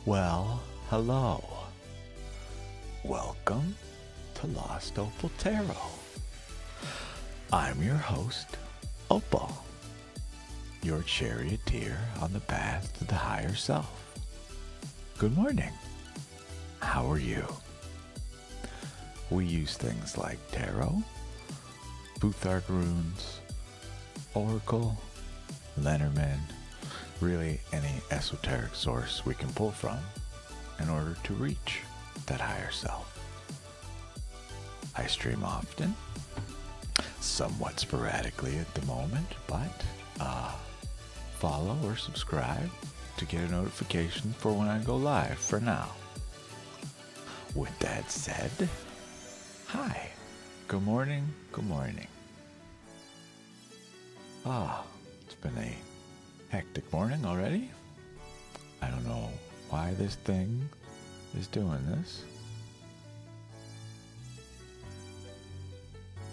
Well, hello. Welcome to Lost Opal Tarot. I'm your host, Opal, your charioteer on the path to the higher self. Good morning. How are you? We use things like tarot, Futhark runes, oracle, Lenormand, really any esoteric source we can pull from in order to reach that higher self. I stream often, somewhat sporadically at the moment, but follow or subscribe to get a notification for when I go live for now. With that said, hi, good morning, good morning. It's been a hectic morning already. I don't know why this thing is doing this.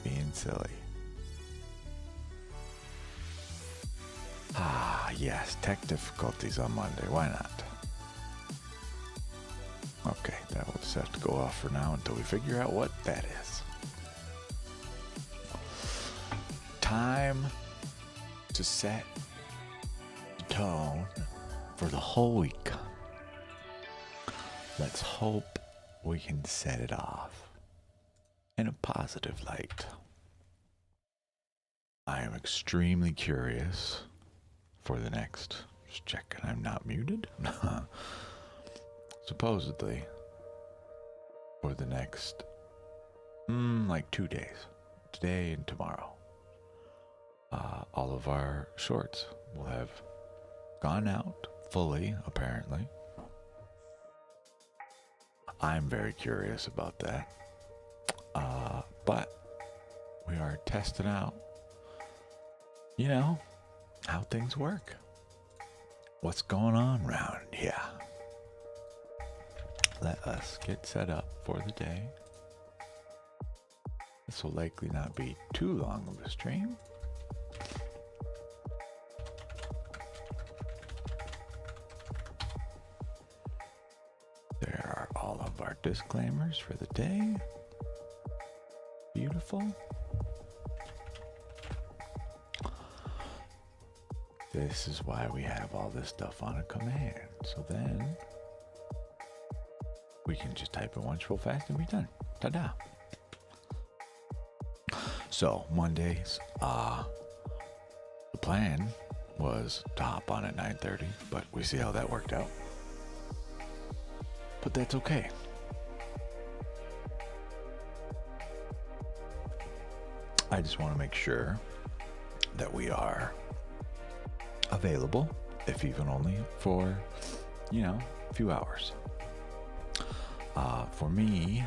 Being silly. Yes, tech difficulties on Monday. Why not? Okay, that will just have to go off for now until we figure out what that is. Time to set the tone for the whole week. Let's hope we can set it off in a positive light. I am extremely curious for the next, just checking I'm not muted, supposedly for the next, like 2 days, today and tomorrow. All of our shorts will have gone out fully, apparently. I'm very curious about that. But we are testing out, how things work. What's going on around here? Let us get set up for the day. This will likely not be too long of a stream. There are all of our disclaimers for the day. Beautiful. This is why we have all this stuff on a command. So then we can just type it once real fast and be done. Ta-da. So Mondays, the plan was to hop on at 9:30, but we see how that worked out. But that's okay. I just want to make sure that we are available, if even only for, a few hours. For me,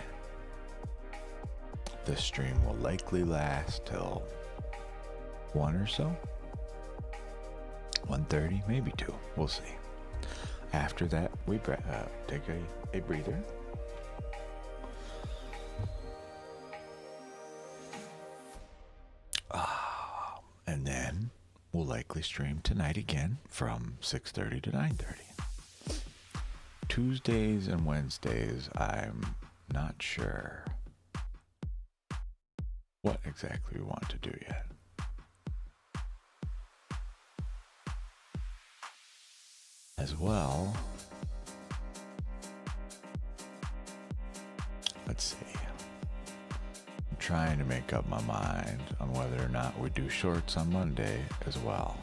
this stream will likely last till 1 or so. 1:30, maybe 2. We'll see. After that, we take a breather. And then we'll likely stream tonight again from 6:30 to 9:30. Tuesdays and Wednesdays, I'm not sure what exactly we want to do yet. As well, let's see. I'm trying to make up my mind on whether or not we do shorts on Monday as well.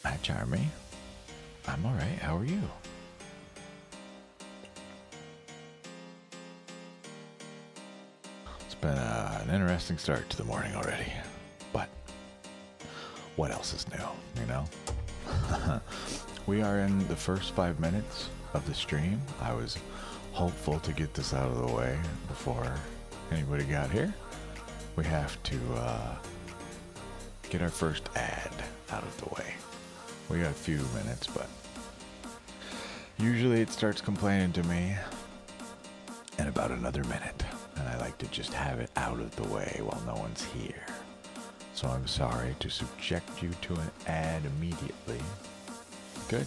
Hi, Charmy. I'm all right. How are you? It's been an interesting start to the morning already, but what else is new, We are in the first 5 minutes of the stream. I was hopeful to get this out of the way before anybody got here. We have to get our first ad out of the way. We got a few minutes, but usually it starts complaining to me in about another minute, and I like to just have it out of the way while no one's here. So I'm sorry to subject you to an ad immediately. Good.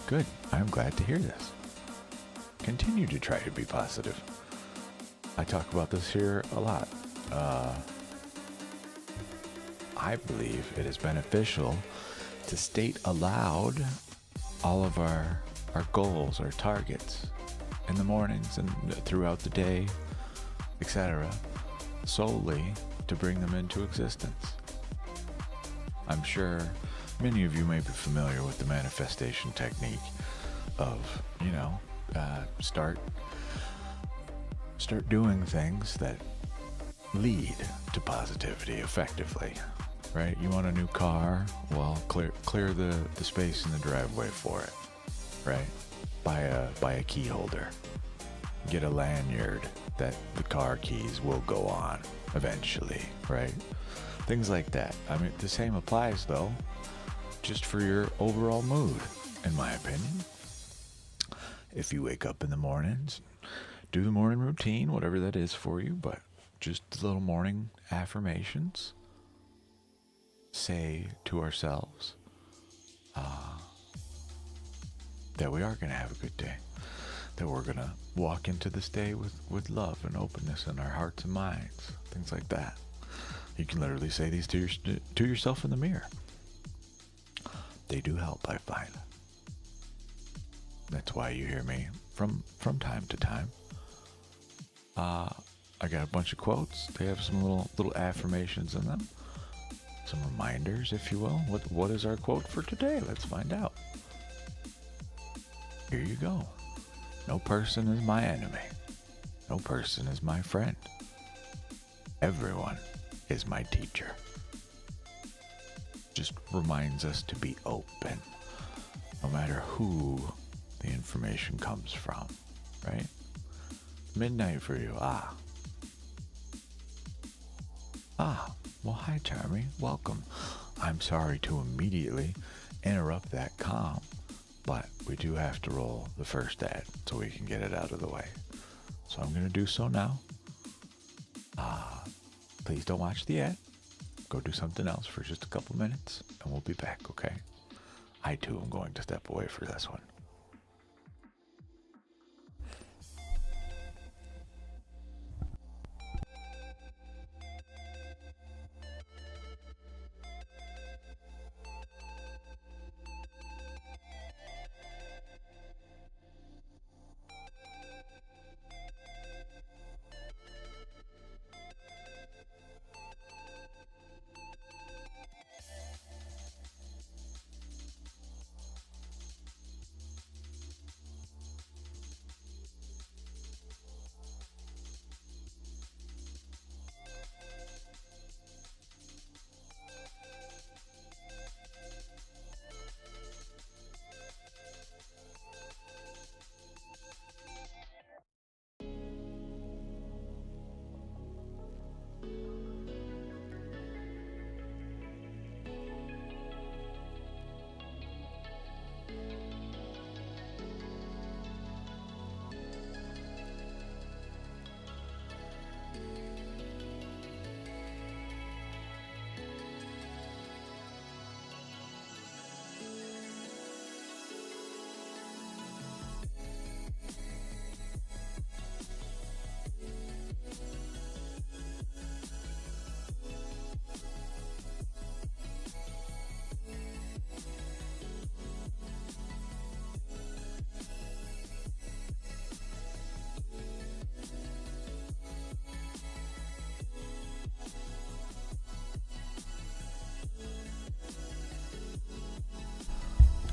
Good. I'm glad to hear this. Continue to try to be positive. I talk about this here a lot. I believe it is beneficial to state aloud all of our goals, our targets in the mornings and throughout the day, etc., solely to bring them into existence. I'm sure many of you may be familiar with the manifestation technique of, start doing things that lead to positivity effectively, right? You want a new car? Well, clear the space in the driveway for it, right? Buy a key holder. Get a lanyard that the car keys will go on eventually, right? Things like that. I mean, the same applies though, just for your overall mood, in my opinion. If you wake up in the mornings, do the morning routine, whatever that is for you, but just little morning affirmations. Say to ourselves that we are going to have a good day, that we're going to walk into this day with love and openness in our hearts and minds, things like that. You can literally say these to yourself in the mirror. They do help, I find. That's why you hear me from time to time. I got a bunch of quotes. They have some little affirmations in them. Some reminders, if you will. What is our quote for today? Let's find out. Here you go. No person is my enemy. No person is my friend. Everyone is my teacher. Just reminds us to be open, no matter who the information comes from, right? Midnight for you. Well, hi, Charmy. Welcome. I'm sorry to immediately interrupt that calm, but we do have to roll the first ad so we can get it out of the way. So I'm going to do so now. Please don't watch the ad. Go do something else for just a couple minutes, and we'll be back, okay? I, too, am going to step away for this one.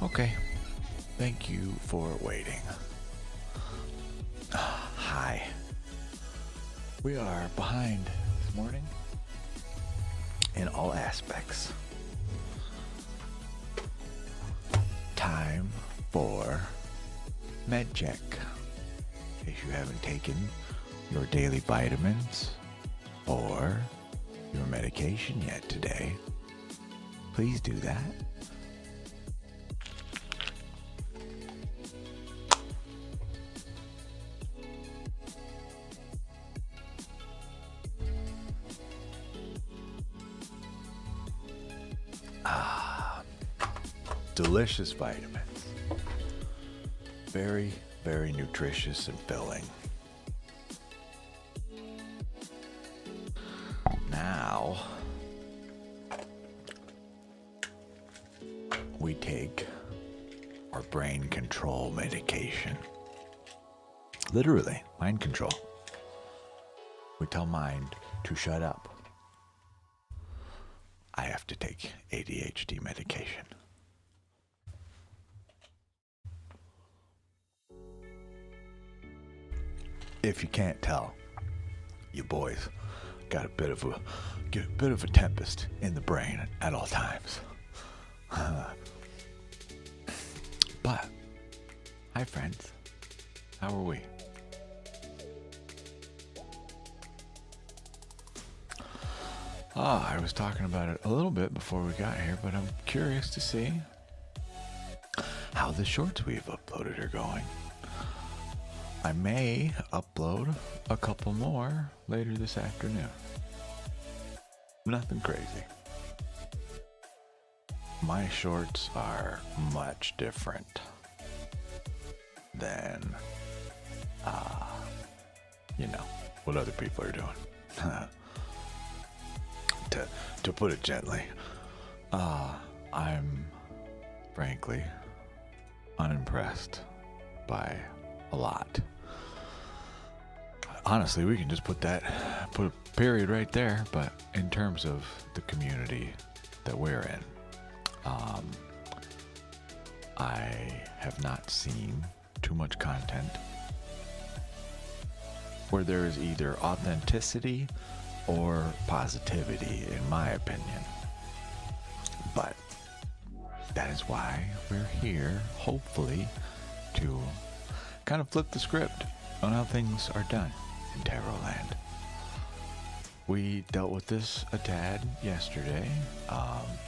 Okay, thank you for waiting. Hi. We are behind this morning in all aspects. Time for med check. In case you haven't taken your daily vitamins or your medication yet today, please do that. Delicious vitamins. Very, very nutritious and filling. Now, we take our brain control medication. Literally, mind control. We tell mind to shut up. I have to take ADHD medication. If you can't tell, you boys got a bit of a tempest in the brain at all times. But, hi friends, how are we? I was talking about it a little bit before we got here, but I'm curious to see how the shorts we've uploaded are going. I may upload a couple more later this afternoon. Nothing crazy. My shorts are much different than, what other people are doing. To put it gently, I'm frankly unimpressed by a lot. Honestly, we can just put a period right there, but in terms of the community that we're in, I have not seen too much content where there is either authenticity or positivity, in my opinion. But that is why we're here, hopefully, to kind of flip the script on how things are done in Tarot Land. We dealt with this a tad yesterday,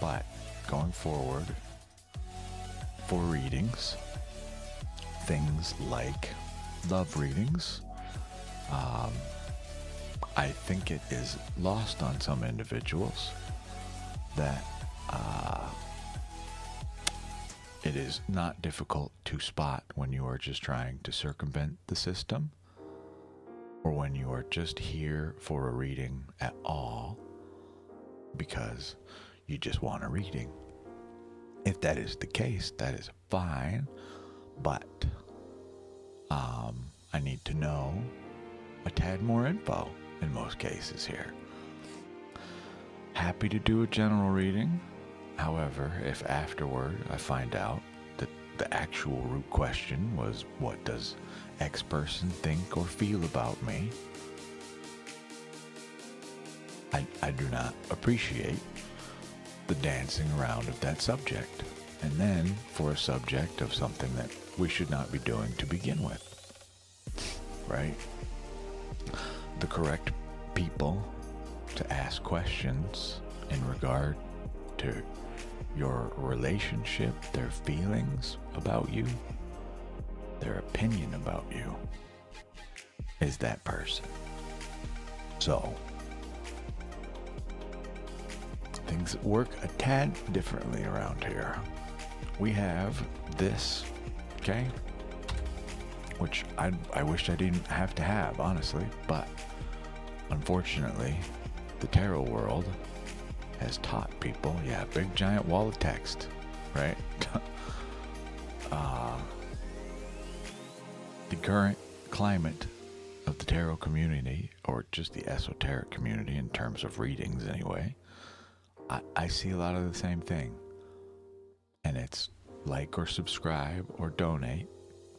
but going forward, for readings, things like love readings, I think it is lost on some individuals that it is not difficult to spot when you are just trying to circumvent the system, or when you are just here for a reading at all because you just want a reading. If that is the case, that is fine, but I need to know a tad more info in most cases here. Happy to do a general reading. However, if afterward I find out that the actual root question was, what does X person think or feel about me, I do not appreciate the dancing around of that subject. And then for a subject of something that we should not be doing to begin with. Right? The correct people to ask questions in regard to your relationship, their feelings about you, their opinion about you, is that person. So, things work a tad differently around here. We have this, okay, which I wish I didn't have to have, honestly, but unfortunately, the tarot world has taught people, big giant wall of text, right? The current climate of the tarot community, or just the esoteric community in terms of readings anyway, I see a lot of the same thing. And it's like or subscribe or donate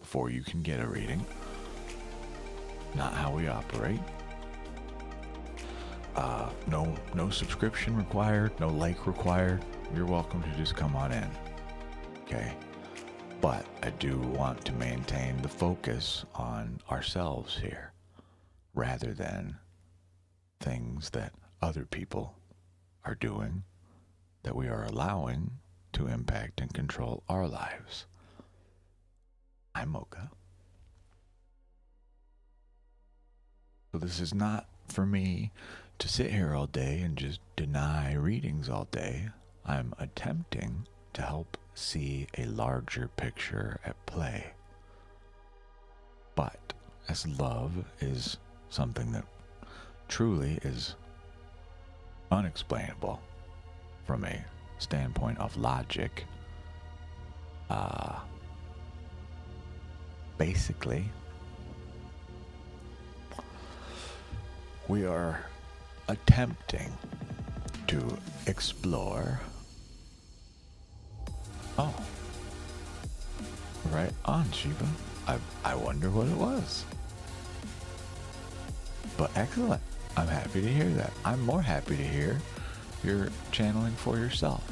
before you can get a reading. Not how we operate. No subscription required, no like required. You're welcome to just come on in. Okay? But I do want to maintain the focus on ourselves here, rather than things that other people are doing that we are allowing to impact and control our lives. I'm Mocha. So this is not for me to sit here all day and just deny readings all day. I'm attempting to help see a larger picture at play. But as love is something that truly is unexplainable from a standpoint of logic, basically, we are attempting to explore. Oh, right on, Shiva. I wonder what it was. But excellent. I'm happy to hear that. I'm more happy to hear you're channeling for yourself.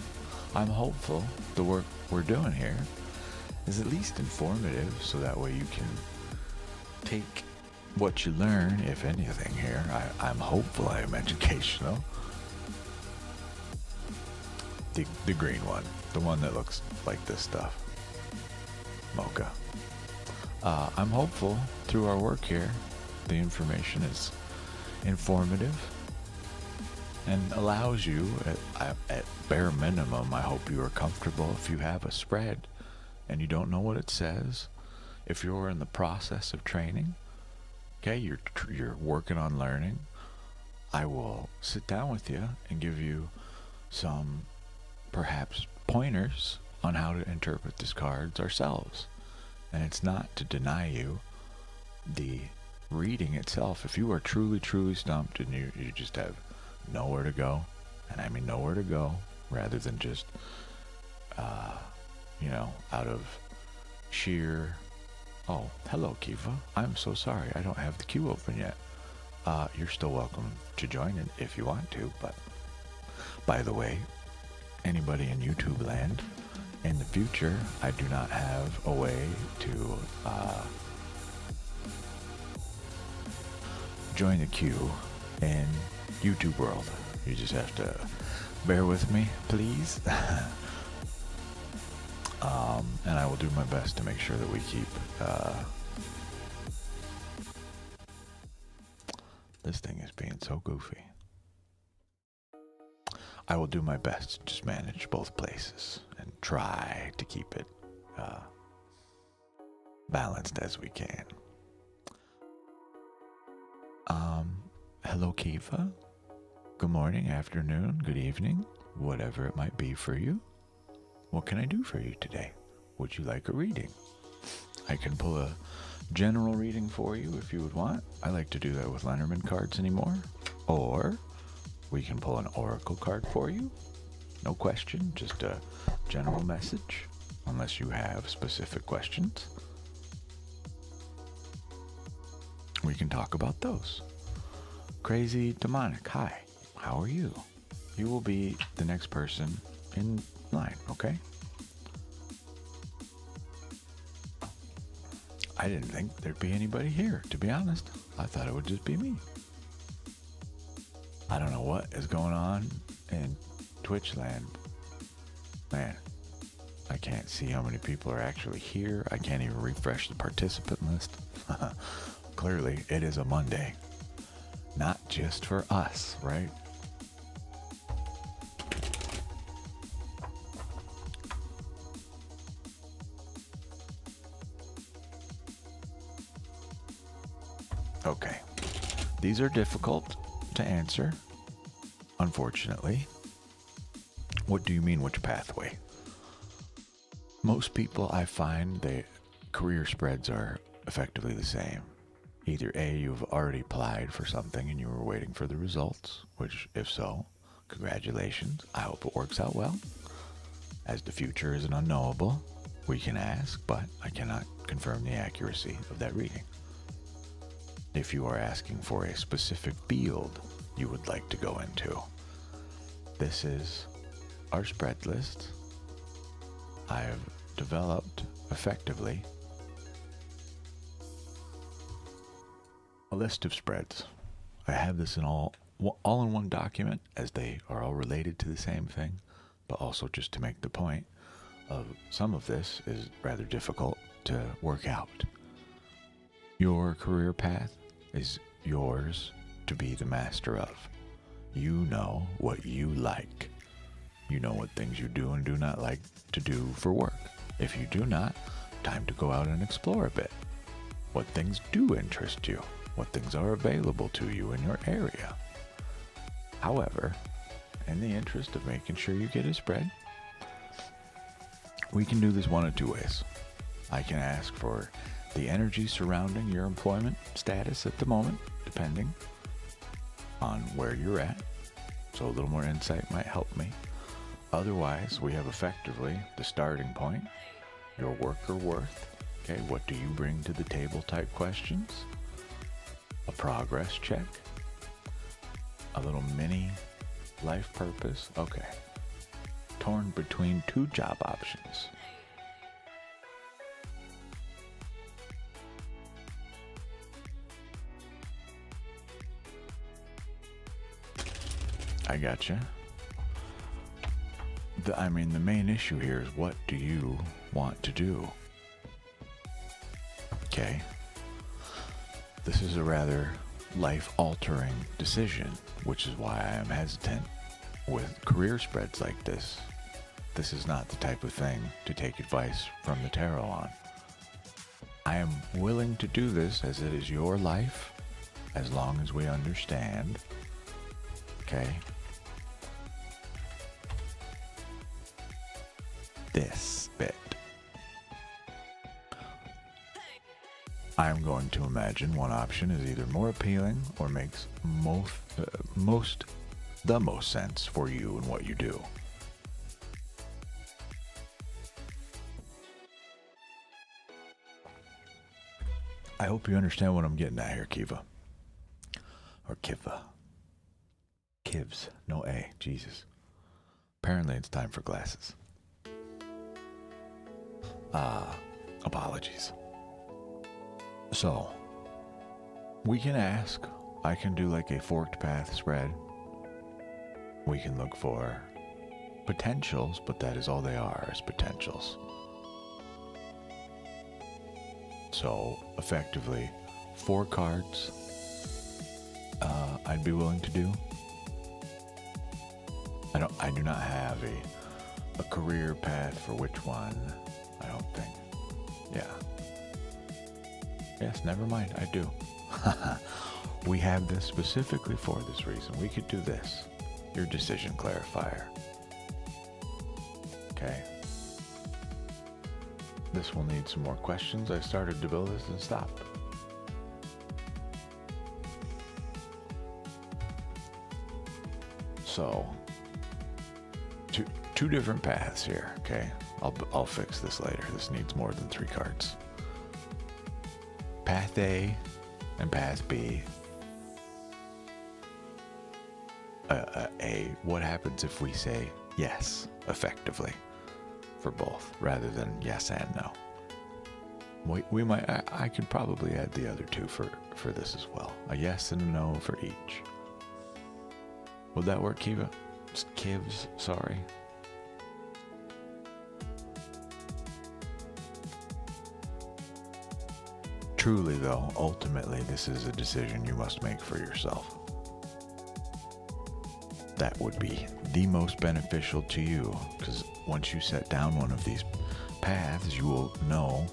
I'm hopeful the work we're doing here is at least informative, so that way you can take what you learn, if anything here. I'm hopeful I am educational. The green one. The one that looks like this stuff. Mocha. I'm hopeful through our work here, the information is informative and allows you, at bare minimum, I hope you are comfortable if you have a spread and you don't know what it says. If you're in the process of training, okay, you're working on learning, I will sit down with you and give you some perhaps pointers on how to interpret these cards ourselves. And it's not to deny you the reading itself. If you are truly stumped and you just have nowhere to go, and I mean nowhere to go, rather than just out of sheer, oh, hello Kiva, I'm so sorry I don't have the queue open yet. You're still welcome to join it if you want to, but by the way, anybody in YouTube land, in the future, I do not have a way to join the queue in YouTube world. You just have to bear with me, please. And I will do my best to make sure that we keep this thing is being so goofy. I will do my best to just manage both places and try to keep it balanced as we can. Hello Kiva. Good morning, afternoon, good evening, whatever it might be for you. What can I do for you today? Would you like a reading? I can pull a general reading for you if you would want. I like to do that with Lenormand cards anymore. Or we can pull an oracle card for you. No question, just a general message, unless you have specific questions. We can talk about those. Crazy Demonic, hi, how are you? You will be the next person in line, okay? I didn't think there'd be anybody here, to be honest. I thought it would just be me. I don't know what is going on in Twitch land. Man, I can't see how many people are actually here. I can't even refresh the participant list. Clearly, it is a Monday. Not just for us, right? Okay. These are difficult to answer, unfortunately. What do you mean, which pathway? Most people, I find, their career spreads are effectively the same. Either A, you've already applied for something and you were waiting for the results, which, if so, congratulations. I hope it works out well. As the future is an unknowable, we can ask, but I cannot confirm the accuracy of that reading. If you are asking for a specific field you would like to go into, this is our spread list. I have developed effectively a list of spreads. I have this in all in one document, as they are all related to the same thing, but also just to make the point of some of this is rather difficult to work out. Your career path is yours to be the master of. You know what you like. You know what things you do and do not like to do for work. If you do not, time to go out and explore a bit. what things do interest you, what things are available to you in your area. However, in the interest of making sure you get a spread, we can do this one of two ways. I can ask for the energy surrounding your employment status at the moment, depending on where you're at. So a little more insight might help me. Otherwise, we have effectively the starting point, your work or worth. Okay, what do you bring to the table type questions? A progress check. A little mini life purpose. Okay. Torn between two job options. I gotcha. The main issue here is, what do you want to do? Okay. This is a rather life-altering decision, which is why I am hesitant with career spreads like this. This is not the type of thing to take advice from the tarot on. I am willing to do this as it is your life, as long as we understand. Okay? This bit. I am going to imagine one option is either more appealing or makes the most sense for you and what you do. I hope you understand what I'm getting at here, Kiva. Or Kiva. Kivs. No A. Jesus. Apparently it's time for glasses. Apologies. So, we can ask. I can do like a forked path spread. We can look for potentials, but that is all they are, is potentials. So, effectively, 4 cards I'd be willing to do. I do not have a career path for which one, I don't think. Yeah. Yes, never mind, I do. We have this specifically for this reason. We could do this. Your decision clarifier. Okay. This will need some more questions. I started to build this and stopped. So, two different paths here, okay? I'll fix this later. This needs more than 3 cards. Path A and Path B. What happens if we say yes, effectively, for both, rather than yes and no? We might. I could probably add the other 2 for this as well. A yes and a no for each. Would that work, Kiva? Kivs, sorry. Truly, though, ultimately, this is a decision you must make for yourself. That would be the most beneficial to you, because once you set down one of these paths, you will know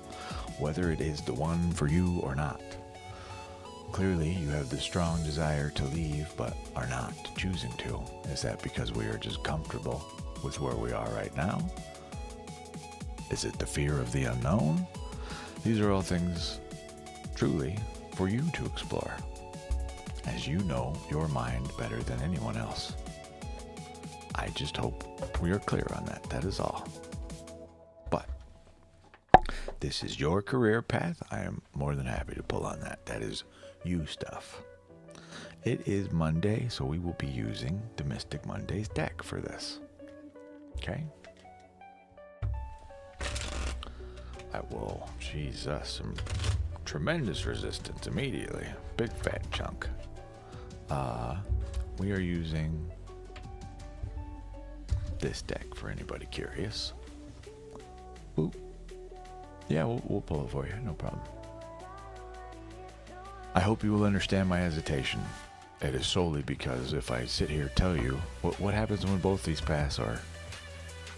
whether it is the one for you or not. Clearly, you have the strong desire to leave, but are not choosing to. Is that because we are just comfortable with where we are right now? Is it the fear of the unknown? These are all things truly for you to explore, as you know your mind better than anyone else. I just hope we are clear on that. That is all. But this is your career path. I am more than happy to pull on that. That is you stuff. It is Monday, so we will be using the Mystic Mondays deck for this. Okay? I will, Jesus, some tremendous resistance immediately. Big fat chunk. We are using this deck for anybody curious. Ooh. Yeah, we'll pull it for you, no problem. I hope you will understand my hesitation. It is solely because if I sit here and tell you, what happens when both these paths are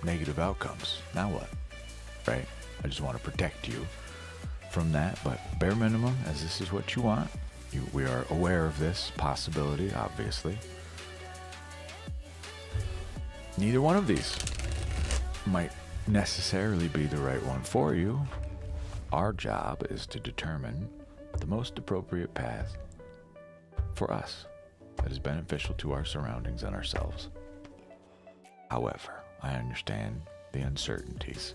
negative outcomes? Now what? Right? I just want to protect you from that, but bare minimum, as this is what you want. We are aware of this possibility, obviously. Neither one of these might necessarily be the right one for you. Our job is to determine the most appropriate path for us that is beneficial to our surroundings and ourselves. However, I understand the uncertainties.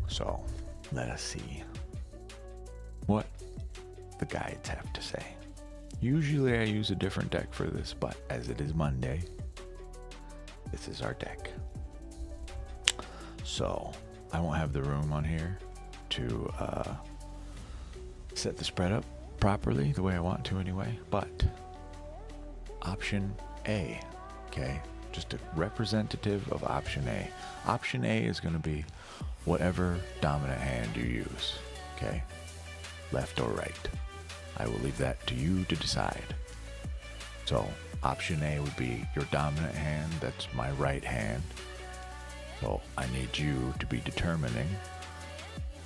So, let us see what the guides have to say. Usually I use a different deck for this, but as it is Monday, this is our deck. So, I won't have the room on here to set the spread up properly the way I want to anyway, but option A, okay? Just a representative of option A. Option A is going to be whatever dominant hand you use, okay? Left or right. I will leave that to you to decide. So, option A would be your dominant hand. That's my right hand. So, I need you to be determining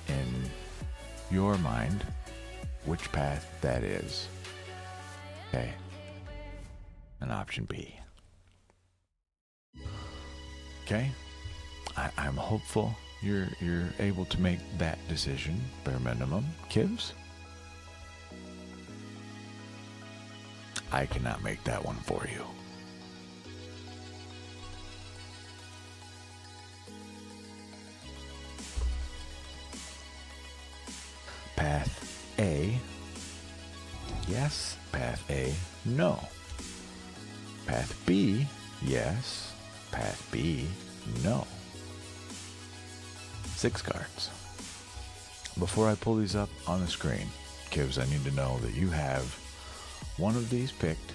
in your mind which path that is. Okay? And option B. Okay? I'm hopeful you're able to make that decision, bare minimum. Kivs? I cannot make that one for you. Path A, yes. Path A, no. Path B, yes. Path B, no. 6 cards. Before I pull these up on the screen, Kivs, I need to know that you have one of these picked.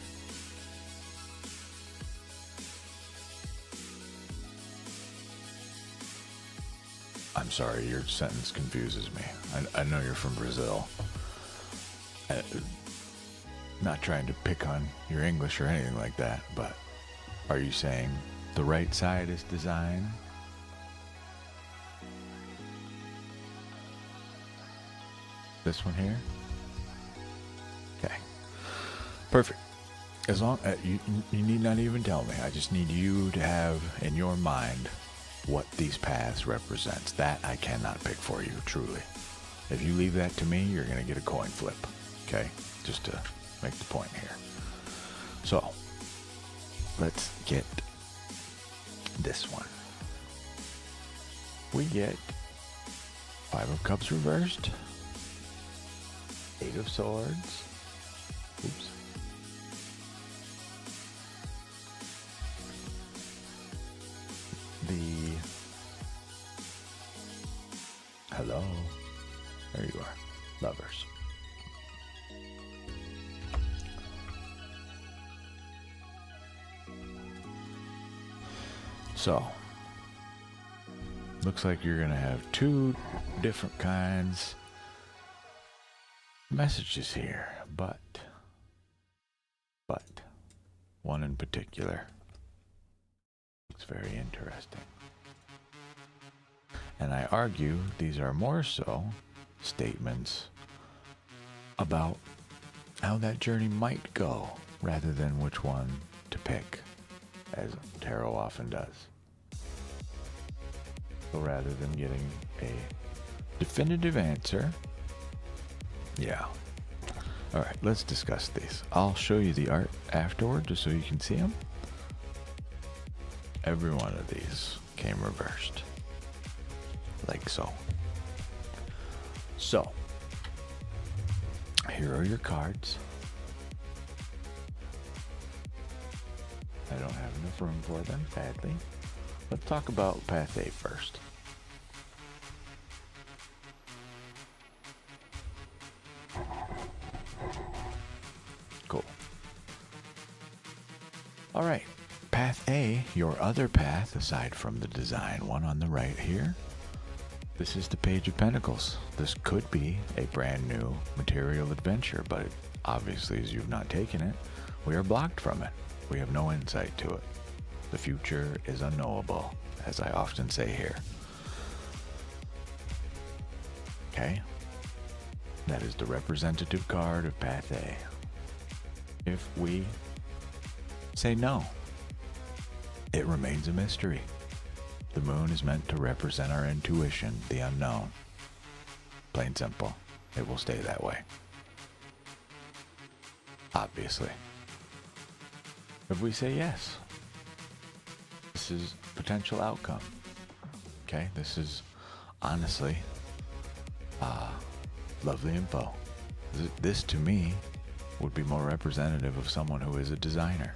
I'm sorry, your sentence confuses me. I know you're from Brazil. Not trying to pick on your English or anything like that, but are you saying the right side is design? This one here? Okay. Perfect. As long you need not even tell me. I just need you to have in your mind what these paths represents. That I cannot pick for you, truly. If you leave that to me, you're going to get a coin flip. Okay? Just to make the point here. So, let's get this one. We get 5 of Cups reversed, 8 of Swords, oops, hello, there you are, Lovers. So, looks like you're gonna have 2 different kinds of messages here, but one in particular looks very interesting. And I argue these are more so statements about how that journey might go rather than which one to pick, as tarot often does. So rather than getting a definitive answer, yeah. All right, let's discuss these. I'll show you the art afterward just so you can see them. Every one of these came reversed. Like so. So, here are your cards. I don't have enough room for them, sadly. Let's talk about Path A first. Cool. All right. Path A, your other path, aside from the design one on the right here, this is the Page of Pentacles. This could be a brand new material adventure, but obviously, as you've not taken it, we are blocked from it. We have no insight to it. The future is unknowable, as I often say here. Okay? That is the representative card of Path A. If we say no, it remains a mystery. The moon is meant to represent our intuition, the unknown. Plain simple. It will stay that way. Obviously. If we say yes, this is potential outcome. Okay? This is honestly lovely info. This to me would be more representative of someone who is a designer.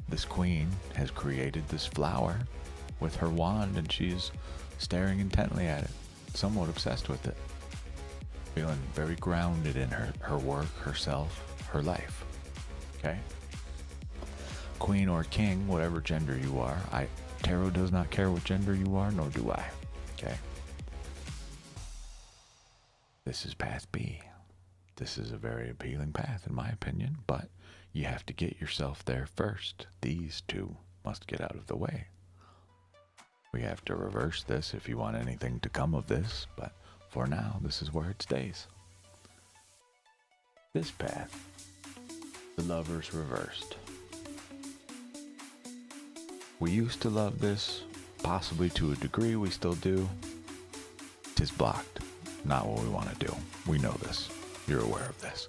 This queen has created this flower with her wand, and she's staring intently at it, somewhat obsessed with it, feeling very grounded in her work, herself, her life. Okay? Queen or king, whatever gender you are. Tarot does not care what gender you are, nor do I. Okay? This is path B. This is a very appealing path, in my opinion, but you have to get yourself there first. These two must get out of the way. We have to reverse this if you want anything to come of this, but for now, this is where it stays. This path, the Lovers reversed. We used to love this, possibly to a degree, we still do. Tis blocked. Not what we want to do. We know this. You're aware of this.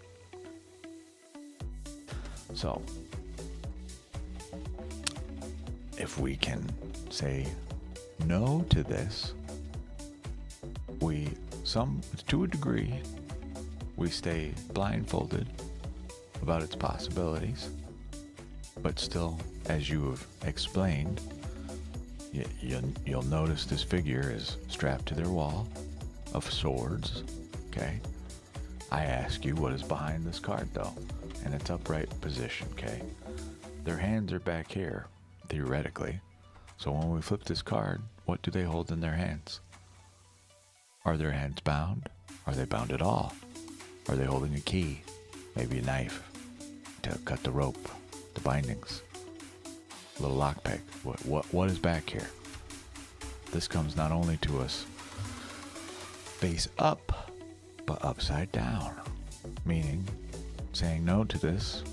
So, if we can say no to this, to a degree, we stay blindfolded about its possibilities, but still, as you have explained, you'll notice this figure is strapped to their wall of swords. Okay? I ask you, what is behind this card, though? In its upright position, okay? Their hands are back here, theoretically. So when we flip this card, what do they hold in their hands? Are their hands bound? Are they bound at all? Are they holding a key? Maybe a knife to cut the rope, the bindings? A little lockpick. What is back here? This comes not only to us face up, but upside down. Meaning, saying no to this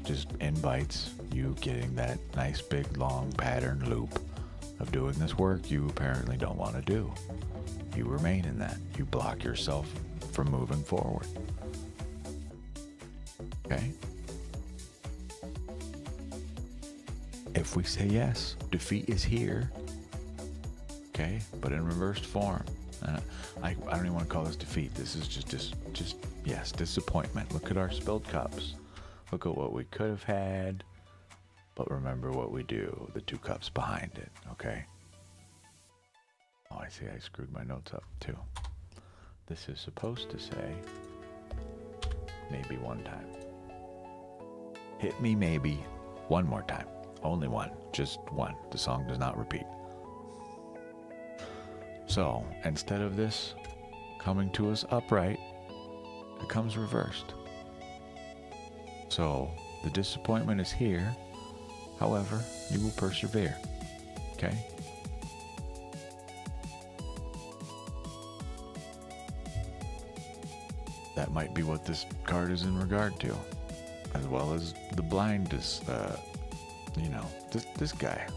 just invites you getting that nice big long pattern loop of doing this work you apparently don't want to do. You remain in that. You block yourself from moving forward. Okay? If we say yes, defeat is here. Okay? But in reversed form. I don't even want to call this defeat. This is just yes, disappointment. Look at our spilled cups. Look at what we could have had. But remember what we do. The 2 cups behind it. Okay? Oh, I see. I screwed my notes up too. This is supposed to say maybe one time. Hit me maybe one more time. Only one. Just one. The song does not repeat. So, instead of this coming to us upright, it comes reversed. So, the disappointment is here. However, you will persevere. Okay? That might be what this card is in regard to. As well as the blindness, this guy.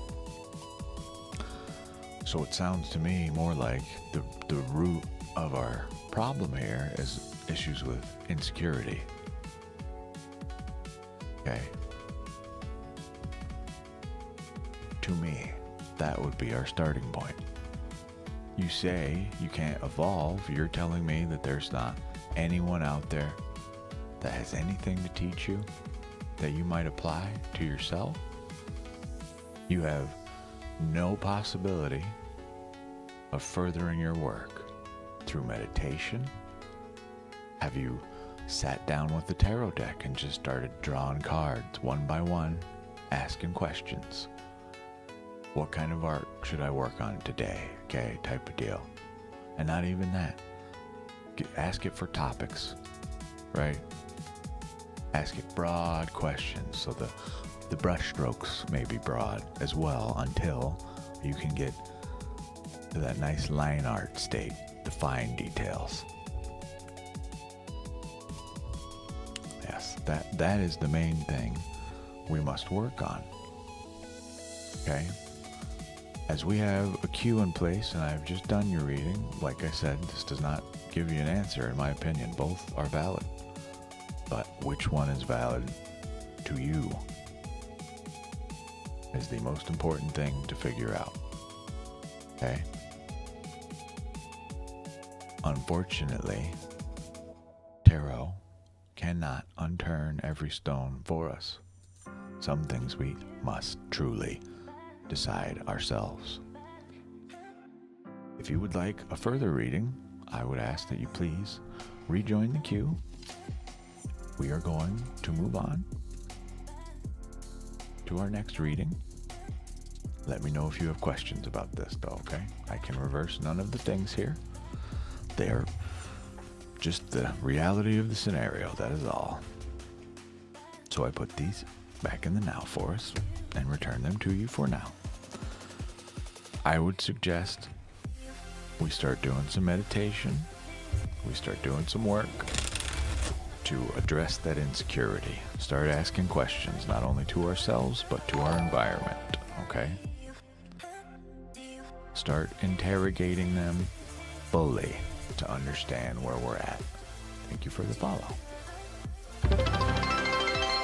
So it sounds to me more like the root of our problem here is issues with insecurity. Okay. To me, that would be our starting point. You say you can't evolve, you're telling me that there's not anyone out there that has anything to teach you that you might apply to yourself? You have no possibility of furthering your work through meditation? Have you sat down with the tarot deck and just started drawing cards one by one, asking questions? What kind of art should I work on today? Okay, type of deal. And not even that. Ask it for topics, right? Ask it broad questions so the brush strokes may be broad as well until you can get to that nice line art state, the fine details. That is the main thing we must work on. Okay? As we have a cue in place, and I've just done your reading, like I said, this does not give you an answer, in my opinion. Both are valid. But which one is valid to you is the most important thing to figure out. Okay? Unfortunately, tarot cannot unturn every stone for us. Some things we must truly decide ourselves. If you would like a further reading, I would ask that you please rejoin the queue. We are going to move on to our next reading. Let me know if you have questions about this, though, okay? I can reverse none of the things here. They're just the reality of the scenario, that is all. So I put these back in the now for us and return them to you for now. I would suggest we start doing some meditation. We start doing some work to address that insecurity. Start asking questions, not only to ourselves, but to our environment, okay? Start interrogating them fully to understand where we're at. Thank you for the follow.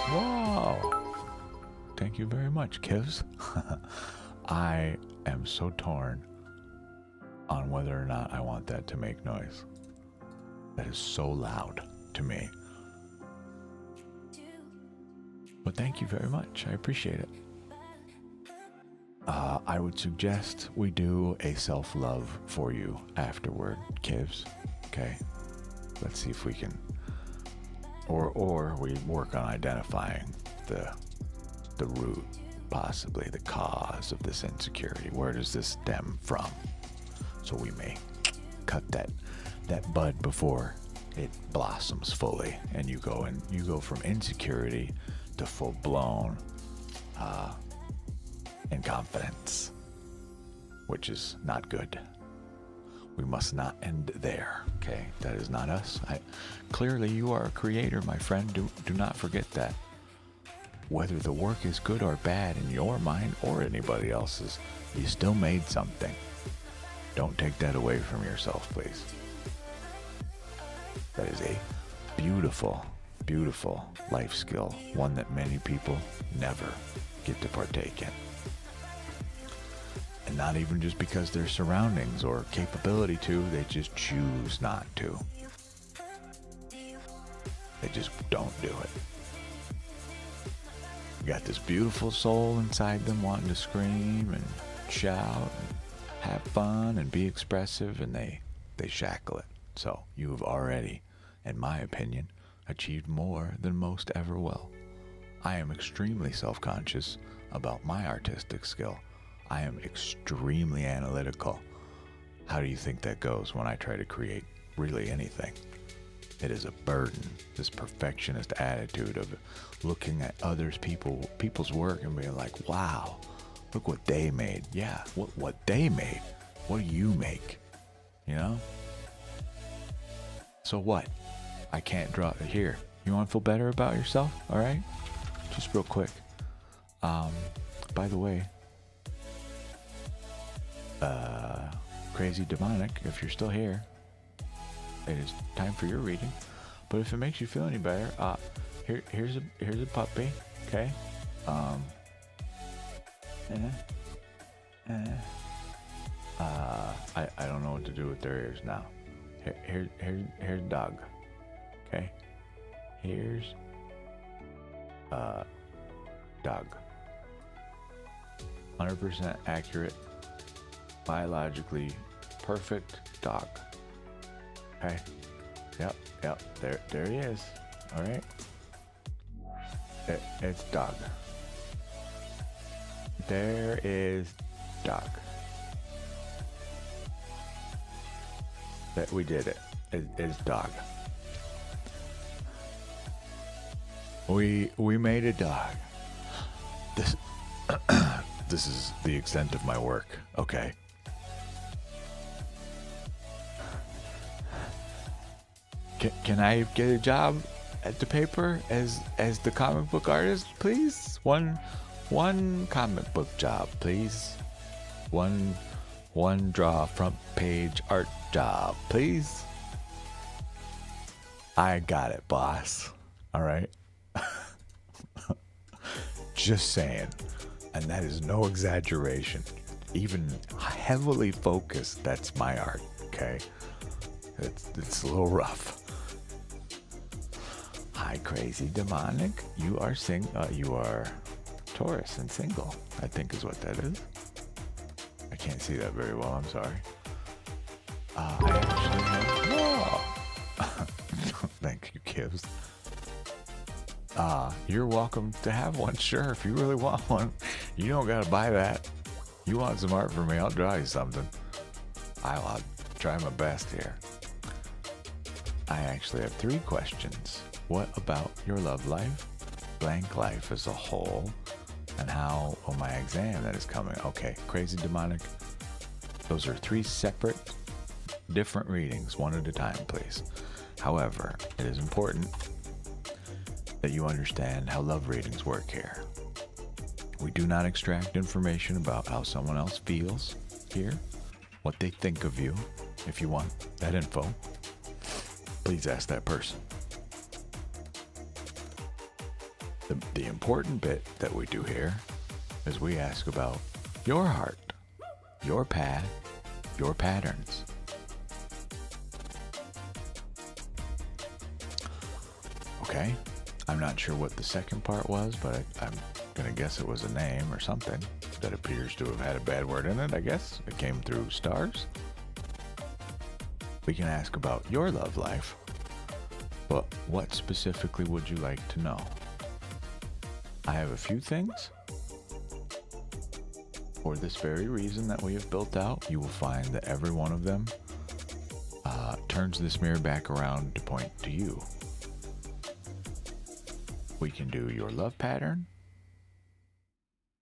Wow. Thank you very much, Kivs. I am so torn on whether or not I want that to make noise. That is so loud to me. But thank you very much. I appreciate it. I would suggest we do a self-love for you afterward, Kivs. Okay? Let's see if we can... Or we work on identifying the root, possibly the cause of this insecurity. Where does this stem from? So we may cut that bud before it blossoms fully, and you go from insecurity to full-blown inconfidence, which is not good. We must not end there, okay? That is not us. Clearly, you are a creator, my friend. Do not forget that. Whether the work is good or bad in your mind or anybody else's, you still made something. Don't take that away from yourself, please. That is a beautiful, beautiful life skill, one that many people never get to partake in. And not even just because their surroundings or capability to, they just choose not to. They just don't do it. You got this beautiful soul inside them wanting to scream and shout and have fun and be expressive, and they shackle it. So you've already, in my opinion, achieved more than most ever will. I am extremely self-conscious about my artistic skill. I am extremely analytical. How do you think that goes when I try to create really anything? It is a burden, this perfectionist attitude of looking at people's work and being like, wow, look what they made. Yeah, what they made. What do you make? You know? So what? I can't draw here. You want to feel better about yourself? All right? Just real quick. By the way, Crazy Demonic, if you're still here, it is time for your reading. But if it makes you feel any better, here's a puppy, okay? I don't know what to do with their ears now. Here's dog, okay? Here's dog. 100% accurate, biologically perfect dog. Okay. Yep. There he is. All right. It's dog. There is dog. That we did it. It's dog. We made a dog. This is the extent of my work. Okay. Can I get a job at the paper as the comic book artist, please? One comic book job, please. One draw front page art job, please. I got it, boss. All right. Just saying. And that is no exaggeration. Even heavily focused, that's my art, okay? It's a little rough. Hi, crazy demonic. You are Taurus and single, I think is what that is. I can't see that very well, I'm sorry. I actually have... Whoa! Thank you, Kibbs. You're welcome to have one, sure, if you really want one. You don't gotta buy that. You want some art from me, I'll draw you something. I'll try my best here. I actually have 3 questions. What about your love life, blank life as a whole, and how on my exam that is coming? Okay, crazy demonic. Those are 3 separate, different readings, one at a time, please. However, it is important that you understand how love readings work here. We do not extract information about how someone else feels here, what they think of you. If you want that info, please ask that person. The important bit that we do here is we ask about your heart, your path, your patterns. Okay, I'm not sure what the second part was, but I'm gonna guess it was a name or something that appears to have had a bad word in it, I guess. It came through stars. We can ask about your love life, but what specifically would you like to know? I have a few things. For this very reason that we have built out, you will find that every one of them turns this mirror back around to point to you. We can do your love pattern,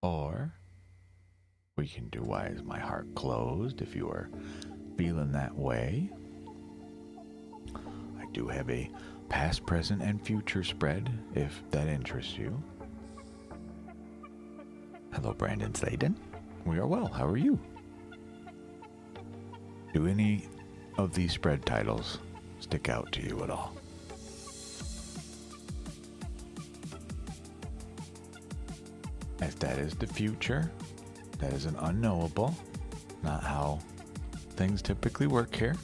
or we can do why is my heart closed if you are feeling that way. I do have a past, present, and future spread if that interests you. Hello, Brandon Sladen. We are well. How are you? Do any of these spread titles stick out to you at all? As that is the future, that is an unknowable, not how things typically work here.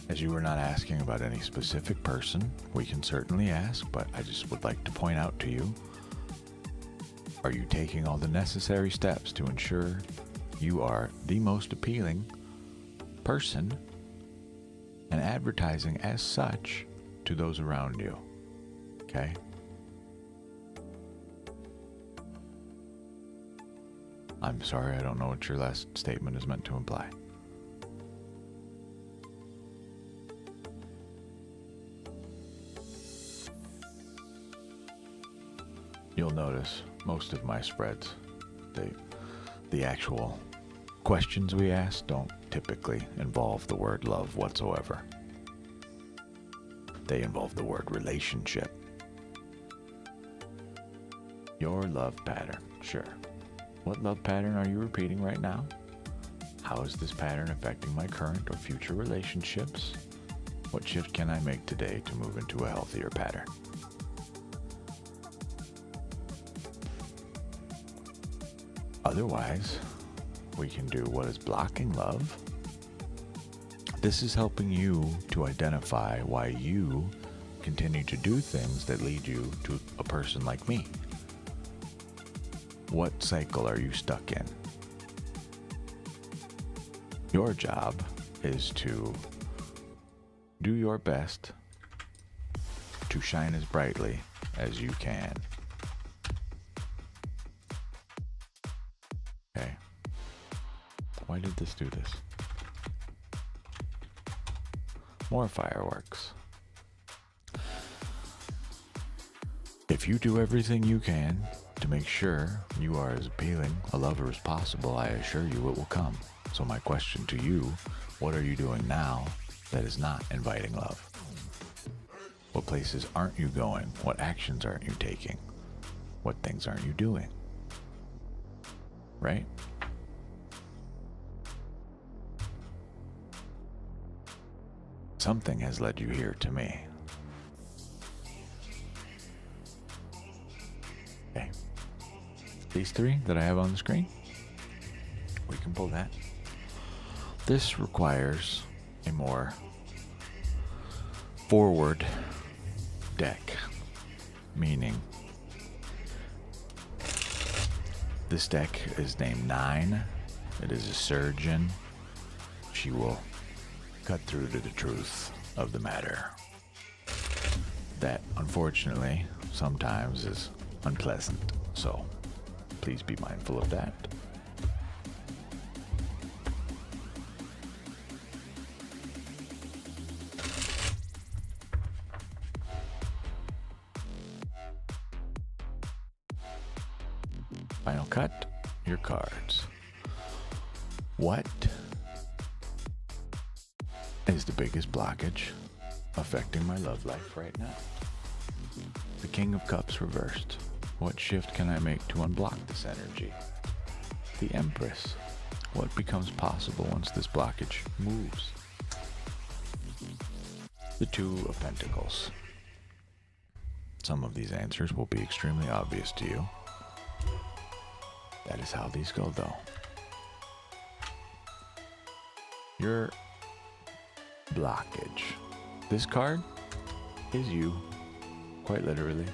As you were not asking about any specific person, we can certainly ask, but I just would like to point out to you, are you taking all the necessary steps to ensure you are the most appealing person and advertising as such to those around you? Okay? I'm sorry, I don't know what your last statement is meant to imply. You'll notice most of my spreads, the actual questions we ask don't typically involve the word love whatsoever. They involve the word relationship. Your love pattern, sure. What love pattern are you repeating right now? How is this pattern affecting my current or future relationships? What shift can I make today to move into a healthier pattern? Otherwise, we can do what is blocking love. This is helping you to identify why you continue to do things that lead you to a person like me. What cycle are you stuck in? Your job is to do your best to shine as brightly as you can. Okay. Why did this do this? More fireworks. If you do everything you can to make sure you are as appealing a lover as possible, I assure you it will come. So my question to you, what are you doing now that is not inviting love? What places aren't you going? What actions aren't you taking? What things aren't you doing? Right? Something has led you here to me. Okay. These three that I have on the screen, we can pull that. This requires a more forward deck, meaning this deck is named 9. It is a surgeon. She will cut through to the truth of the matter. That, unfortunately, sometimes is unpleasant. So, please be mindful of that. Final cut, your cards. What is the biggest blockage affecting my love life right now? The King of Cups reversed. What shift can I make to unblock this energy? The Empress. What becomes possible once this blockage moves? The Two of Pentacles. Some of these answers will be extremely obvious to you. That is how these go, though. Your blockage. This card is you, quite literally.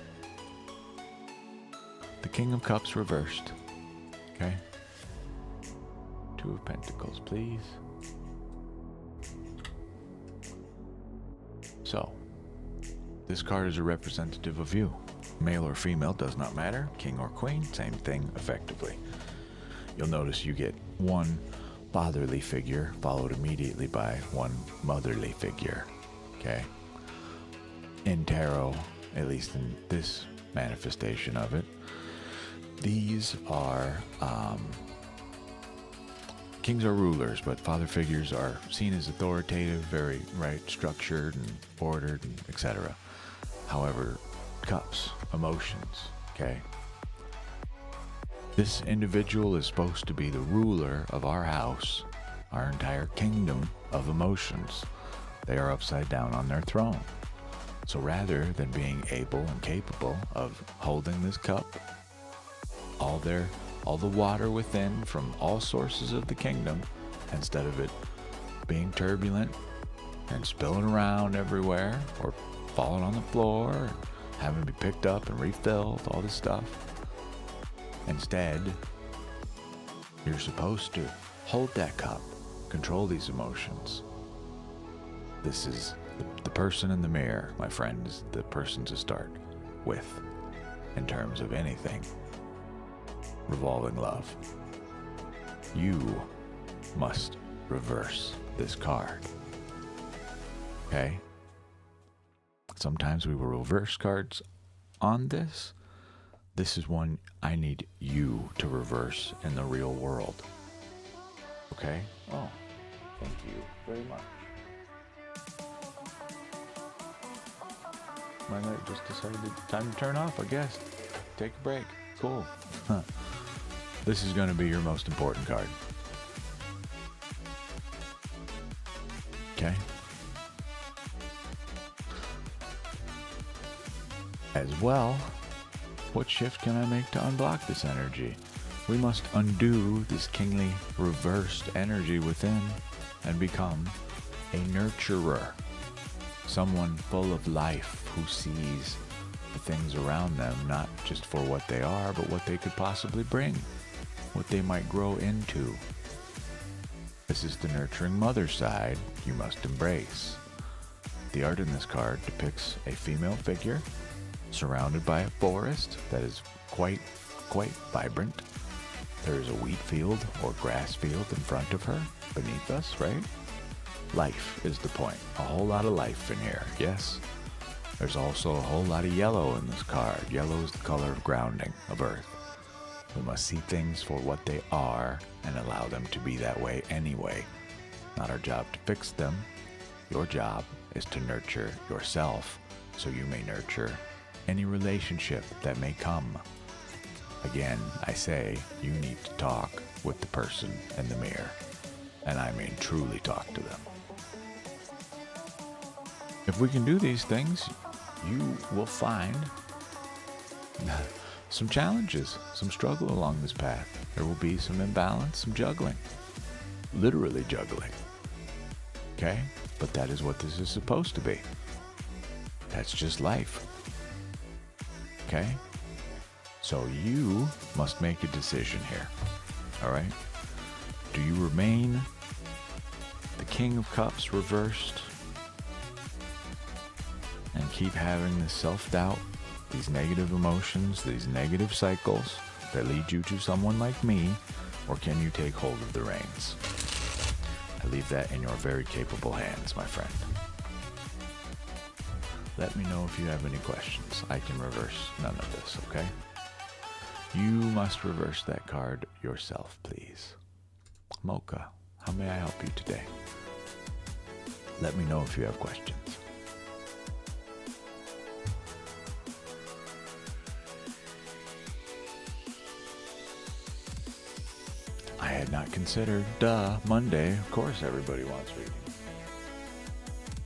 The King of Cups reversed. Okay? Two of Pentacles, please. So, this card is a representative of you. Male or female, does not matter. King or queen, same thing effectively. You'll notice you get one fatherly figure followed immediately by one motherly figure. Okay? In tarot, at least in this manifestation of it, these are kings are rulers, but father figures are seen as authoritative, very structured and ordered, and etc. However, cups, emotions, okay? This individual is supposed to be the ruler of our house, our entire kingdom of emotions. They are upside down on their throne. So rather than being able and capable of holding this cup, all the water within from all sources of the kingdom, instead of it being turbulent and spilling around everywhere or falling on the floor, having to be picked up and refilled, all this stuff. Instead, you're supposed to hold that cup, control these emotions. This is the person in the mirror, my friend, is the person to start with in terms of anything revolving love. You must reverse this card. Okay? Sometimes we will reverse cards on this. This is one I need you to reverse in the real world. Okay? Oh, thank you very much. My light just decided time to turn off, I guess. Take a break. Cool. This is going to be your most important card. Okay? As well, what shift can I make to unblock this energy? We must undo this kingly reversed energy within and become a nurturer. Someone full of life who sees the things around them not just for what they are, but what they could possibly bring, what they might grow into. This is the nurturing mother side you must embrace. The art in this card depicts a female figure surrounded by a forest that is quite vibrant. There is a wheat field or grass field in front of her, beneath us, right? Life is the point. A whole lot of life in here, yes? There's also a whole lot of yellow in this card. Yellow is the color of grounding, of earth. We must see things for what they are and allow them to be that way anyway. Not our job to fix them. Your job is to nurture yourself so you may nurture any relationship that may come. Again, I say you need to talk with the person in the mirror, and I mean truly talk to them. If we can do these things, you will find some challenges, some struggle along this path. There will be some imbalance, some juggling, literally juggling. Okay? But that is what this is supposed to be. That's just life. Okay? So you must make a decision here. All right? Do you remain the King of Cups reversed and keep having this self-doubt, these negative emotions, these negative cycles that lead you to someone like me, or can you take hold of the reins? I leave that in your very capable hands, my friend. Let me know if you have any questions. I can reverse none of this, okay? You must reverse that card yourself, please. Mocha, how may I help you today? Let me know if you have questions. I had not considered, Monday. Of course everybody wants reading.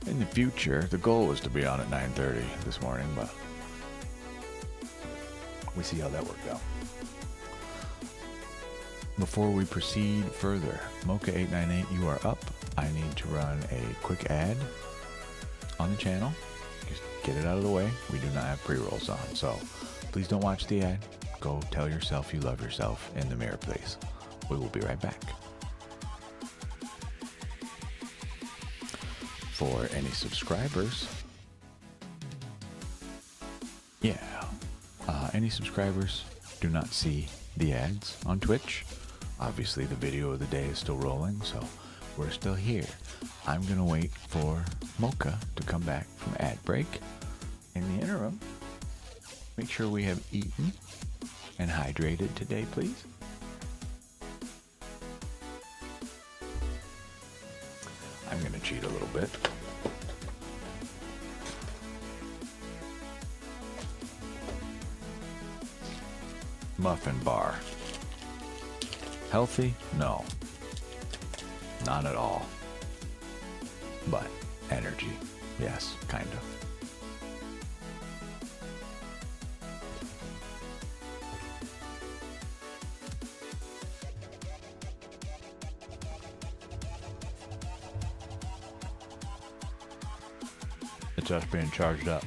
In the future, the goal was to be on at 9:30 this morning, but we see how that worked out. Before we proceed further, Mocha898, you are up. I need to run a quick ad on the channel. Just get it out of the way. We do not have pre-rolls on, so please don't watch the ad. Go tell yourself you love yourself in the mirror, please. We will be right back. For any subscribers, any subscribers do not see the ads on Twitch. Obviously, the video of the day is still rolling, so we're still here. I'm going to wait for Mocha to come back from ad break. In the interim, make sure we have eaten and hydrated today, please. I'm going to cheat a little bit. Muffin bar. Healthy? No. Not at all. But energy. Yes, kind of. It's us being charged up.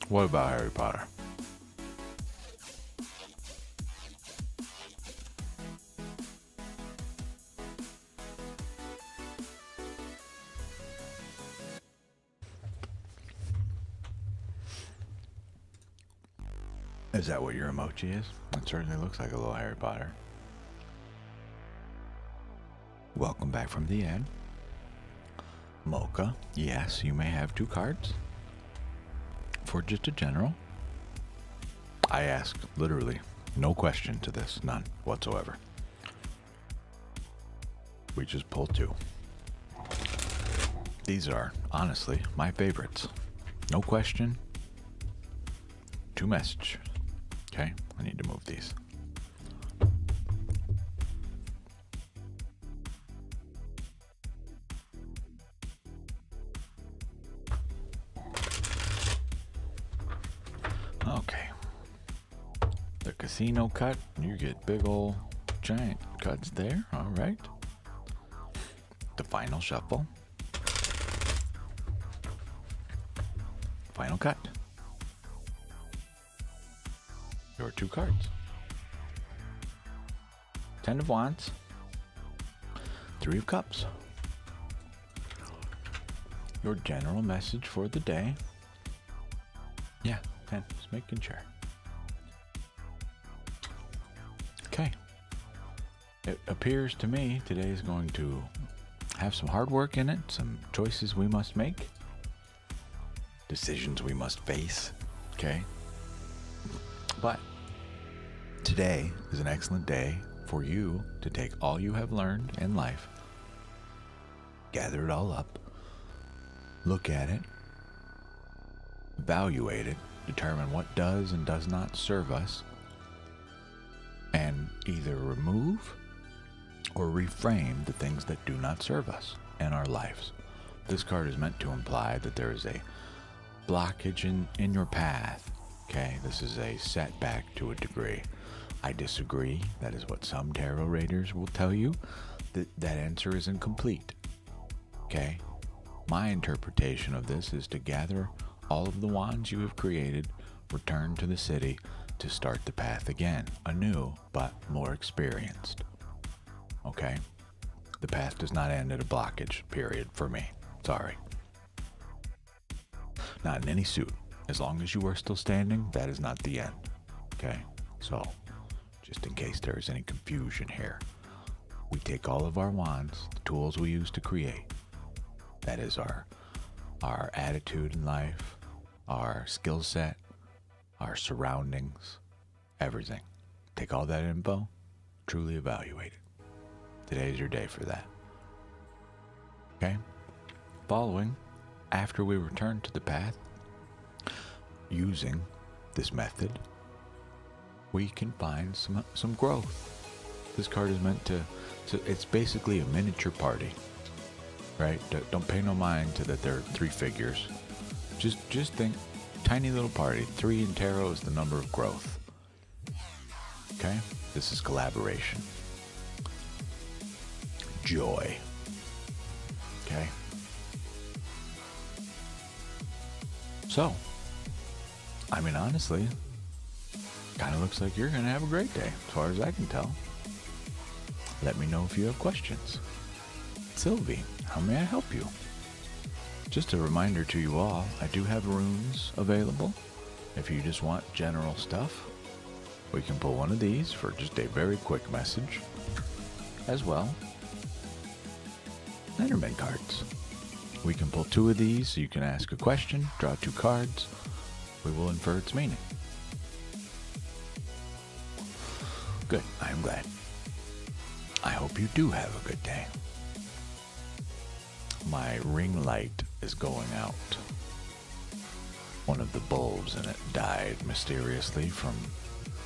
What about Harry Potter? Is that what your emoji is? It certainly looks like a little Harry Potter. Welcome back from the end. Mocha, yes, you may have 2 cards. For just a general, I ask literally no question to this, none whatsoever. We just pull 2. These are honestly my favorites. No question, 2 message. Okay, I need to move these. Okay. The casino cut, you get big ol' giant cuts there, all right. The final shuffle. Final cut. Your 2 cards. 10 of Wands. 3 of Cups. Your general message for the day. Yeah, 10. Just making sure. Okay. It appears to me today is going to have some hard work in it, some choices we must make, decisions we must face, okay? But today is an excellent day for you to take all you have learned in life, gather it all up, look at it, evaluate it, determine what does and does not serve us, and either remove or reframe the things that do not serve us in our lives. This card is meant to imply that there is a blockage in your path, okay? This is a setback to a degree. I disagree. That is what some tarot readers will tell you. That answer isn't complete, okay? My interpretation of this is to gather all of the wands you have created, return to the city to start the path again, anew, but more experienced. Okay? The path does not end at a blockage, period, for me. Sorry. Not in any suit. As long as you are still standing, that is not the end. Okay? So, just in case there is any confusion here, we take all of our wands, the tools we use to create. That is our attitude in life, our skill set, our surroundings, everything. Take all that info, truly evaluate it. Today is your day for that. Okay? Following, after we return to the path, using this method, we can find some growth. This card is meant to it's basically a miniature party, right? Don't pay no mind to that there are 3 figures. Just think, tiny little party. 3 in tarot is the number of growth. Okay? This is collaboration. Joy. Okay? So, I mean, honestly, kind of looks like you're going to have a great day, as far as I can tell. Let me know if you have questions. Sylvie, how may I help you? Just a reminder to you all, I do have runes available. If you just want general stuff, we can pull one of these for just a very quick message. As well, Lenormand cards. We can pull 2 of these so you can ask a question, draw 2 cards. We will infer its meaning. Good, I am glad. I hope you do have a good day. My ring light is going out. One of the bulbs in it died mysteriously from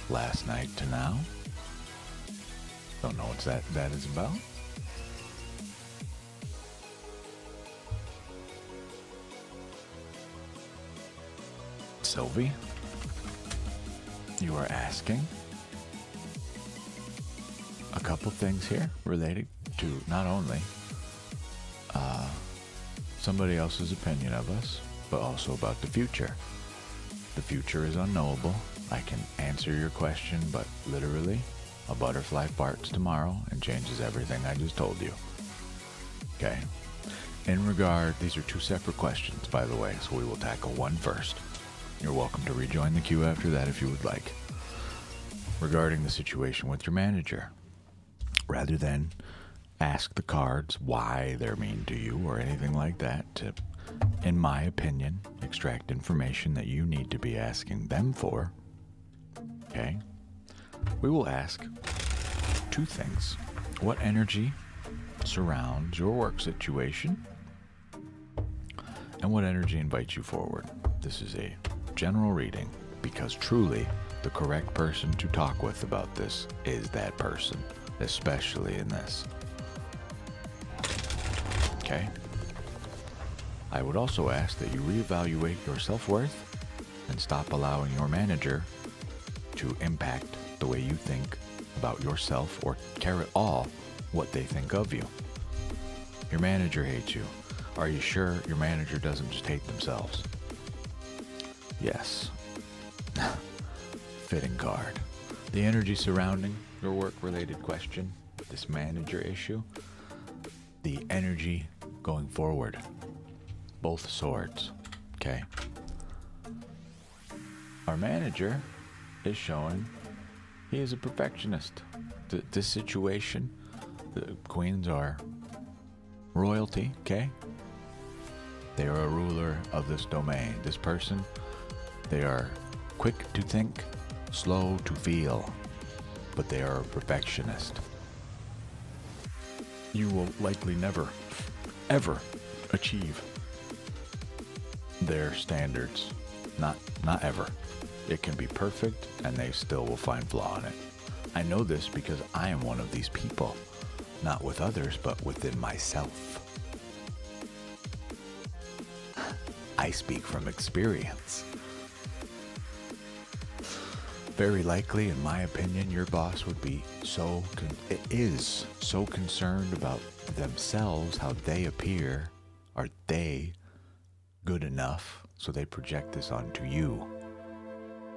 last night to now. Don't know what that is about. Sylvie, you are asking a couple things here related to not only somebody else's opinion of us, but also about the future. The future is unknowable. I can answer your question, but literally, a butterfly farts tomorrow and changes everything I just told you. Okay. In regard, these are 2 separate questions, by the way, so we will tackle one first. You're welcome to rejoin the queue after that if you would like. Regarding the situation with your manager, rather than ask the cards why they're mean to you or anything like that, to, in my opinion, extract information that you need to be asking them for, okay, we will ask 2 things. What energy surrounds your work situation, and what energy invites you forward? This is a general reading, because truly the correct person to talk with about this is that person, especially in this. Okay? I would also ask that you reevaluate your self-worth and stop allowing your manager to impact the way you think about yourself or care at all what they think of you. Your manager hates you. Are you sure your manager doesn't just hate themselves? Yes. Fitting card. The energy surrounding your work-related question, this manager issue, the energy going forward, both swords, okay? Our manager is showing he is a perfectionist. This situation, the queens are royalty, okay? They are a ruler of this domain. This person, they are quick to think, slow to feel, but they are a perfectionist. You will likely never, ever achieve their standards. Not ever. It can be perfect, and they still will find flaw in it. I know this because I am one of these people. Not with others, but within myself. I speak from experience. Very likely, in my opinion, your boss would be so concerned about themselves, how they appear. Are they good enough? So they project this onto you.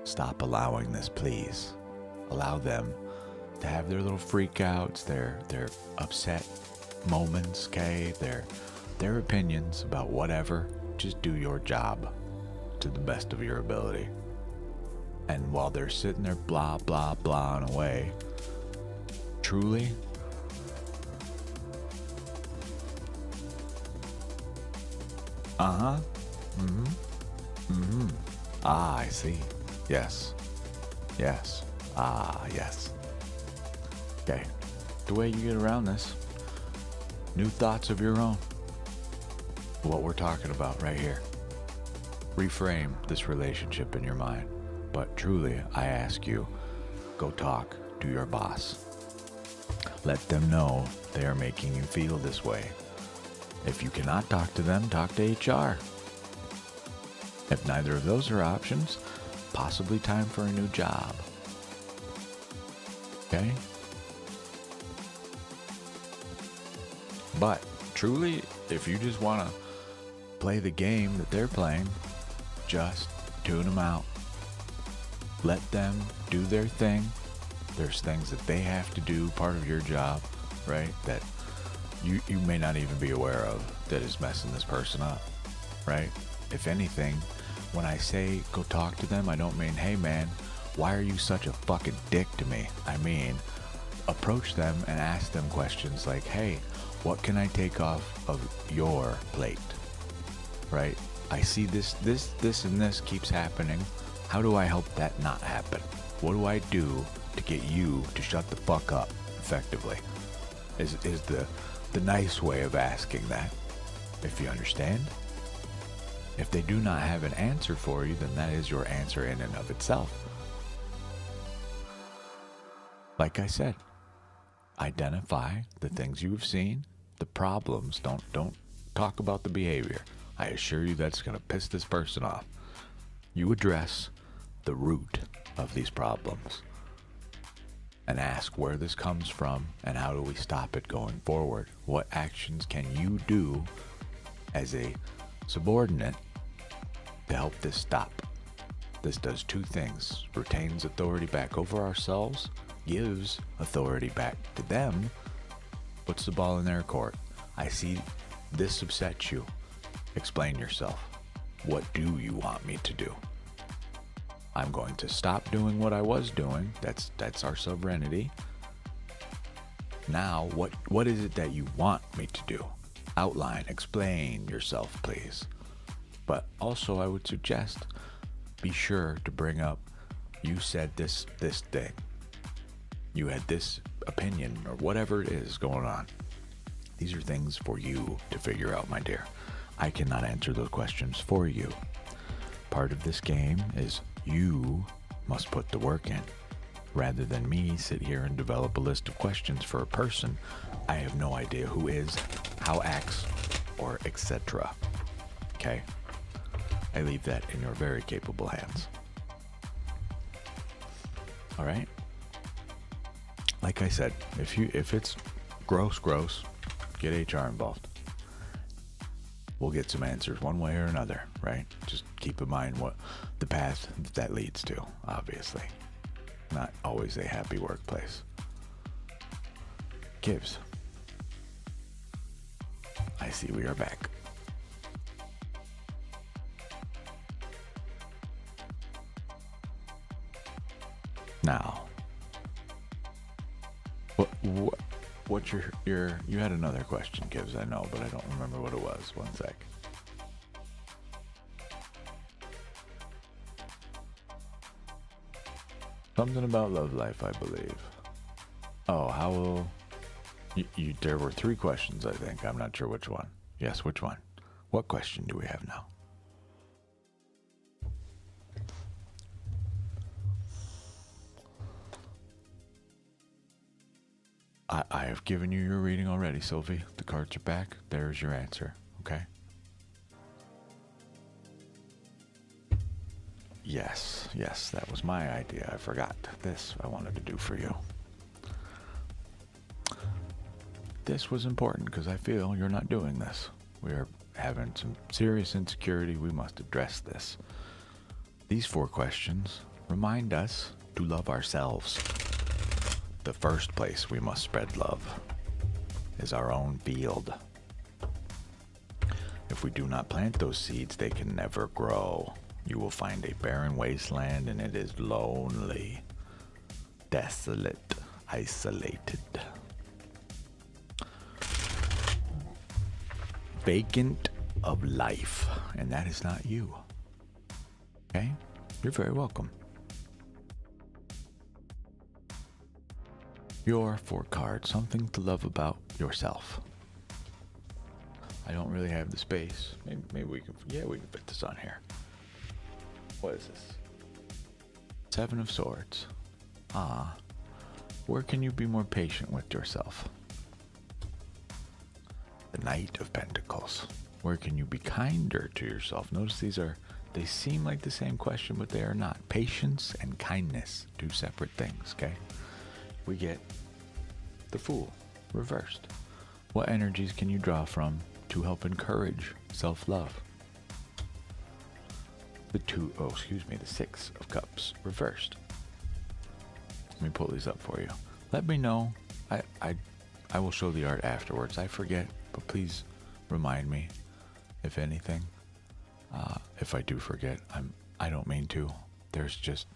Stop allowing this, please. Allow them to have their little freakouts, their upset moments, okay? Their opinions about whatever. Just do your job to the best of your ability. And while they're sitting there blah, blah, blahing away, truly, ah, I see. Yes. Yes. Ah, yes. Okay. The way you get around this, new thoughts of your own. What we're talking about right here. Reframe this relationship in your mind. But truly, I ask you, go talk to your boss. Let them know they are making you feel this way. If you cannot talk to them, talk to HR. If neither of those are options, possibly time for a new job. Okay? But truly, if you just want to play the game that they're playing, just tune them out. Let them do their thing. There's things that they have to do, part of your job, right? That you may not even be aware of that is messing this person up, right? If anything, when I say go talk to them, I don't mean, hey man, why are you such a fucking dick to me? I mean, approach them and ask them questions like, hey, what can I take off of your plate, right? I see this and this keeps happening. How do I help that not happen? What do I do to get you to shut the fuck up effectively? Is the nice way of asking that, if you understand. If they do not have an answer for you, then that is your answer in and of itself. Like I said, identify the things you have seen, the problems. Don't talk about the behavior. I assure you that's going to piss this person off. You address the root of these problems and ask where this comes from and how do we stop it going forward. What actions can you do as a subordinate to help this stop? This does two things: retains authority back over ourselves, gives authority back to them, puts the ball in their court. I see this upsets you. Explain yourself. What do you want me to do? I'm going to stop doing what I was doing. That's our sovereignty. Now, what is it that you want me to do? Outline, explain yourself, please. But also, I would suggest be sure to bring up, you said this thing. You had this opinion or whatever it is going on. These are things for you to figure out, my dear. I cannot answer those questions for you. Part of this game is you must put the work in. Rather than me sit here and develop a list of questions for a person I have no idea who is, how acts, or etc. Okay? I leave that in your very capable hands. All right? Like I said, if it's gross, get HR involved. We'll get some answers one way or another, right? Just keep in mind what the path that leads to, obviously. Not always a happy workplace. Gibbs. I see we are back. Now, what's your you had another question, Gibbs, I know, but I don't remember what it was. One sec. Something about love life, I believe. Oh, how will you there were 3 questions, I think. I'm not sure which one. Yes, which one? What question do we have now? I have given you your reading already, Sylvie. The cards are back. There's your answer, okay? Yes, that was my idea. I forgot. This I wanted to do for you. This was important because I feel you're not doing this. We are having some serious insecurity. We must address this. These 4 questions remind us to love ourselves. The first place we must spread love is our own field. If we do not plant those seeds, they can never grow. You will find a barren wasteland, and it is lonely, desolate, isolated, vacant of life, and that is not you. Okay? You're very welcome. Your 4 cards, something to love about yourself. I don't really have the space. Maybe we can, we can fit this on here. What is this? 7 of Swords. Where can you be more patient with yourself? The Knight of Pentacles. Where can you be kinder to yourself? Notice they seem like the same question, but they are not. Patience and kindness, 2 separate things, okay? We get the Fool, reversed. What energies can you draw from to help encourage self-love? The 6 of Cups, reversed. Let me pull these up for you. Let me know. I will show the art afterwards. I forget, but please remind me, if anything. If I do forget, I don't mean to. There's just,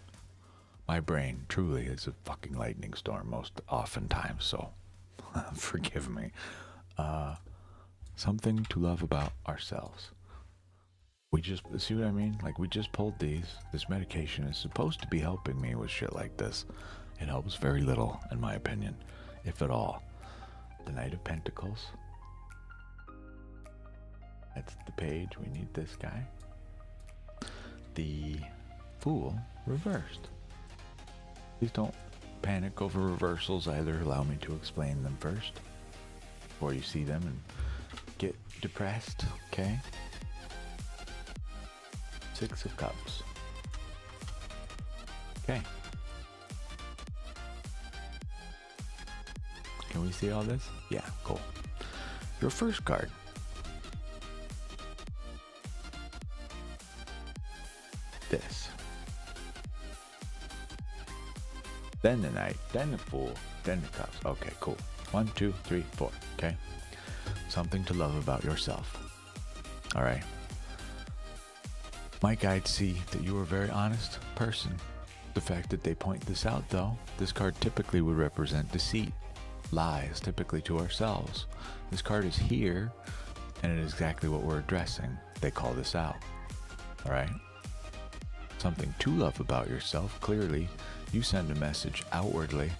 my brain truly is a fucking lightning storm most oftentimes, so forgive me. Something to love about ourselves. We just, see what I mean? Like, we just pulled these. This medication is supposed to be helping me with shit like this. It helps very little, in my opinion, if at all. The Knight of Pentacles. That's the page. We need this guy. The Fool, reversed. Please don't panic over reversals either. Allow me to explain them first before you see them and get depressed, okay? 6 of Cups. Okay. Can we see all this? Yeah, cool. Your first card. This. Then the Knight, then the Fool, then the Cups. Okay, cool. 1, 2, 3, 4. Okay. Something to love about yourself. All right. My guides see that you are a very honest person. The fact that they point this out, though, this card typically would represent deceit, lies, typically to ourselves. This card is here, and it is exactly what we're addressing. They call this out. All right? Something to love about yourself. Clearly, you send a message outwardly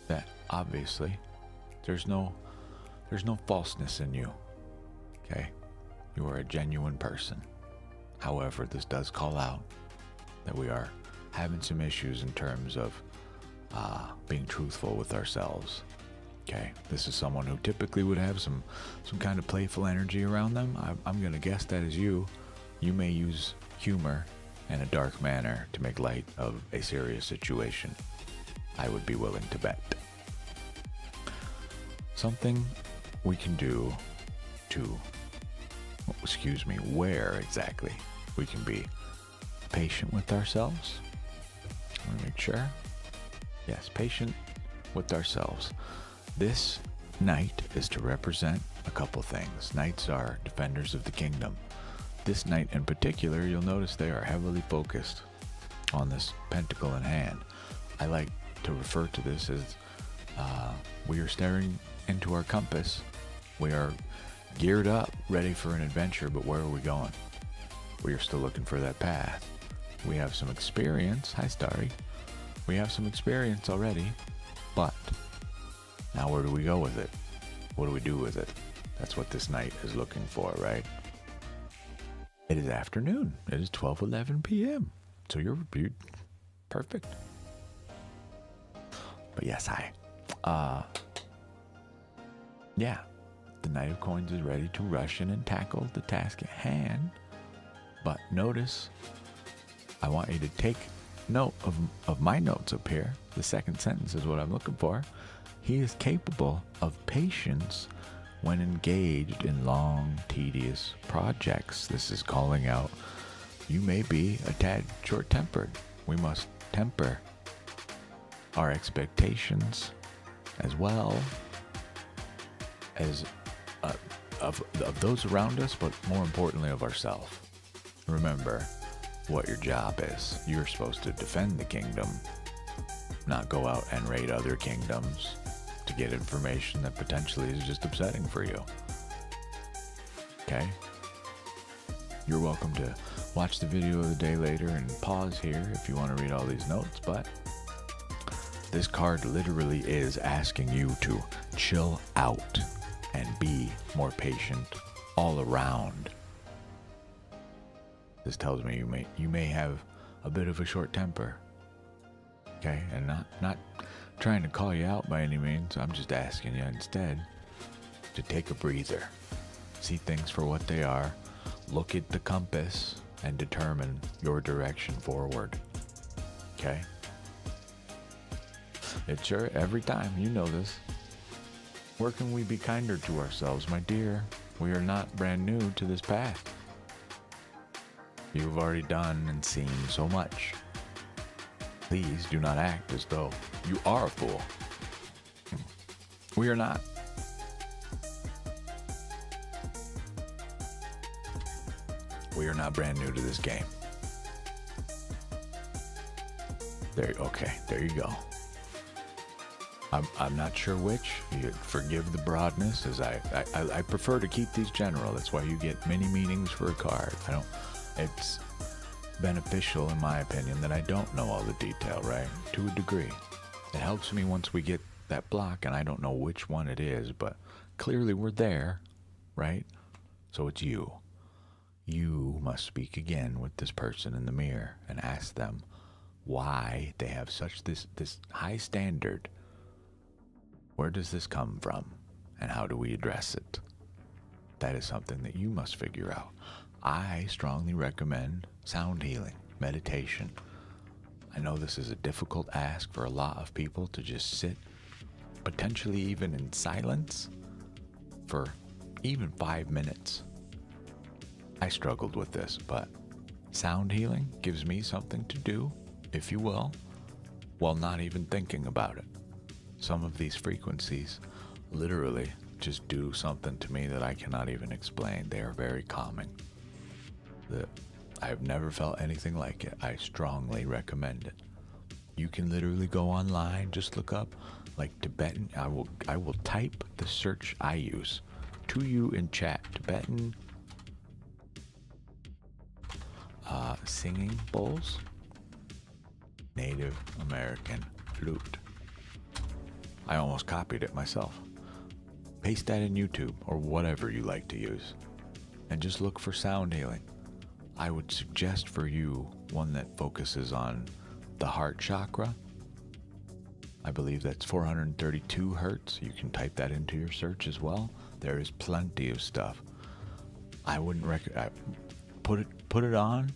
that obviously there's no falseness in you. Okay? You are a genuine person. However, this does call out that we are having some issues in terms of being truthful with ourselves. Okay, this is someone who typically would have some kind of playful energy around them. I'm going to guess that is you. You may use humor in a dark manner to make light of a serious situation. I would be willing to bet. Something we can do to, where exactly we can be patient with ourselves. Let me make sure. Yes, patient with ourselves. This knight is to represent a couple things. Knights are defenders of the kingdom. This knight in particular, you'll notice they are heavily focused on this pentacle in hand. I like to refer to this as We are staring into our compass. We are geared up, ready for an adventure, but where are we going? We are still looking for that path. We have some experience. Hi, Starry. We have some experience already, but now where do we go with it? What do we do with it? That's what this night is looking for, right? It is afternoon. It is 12:11 p.m. So you're perfect. But yes, hi. Yeah. The Knight of Coins is ready to rush in and tackle the task at hand. But notice, I want you to take note of my notes up here. The second sentence is what I'm looking for. He is capable of patience when engaged in long, tedious projects. This is calling out, you may be a tad short-tempered. We must temper our expectations as well as of those around us, but more importantly of ourselves. Remember what your job is. You're supposed to defend the kingdom, not go out and raid other kingdoms to get information that potentially is just upsetting for you. Okay? You're welcome to watch the video of the day later and pause here if you want to read all these notes, but this card literally is asking you to chill out and be more patient all around. This tells me you may have a bit of a short temper. Okay? And not trying to call you out by any means. I'm just asking you instead to take a breather. See things for what they are. Look at the compass and determine your direction forward. Okay? It's sure every time, you know this. Where can we be kinder to ourselves, my dear? We are not brand new to this path. You've already done and seen so much. Please do not act as though you are a fool. We are not. We are not brand new to this game. Okay, there you go. I'm not sure which. You forgive the broadness, as I prefer to keep these general. That's why you get many meanings for a card. It's beneficial, in my opinion, that I don't know all the detail, right? To a degree. It helps me once we get that block, and I don't know which one it is, but clearly we're there, right? So it's you. You must speak again with this person in the mirror and ask them why they have such this high standard. Where does this come from, and how do we address it? That is something that you must figure out. I strongly recommend sound healing, meditation. I know this is a difficult ask for a lot of people to just sit, potentially even in silence, for even 5 minutes. I struggled with this, but sound healing gives me something to do, if you will, while not even thinking about it. Some of these frequencies literally just do something to me that I cannot even explain. They are very calming. I've never felt anything like it. I strongly recommend it. You can literally go online, just look up like Tibetan. I will type the search I use to you in chat. Tibetan singing bowls, Native American flute. I almost copied it myself. Paste that in YouTube or whatever you like to use, and just look for sound healing. I would suggest for you one that focuses on the heart chakra. I believe that's 432 hertz. You can type that into your search as well. There is plenty of stuff. I wouldn't put it on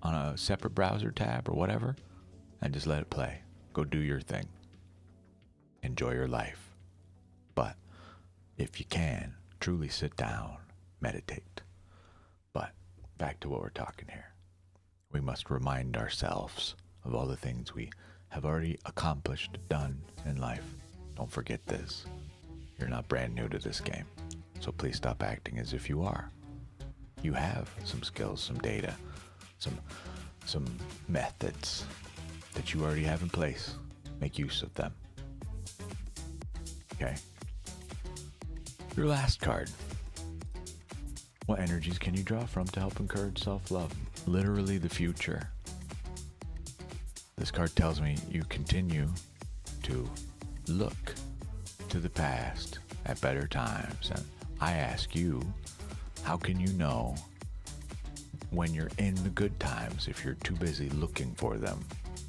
a separate browser tab or whatever, and just let it play. Go do your thing. Enjoy your life. But if you can, truly sit down, meditate. But back to what we're talking here. We must remind ourselves of all the things we have already accomplished, done in life. Don't forget this. You're not brand new to this game. So please stop acting as if you are. You have some skills, some data, some methods that you already have in place. Make use of them. Okay. Your last card. What energies can you draw from to help encourage self-love? Literally the future. This card tells me you continue to look to the past at better times. And I ask you, how can you know when you're in the good times if you're too busy looking for them?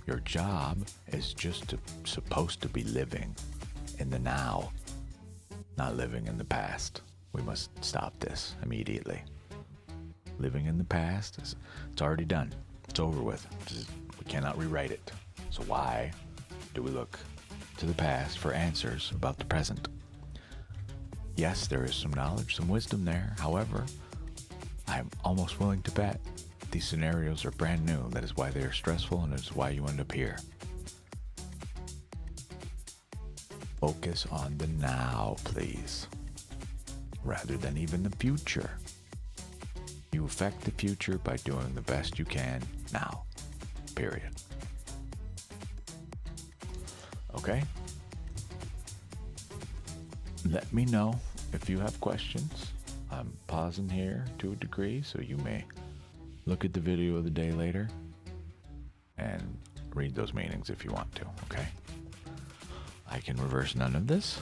Your job is just supposed to be living in the now, not living in the past. We must stop this immediately. Living in the past, it's already done. It's over with. We cannot rewrite it. So why do we look to the past for answers about the present? Yes, there is some knowledge, some wisdom there. However, I'm almost willing to bet these scenarios are brand new. That is why they are stressful, and it is why you end up here. Focus on the now, please, rather than even the future. You affect the future by doing the best you can now. Period. Okay? Let me know if you have questions. I'm pausing here to a degree, so you may look at the video of the day later and read those meanings if you want to, okay? I can reverse none of this.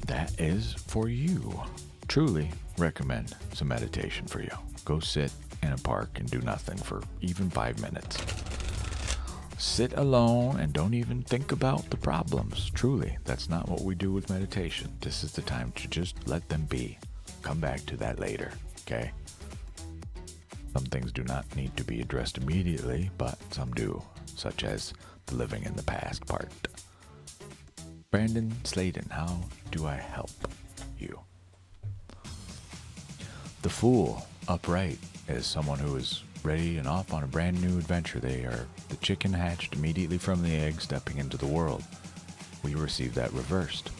That is for you. Truly recommend some meditation for you. Go sit in a park and do nothing for even 5 minutes. Sit alone and don't even think about the problems. Truly, that's not what we do with meditation. This is the time to just let them be. Come back to that later, okay? Some things do not need to be addressed immediately, but some do, such as the living in the past part. Brandon Sladen, how do I help you? The Fool, upright, is someone who is ready and off on a brand new adventure. They are the chicken hatched immediately from the egg, stepping into the world. We receive that reversed.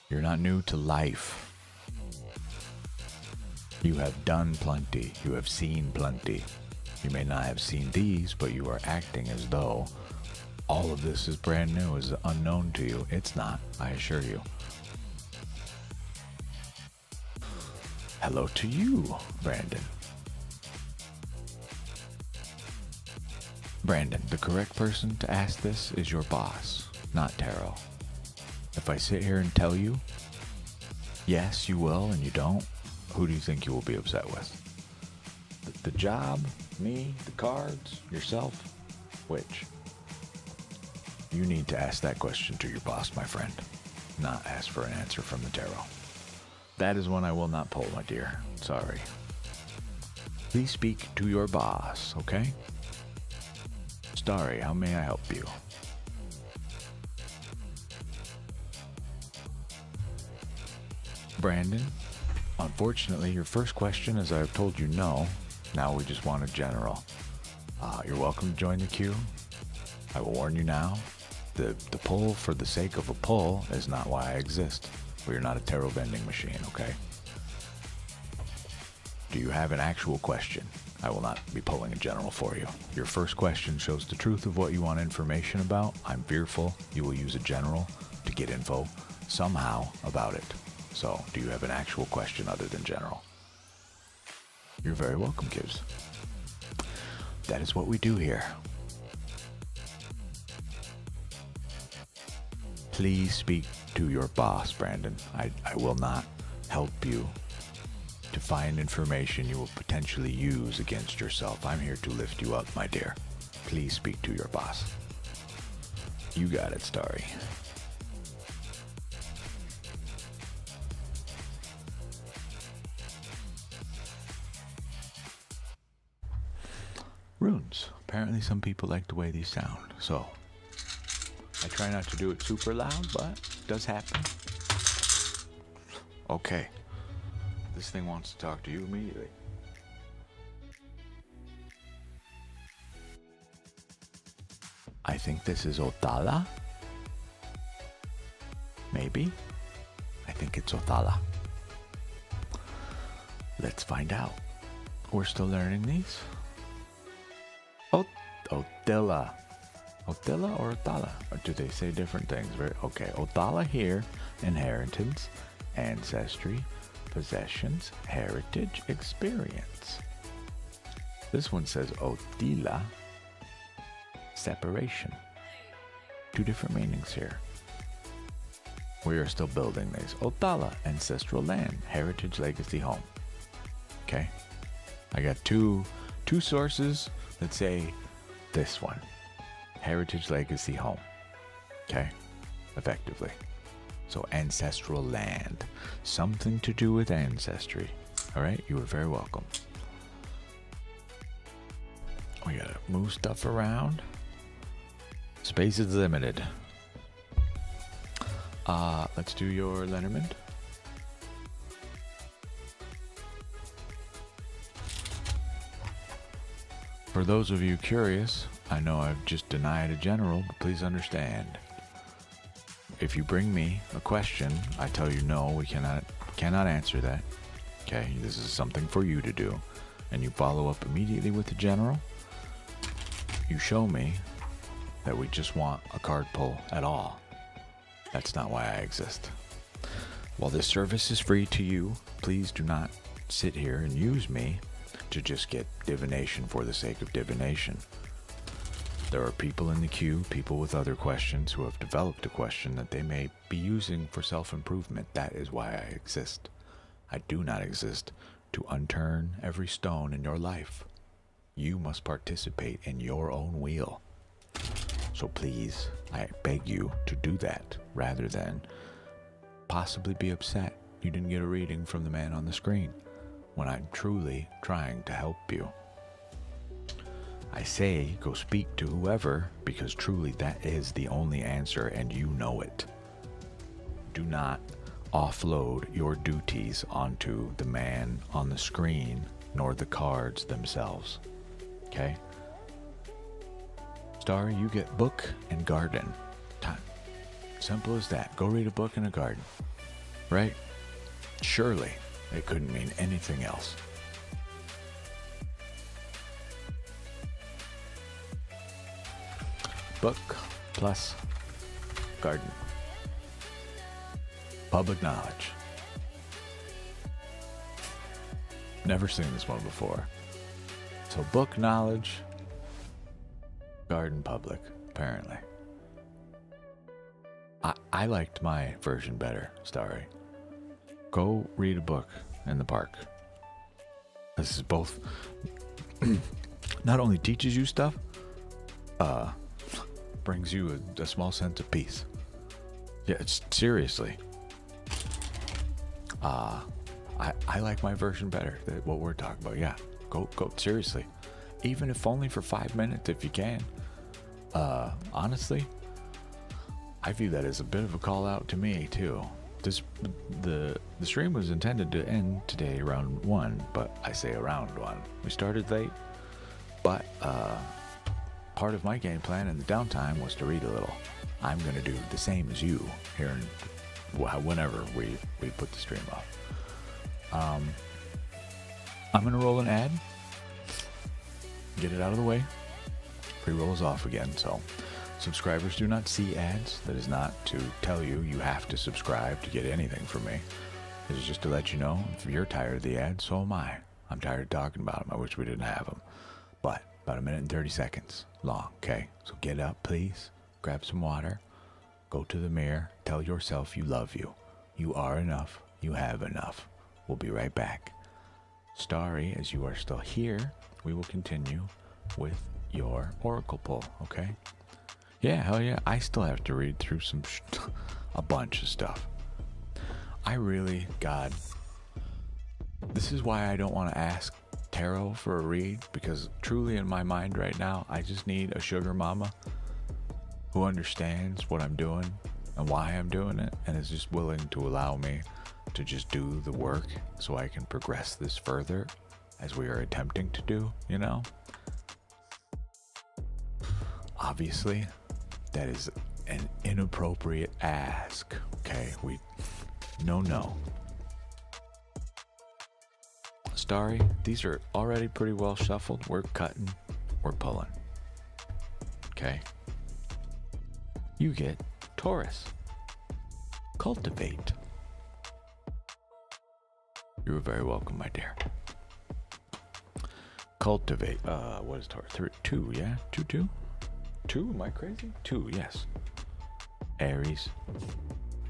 You're not new to life. You have done plenty. You have seen plenty. You may not have seen these, but you are acting as though all of this is brand new, is unknown to you. It's not, I assure you. Hello to you, Brandon. Brandon, the correct person to ask this is your boss, not Tarot. If I sit here and tell you, yes, you will, and you don't, who do you think you will be upset with? The job, me, the cards, yourself? Which? You need to ask that question to your boss, my friend, not ask for an answer from the tarot. That is one I will not pull, my dear. Sorry. Please speak to your boss, okay? Starry, how may I help you? Brandon, unfortunately, your first question, as I've told you, no. Now we just want a general. You're welcome to join the queue. I will warn you now. The pull for the sake of a pull is not why I exist. We are not a tarot vending machine, okay? Do you have an actual question? I will not be pulling a general for you. Your first question shows the truth of what you want information about. I'm fearful you will use a general to get info somehow about it. So, do you have an actual question other than general? You're very welcome, Gibbs. That is what we do here. Please speak to your boss, Brandon. I will not help you to find information you will potentially use against yourself. I'm here to lift you up, my dear. Please speak to your boss. You got it, Starry. Runes. Apparently some people like the way these sound, so I try not to do it super loud, but it does happen. Okay. This thing wants to talk to you immediately. I think this is Otala. Maybe. I think it's Otala. Let's find out. We're still learning these. Otala. Othala. Othala or Othala? Or do they say different things? Okay, Othala here, inheritance, ancestry, possessions, heritage, experience. This one says Otila, separation. Two different meanings here. We are still building these. Othala, ancestral land, heritage, legacy, home. Okay, I got two sources that say this one. Heritage, legacy, home. Okay, effectively. So ancestral land. Something to do with ancestry. Alright, you are very welcome. We gotta move stuff around. Space is limited. Let's do your Lenormand. For those of you curious, I know I've just denied a general, but please understand. If you bring me a question, I tell you no, we cannot answer that. Okay, this is something for you to do. And you follow up immediately with the general. You show me that we just want a card pull at all. That's not why I exist. While this service is free to you, please do not sit here and use me to just get divination for the sake of divination. There are people in the queue, people with other questions who have developed a question that they may be using for self-improvement. That is why I exist. I do not exist to unturn every stone in your life. You must participate in your own wheel. So please, I beg you to do that rather than possibly be upset you didn't get a reading from the man on the screen when I'm truly trying to help you. I say go speak to whoever because truly that is the only answer and you know it. Do not offload your duties onto the man on the screen nor the cards themselves. Okay? Starry, you get book and garden. Time. Simple as that. Go read a book in a garden. Right? Surely it couldn't mean anything else. Book plus garden. Public knowledge. Never seen this one before. So book knowledge, garden public, apparently. I liked my version better, Starry. Go read a book in the park. This is both not only teaches you stuff, brings you a small sense of peace. Yeah, it's seriously. I like my version better than what we're talking about. Yeah, go seriously. Even if only for 5 minutes if you can. Honestly, I view that as a bit of a call out to me too. The stream was intended to end today around 1, but I say around 1. We started late, but part of my game plan in the downtime was to read a little. I'm going to do the same as you here whenever we put the stream up. I'm going to roll an ad, get it out of the way. Pre-roll is off again, so subscribers do not see ads. That is not to tell you you have to subscribe to get anything from me. It is just to let you know if you're tired of the ads, so am I. I'm tired of talking about them. I wish we didn't have them. But about 1 minute and 30 seconds long, okay? So get up, please. Grab some water. Go to the mirror. Tell yourself you love you. You are enough. You have enough. We'll be right back. Starry, as you are still here, we will continue with your oracle pull, okay? Yeah, hell yeah. I still have to read through a bunch of stuff. I really, God, this is why I don't want to ask tarot for a read, because truly in my mind right now, I just need a sugar mama who understands what I'm doing and why I'm doing it and is just willing to allow me to just do the work so I can progress this further as we are attempting to do, you know? Obviously, that is an inappropriate ask, okay? No. Starry, these are already pretty well shuffled. We're cutting, we're pulling. Okay? You get Taurus. Cultivate. You're very welcome, my dear. Cultivate. What is Taurus? 2, yeah? 2, 2? 2? Am I crazy? 2, yes. Aries.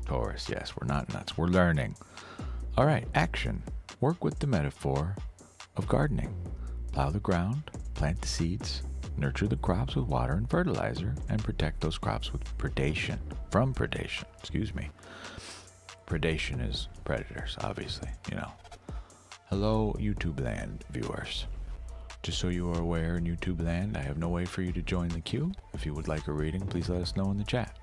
Taurus, yes. We're not nuts. We're learning. All right, action. Work with the metaphor of gardening. Plow the ground, plant the seeds, nurture the crops with water and fertilizer, and protect those crops with predation. From predation, excuse me. Predation is predators, obviously, you know. Hello, YouTube land viewers. Just so you are aware, in YouTube land, I have no way for you to join the queue. If you would like a reading, please let us know in the chat.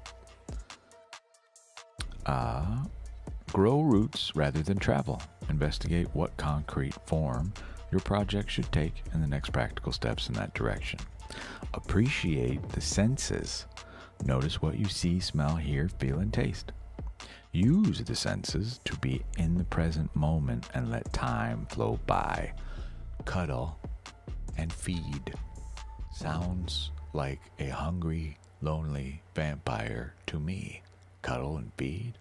Grow roots rather than travel. Investigate what concrete form your project should take and the next practical steps in that direction. Appreciate the senses. Notice what you see, smell, hear, feel, and taste. Use the senses to be in the present moment and let time flow by. Cuddle and feed. Sounds like a hungry, lonely vampire to me. Cuddle and feed.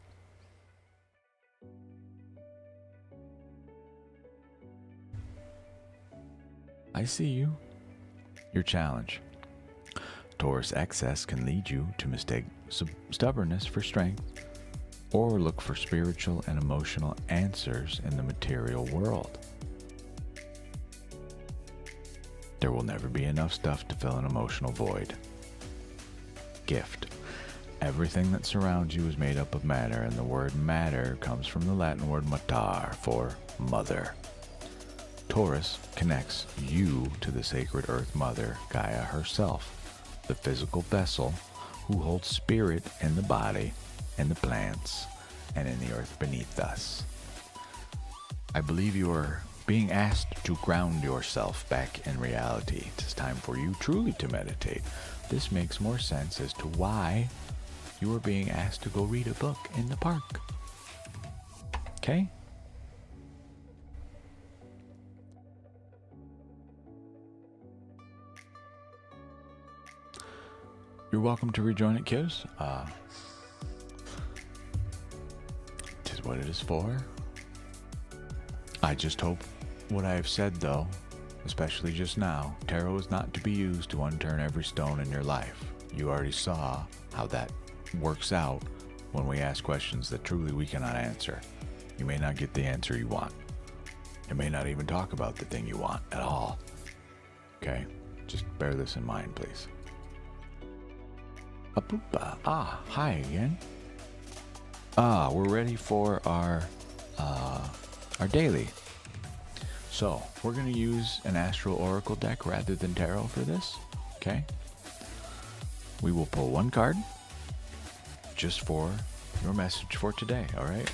I see you. Your challenge. Taurus excess can lead you to mistake stubbornness for strength or look for spiritual and emotional answers in the material world. There will never be enough stuff to fill an emotional void. Gift. Everything that surrounds you is made up of matter, and the word matter comes from the Latin word matar, for mother. Taurus connects you to the sacred Earth Mother, Gaia herself, the physical vessel who holds spirit in the body, in the plants, and in the earth beneath us. I believe you are being asked to ground yourself back in reality. It's time for you truly to meditate. This makes more sense as to why you are being asked to go read a book in the park. Okay? You're welcome to rejoin it, kiddos. Tis what it is for. I just hope what I have said, though, especially just now, tarot is not to be used to unturn every stone in your life. You already saw how that works out when we ask questions that truly we cannot answer. You may not get the answer you want. It may not even talk about the thing you want at all. Okay? Just bear this in mind, please. Hi again. We're ready for our daily. So we're going to use an astral oracle deck rather than tarot for this. Okay. We will pull one card just for your message for today. All right.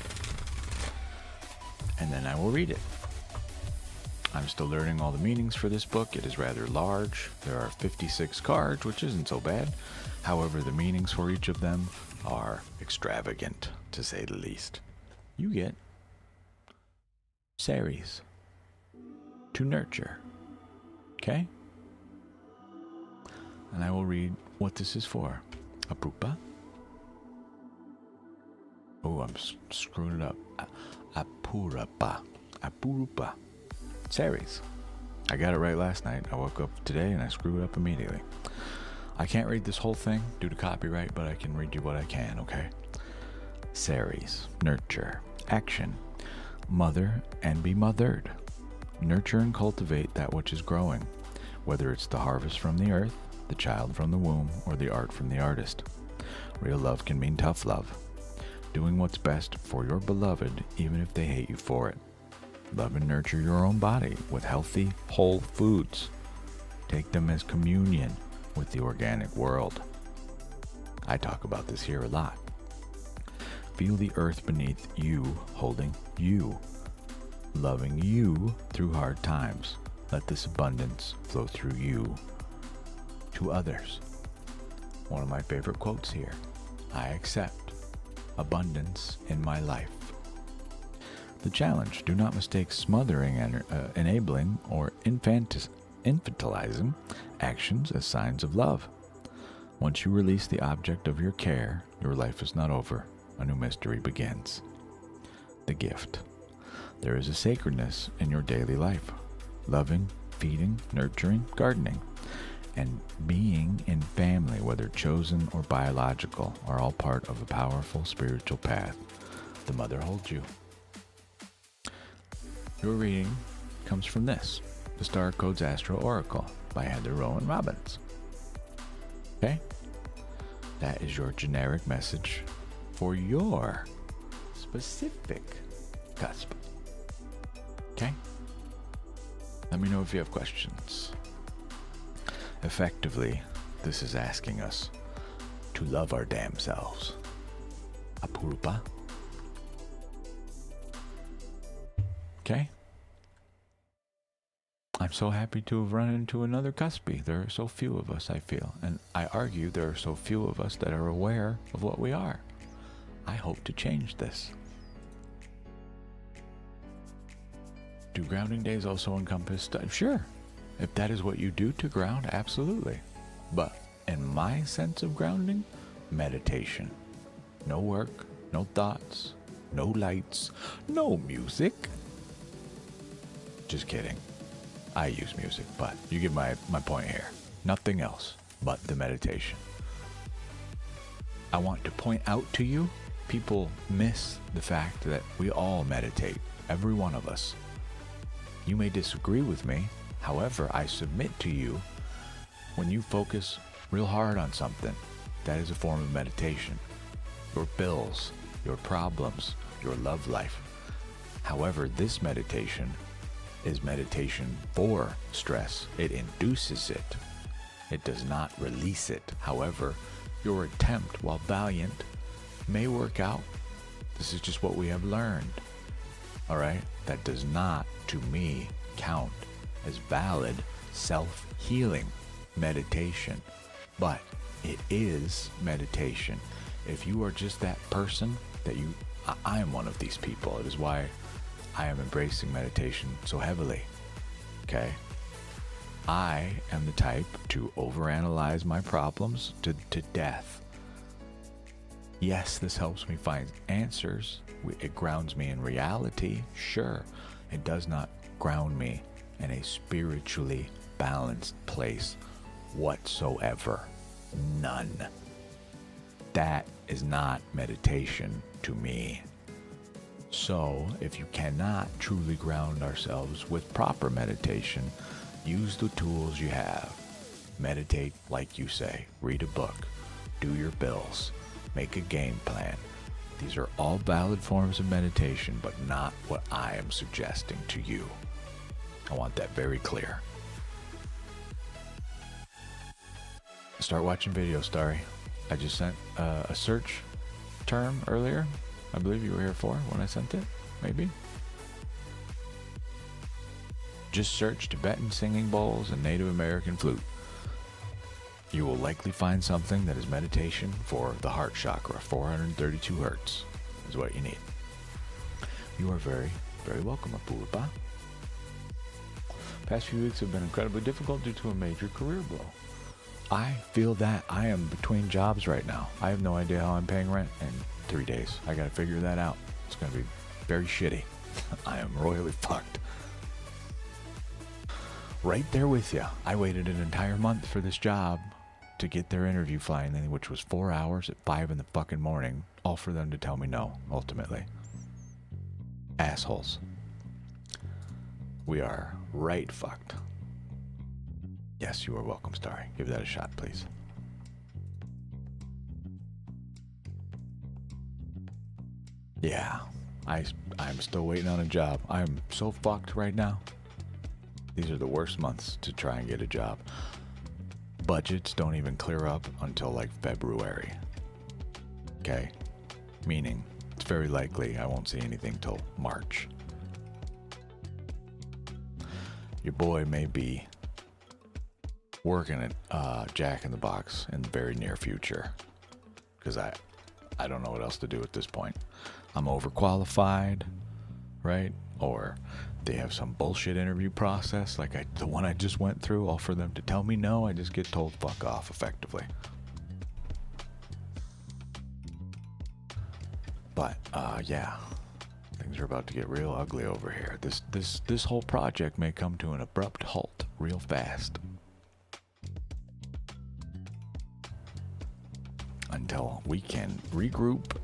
And then I will read it. I'm still learning all the meanings for this book. It is rather large. There are 56 cards, which isn't so bad. However, the meanings for each of them are extravagant, to say the least. You get Ceres, to nurture. Okay? And I will read what this is for. Apupa. Oh, I'm screwing it up. Apurapa. Apurupa. Ceres. I got it right last night. I woke up today and I screwed it up immediately. I can't read this whole thing due to copyright, but I can read you what I can, okay? Ceres. Nurture. Action. Mother and be mothered. Nurture and cultivate that which is growing, whether it's the harvest from the earth, the child from the womb, or the art from the artist. Real love can mean tough love. Doing what's best for your beloved, even if they hate you for it. Love and nurture your own body with healthy, whole foods. Take them as communion with the organic world. I talk about this here a lot. Feel the earth beneath you, holding you, loving you through hard times. Let this abundance flow through you to others. One of my favorite quotes here. I accept abundance in my life. The challenge: do not mistake smothering, enabling, or infantilizing actions as signs of love. Once you release the object of your care, your life is not over. A new mystery begins. The gift. There is a sacredness in your daily life. Loving, feeding, nurturing, gardening, and being in family, whether chosen or biological, are all part of a powerful spiritual path. The Mother holds you. Your reading comes from this, the Star Codes Astro Oracle by Heather Rowan Robbins. Okay? That is your generic message for your specific cusp. Okay? Let me know if you have questions. Effectively, this is asking us to love our damn selves. Apurupa. Okay? I'm so happy to have run into another cuspy. There are so few of us, I feel. And I argue there are so few of us that are aware of what we are. I hope to change this. Do grounding days also encompass stuff? Sure. If that is what you do to ground, absolutely. But in my sense of grounding, meditation. No work, no thoughts, no lights, no music. Just kidding. I use music, but you get my point here. Nothing else but the meditation. I want to point out to you, people miss the fact that we all meditate. Every one of us. You may disagree with me. However, I submit to you, when you focus real hard on something, that is a form of meditation. Your bills, your problems, your love life. However, this meditation is meditation for stress. It induces it. It does not release it. However, your attempt, while valiant, may work out. This is just what we have learned. All right? That does not, to me, count as valid self-healing meditation. But it is meditation. If you are just that person that I am one of these people. It is why I am embracing meditation so heavily. Okay? I am the type to overanalyze my problems to death. Yes, this helps me find answers. It grounds me in reality. Sure. It does not ground me in a spiritually balanced place whatsoever. None. That is not meditation to me. So, if you cannot truly ground ourselves with proper meditation, use the tools you have. Meditate like you say. Read a book. Do your bills. Make a game plan. These are all valid forms of meditation, but not what I am suggesting to you. I want that very clear. Start watching videos, Starry. I just sent a search term earlier. I believe you were here for when I sent it, maybe. Just search Tibetan singing bowls and Native American flute. You will likely find something that is meditation for the heart chakra. 432 hertz is what you need. You are very, very welcome, Apulapa. Past few weeks have been incredibly difficult due to a major career blow. I feel that. I am between jobs right now. I have no idea how I'm paying rent in 3 days. I gotta figure that out. It's gonna be very shitty. I am royally fucked. Right there with you. I waited an entire month for this job to get their interview finally, which was 4 hours at 5 in the fucking morning, all for them to tell me no, ultimately. Assholes. We are right fucked. Yes, you are welcome, Starry. Give that a shot, please. Yeah, I'm still waiting on a job. I'm so fucked right now. These are the worst months to try and get a job. Budgets don't even clear up until like February. Okay? Meaning, it's very likely I won't see anything till March. Your boy may be working at Jack in the Box in the very near future. Because I don't know what else to do at this point. I'm overqualified, right? Or they have some bullshit interview process like the one I just went through, all for them to tell me no. I just get told fuck off effectively. But yeah, things are about to get real ugly over here. This whole project may come to an abrupt halt real fast. Until we can regroup,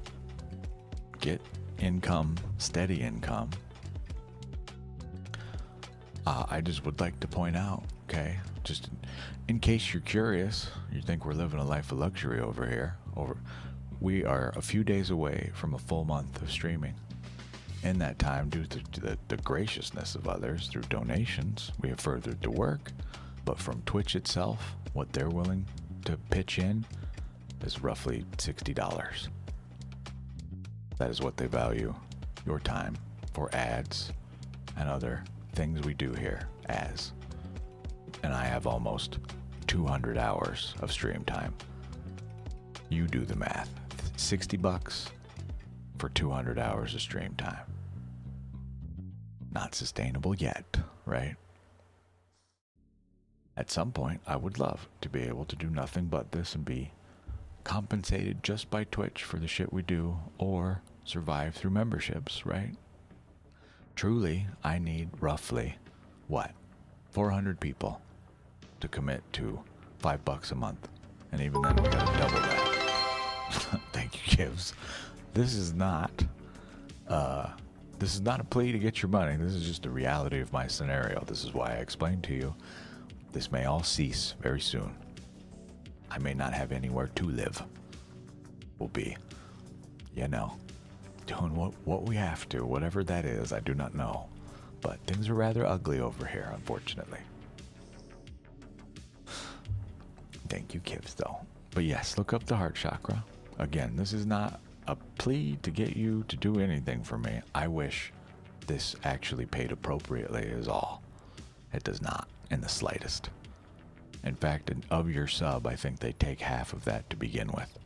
get income, steady income. I just would like to point out, okay, just in case you're curious, you think we're living a life of luxury over here. We are a few days away from a full month of streaming. In that time, due to the graciousness of others through donations, we have furthered the work. But from Twitch itself, what they're willing to pitch in is roughly $60. That is what they value your time for ads and other things we do here as. And I have almost 200 hours of stream time. You do the math. $60 for 200 hours of stream time. Not sustainable yet, right? At some point, I would love to be able to do nothing but this and be compensated just by Twitch for the shit we do, or survive through memberships, right? Truly, I need roughly, what, 400 people to commit to $5 a month. And even then, we gotta double that. Thank you, Gibbs. This is not a plea to get your money. This is just the reality of my scenario. This is why I explained to you. This may all cease very soon. I may not have anywhere to live. We'll be, doing what we have to, whatever that is, I do not know. But things are rather ugly over here, unfortunately. Thank you, Kivs, though. But yes, look up the heart chakra. Again, this is not a plea to get you to do anything for me. I wish this actually paid appropriately is all. It does not in the slightest. In fact, of your sub, I think they take half of that to begin with.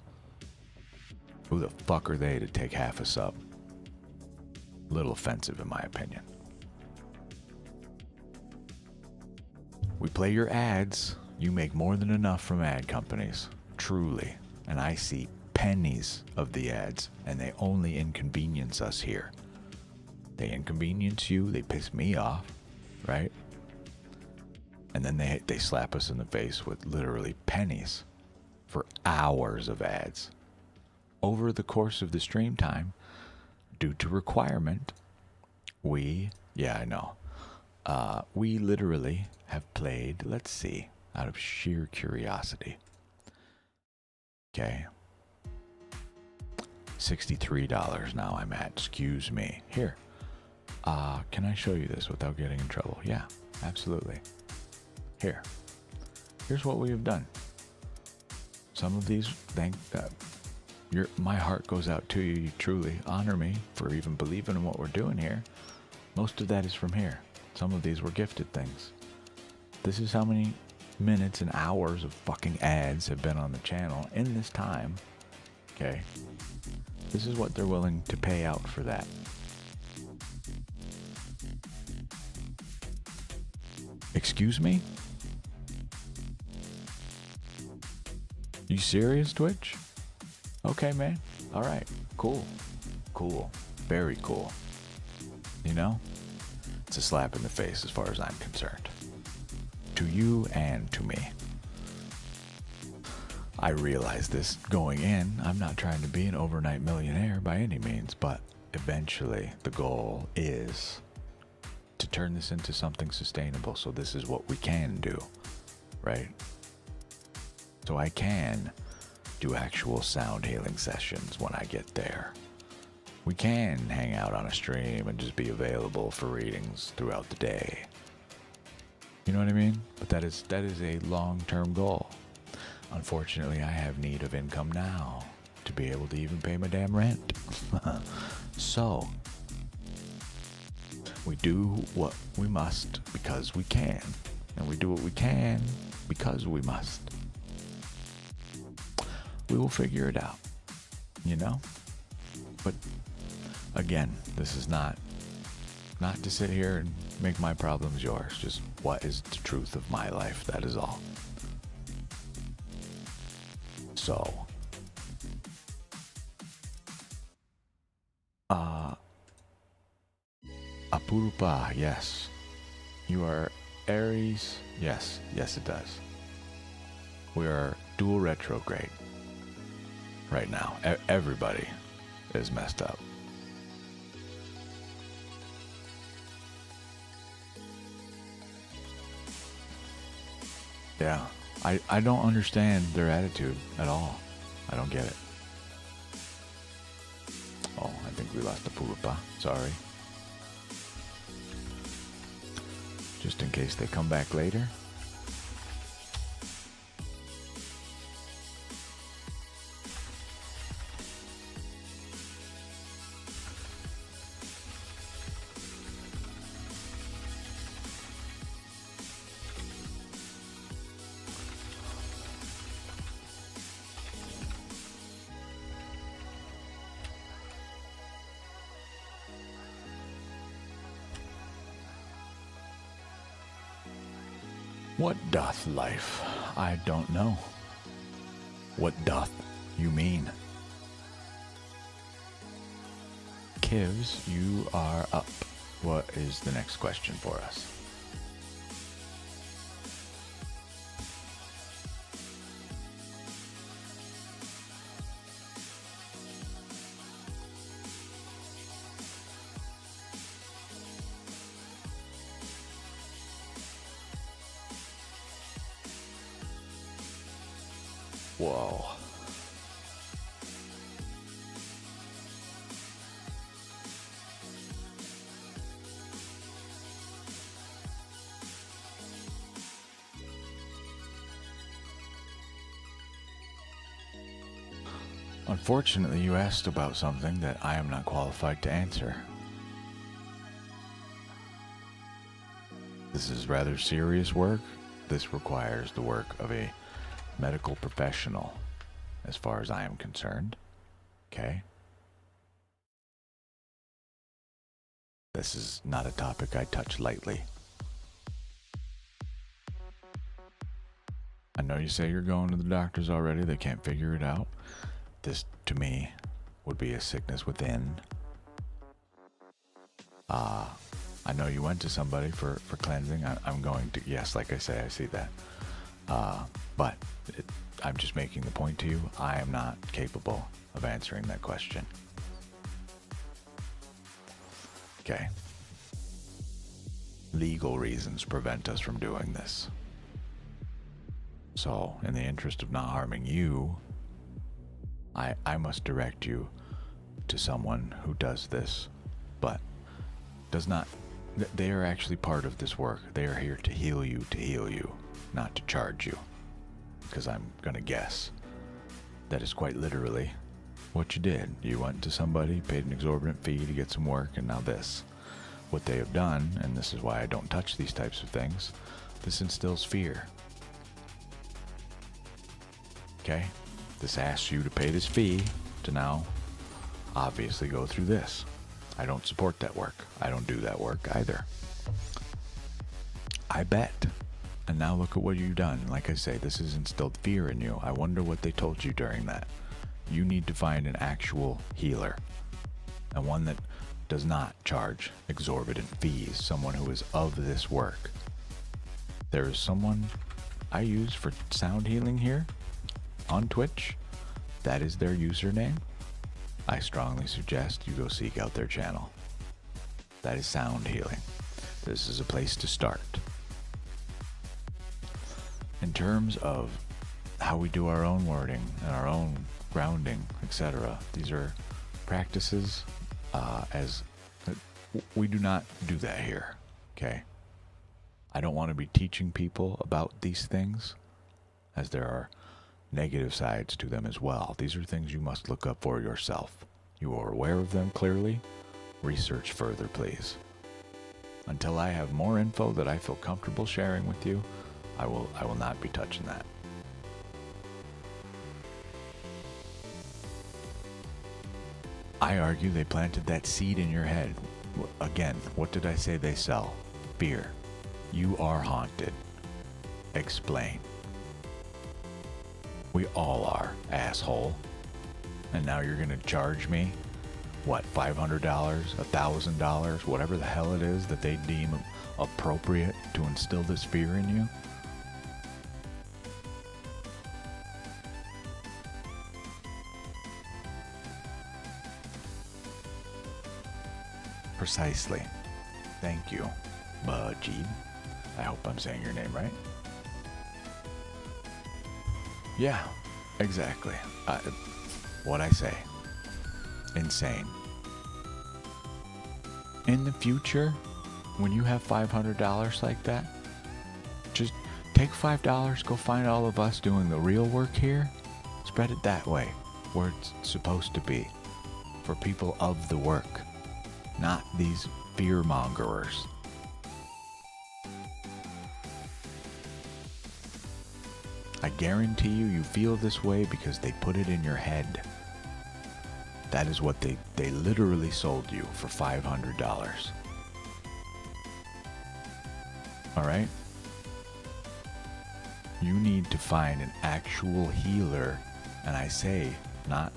Who the fuck are they to take half a sub? A little offensive in my opinion. We play your ads. You make more than enough from ad companies. Truly. And I see pennies of the ads, and they only inconvenience us here. They inconvenience you, they piss me off, right? And then they slap us in the face with literally pennies for hours of ads. Over the course of the stream time, due to requirement, we literally have played, let's see, out of sheer curiosity. Okay. $63 now I'm at, excuse me. Here, can I show you this without getting in trouble? Yeah, absolutely. Here's what we have done. Some of these, my heart goes out to you. You truly honor me for even believing in what we're doing here. Most of that is from here. Some of these were gifted things. This is how many minutes and hours of fucking ads have been on the channel in this time. Okay. This is what they're willing to pay out for that. Excuse me? You serious, Twitch? Okay, man. All right. Cool. Cool. Very cool. You know? It's a slap in the face as far as I'm concerned. To you and to me. I realize this going in. I'm not trying to be an overnight millionaire by any means, but eventually the goal is to turn this into something sustainable. So this is what we can do, right? So I can do actual sound healing sessions when I get there. We can hang out on a stream and just be available for readings throughout the day. You know what I mean? But that is a long-term goal. Unfortunately, I have need of income now to be able to even pay my damn rent. So, we do what we must because we can. And we do what we can because we must. We will figure it out, you know? But again, this is not to sit here and make my problems yours. Just what is the truth of my life, that is all. So, Purupa, yes. You are Aries. Yes, yes it does. We are dual retrograde right now. Everybody is messed up. Yeah, I don't understand their attitude at all. I don't get it. Oh, I think we lost the Purupa. Sorry. Just in case they come back later. What doth life? I don't know. What doth you mean? Kivs, you are up. What is the next question for us? Whoa. Unfortunately, you asked about something that I am not qualified to answer. This is rather serious work. This requires the work of a medical professional, as far as I am concerned. Okay? This is not a topic I touch lightly. I know you say you're going to the doctors already. They can't figure it out. This, to me, would be a sickness within. I know you went to somebody for cleansing. I'm going to, yes, like I say, I see that. But I'm just making the point to you, I am not capable of answering that question. Okay. Legal reasons prevent us from doing this. So, in the interest of not harming you, I must direct you to someone who does this, but does not. They are actually part of this work. They are here to heal you, not to charge you. Because I'm going to guess that is quite literally what you did. You went to somebody, paid an exorbitant fee to get some work, and now this. What they have done, and this is why I don't touch these types of things, this instills fear. Okay? This asks you to pay this fee to now obviously go through this. I don't support that work. I don't do that work either. I bet. And now look at what you've done. Like I say, this has instilled fear in you. I wonder what they told you during that. You need to find an actual healer. And one that does not charge exorbitant fees. Someone who is of this work. There is someone I use for sound healing here on Twitch. That is their username. I strongly suggest you go seek out their channel. That is sound healing. This is a place to start. In terms of how we do our own wording and our own grounding, etc., these are practices as we do not do that here. Okay? I don't want to be teaching people about these things, as there are negative sides to them as well. These are things you must look up for yourself. You are aware of them clearly. Research further, please. Until I have more info that I feel comfortable sharing with you, I will not be touching that. I argue they planted that seed in your head. Again, what did I say they sell? Fear. You are haunted. Explain. We all are, asshole. And now you're gonna charge me what, $500, $1,000, whatever the hell it is that they deem appropriate to instill this fear in you. Precisely. Thank you, Magik. I hope I'm saying your name right. Yeah, exactly. What I say. Insane. In the future, when you have $500 like that, just take $5, go find all of us doing the real work here, spread it that way, where it's supposed to be, for people of the work, not these fear-mongerers. I guarantee you feel this way because they put it in your head. That is what they literally sold you for $500. All right? You need to find an actual healer, and I say not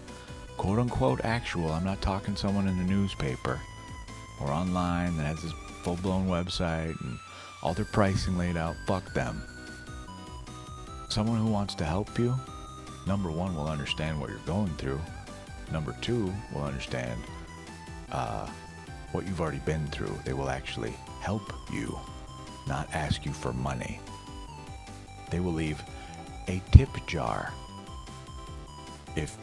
quote unquote actual. I'm not talking someone in the newspaper or online that has this full-blown website and all their pricing laid out. Fuck them. Someone who wants to help you, number one, will understand what you're going through. Number two, will understand what you've already been through. They will actually help you, not ask you for money. They will leave a tip jar. If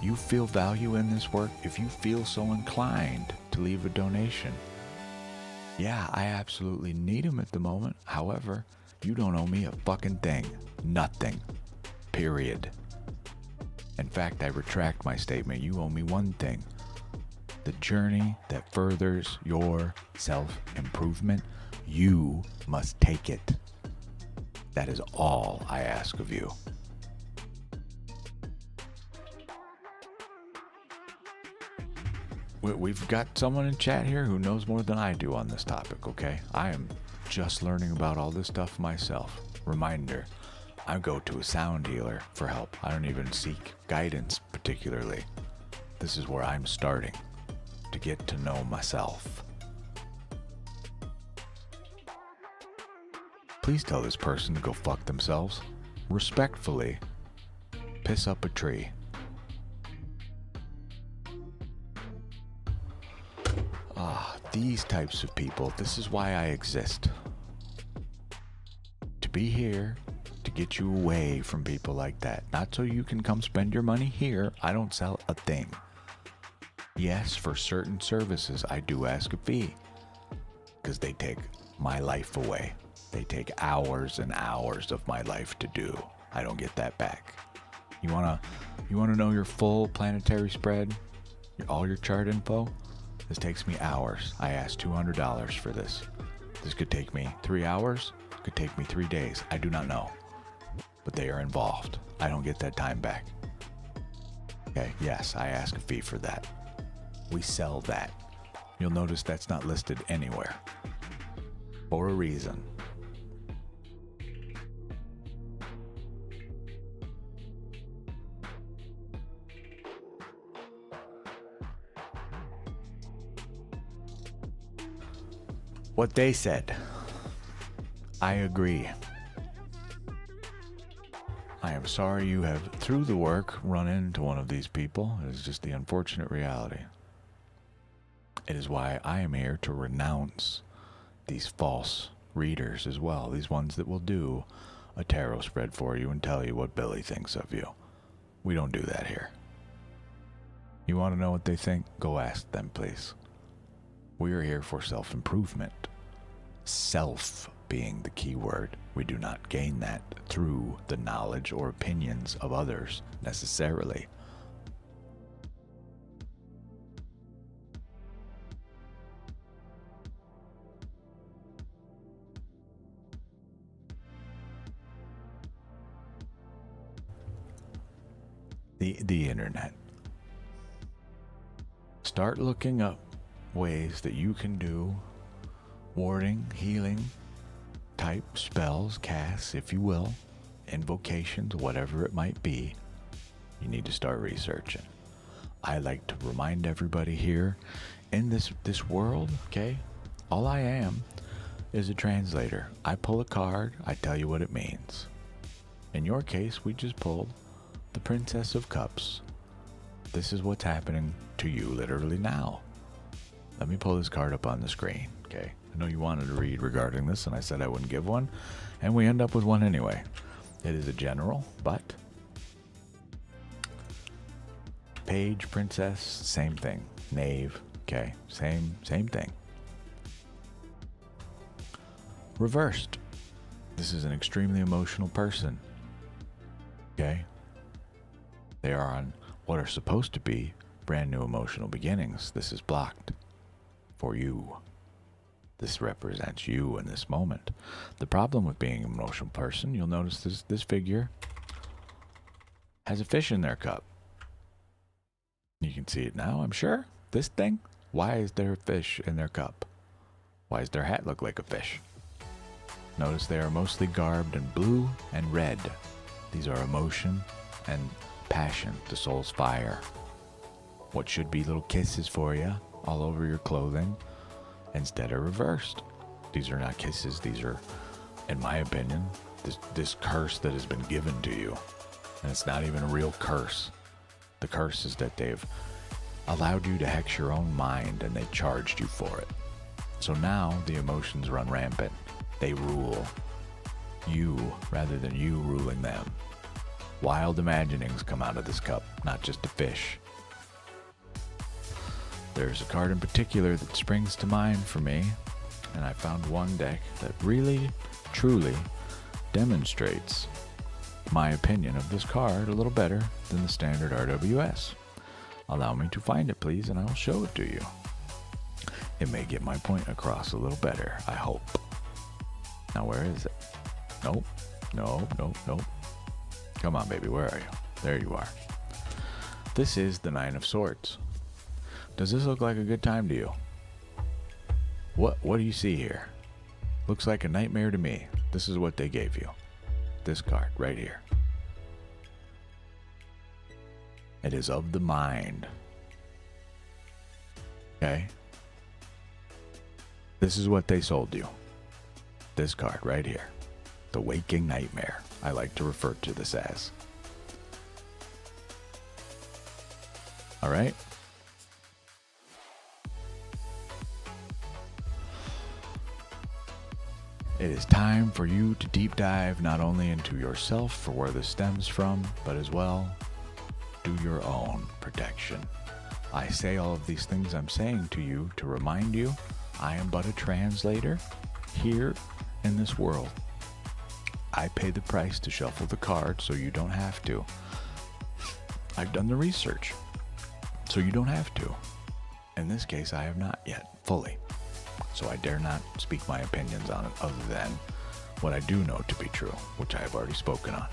you feel value in this work, if you feel so inclined to leave a donation, yeah, I absolutely need them at the moment. However, you don't owe me a fucking thing. Nothing. Period. In fact, I retract my statement. You owe me one thing. The journey that furthers your self-improvement, you must take it. That is all I ask of you. We've got someone in chat here who knows more than I do on this topic, okay? I am just learning about all this stuff myself. Reminder, I go to a sound healer for help. I don't even seek guidance particularly. This is where I'm starting to get to know myself. Please tell this person to go fuck themselves. Respectfully, piss up a tree. These types of people, this is why I exist. To be here, to get you away from people like that. Not so you can come spend your money here. I don't sell a thing. Yes, for certain services, I do ask a fee. Because they take my life away. They take hours and hours of my life to do. I don't get that back. You wanna know your full planetary spread? All your chart info? This takes me hours. I asked $200 for this. This could take me 3 hours. It could take me 3 days. I do not know. But they are involved. I don't get that time back. Okay, yes, I ask a fee for that. We sell that. You'll notice that's not listed anywhere. For a reason. What they said. I agree. I am sorry you have, through the work, run into one of these people. It is just the unfortunate reality. It is why I am here to renounce these false readers as well. These ones that will do a tarot spread for you and tell you what Billy thinks of you. We don't do that here. You want to know what they think? Go ask them, please. We are here for self-improvement. Self being the key word. We do not gain that through the knowledge or opinions of others necessarily. The internet. Start looking up ways that you can do warding, healing, type spells, casts, if you will, invocations, whatever it might be. You need to start researching. I like to remind everybody here in this world, okay? All I am is a translator. I pull a card, I tell you what it means. In your case, we just pulled the Princess of Cups. This is what's happening to you literally now. Let me pull this card up on the screen, okay? I know you wanted to read regarding this, and I said I wouldn't give one, and we end up with one anyway. It is a general, but page, princess, same thing. Knave, okay? Same thing. Reversed. This is an extremely emotional person, okay? They are on what are supposed to be brand new emotional beginnings. This is blocked for you. This represents you in this moment. The problem with being an emotional person, you'll notice this figure has a fish in their cup. You can see it now, I'm sure. This thing, why is there a fish in their cup? Why does their hat look like a fish? Notice they are mostly garbed in blue and red. These are emotion and passion, the soul's fire. What should be little kisses for you all over your clothing, instead are reversed. These are not kisses. These are, in my opinion, this curse that has been given to you. And it's not even a real curse. The curse is that they've allowed you to hex your own mind and they charged you for it. So now the emotions run rampant. They rule you rather than you ruling them. Wild imaginings come out of this cup, not just a fish. There's a card in particular that springs to mind for me, and I found one deck that really, truly demonstrates my opinion of this card a little better than the standard RWS. Allow me to find it, please, and I will show it to you. It may get my point across a little better, I hope. Now, where is it? Nope. Come on, baby, where are you? There you are. This is the Nine of Swords. Does this look like a good time to you? What do you see here? Looks like a nightmare to me. This is what they gave you. This card right here. It is of the mind. Okay? This is what they sold you. This card right here. The waking nightmare. I like to refer to this as. All right? It is time for you to deep dive not only into yourself for where this stems from, but as well, do your own protection. I say all of these things I'm saying to you to remind you I am but a translator here in this world. I pay the price to shuffle the cards so you don't have to. I've done the research so you don't have to. In this case, I have not yet fully. So I dare not speak my opinions on it other than what I do know to be true, which I have already spoken on.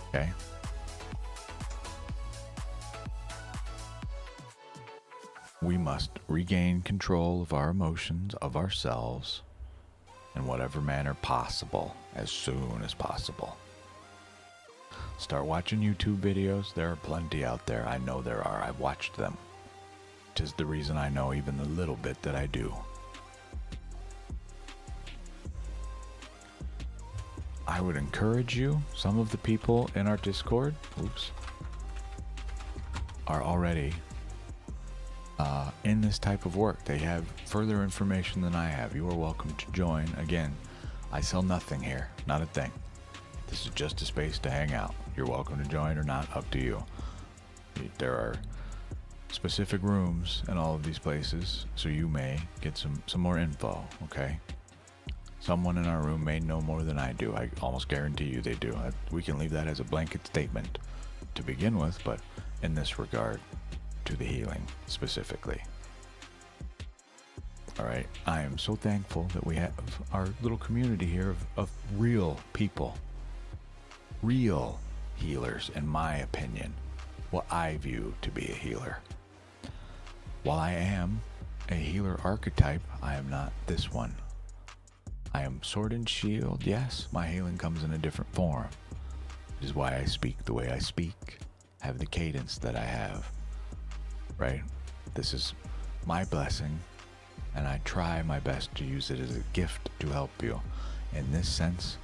Okay? We must regain control of our emotions, of ourselves, in whatever manner possible, as soon as possible. Start watching YouTube videos. There are plenty out there. I know there are. I've watched them. 'Tis the reason I know even the little bit that I do. I would encourage you, some of the people in our Discord, are already in this type of work. They have further information than I have. You are welcome to join. Again, I sell nothing here, not a thing. This is just a space to hang out. You're welcome to join or not, up to you. There are specific rooms in all of these places, so you may get some more info, okay? Someone in our room may know more than I do. I almost guarantee you they do. We can leave that as a blanket statement to begin with, but in this regard to the healing specifically. All right, I am so thankful that we have our little community here of real people, real healers, in my opinion, what I view to be a healer. While I am a healer archetype, I am not this one. I am sword and shield. Yes, my healing comes in a different form. It is why I speak the way I speak have the cadence that I have, right? This is my blessing, and I try my best to use it as a gift to help you. In this sense,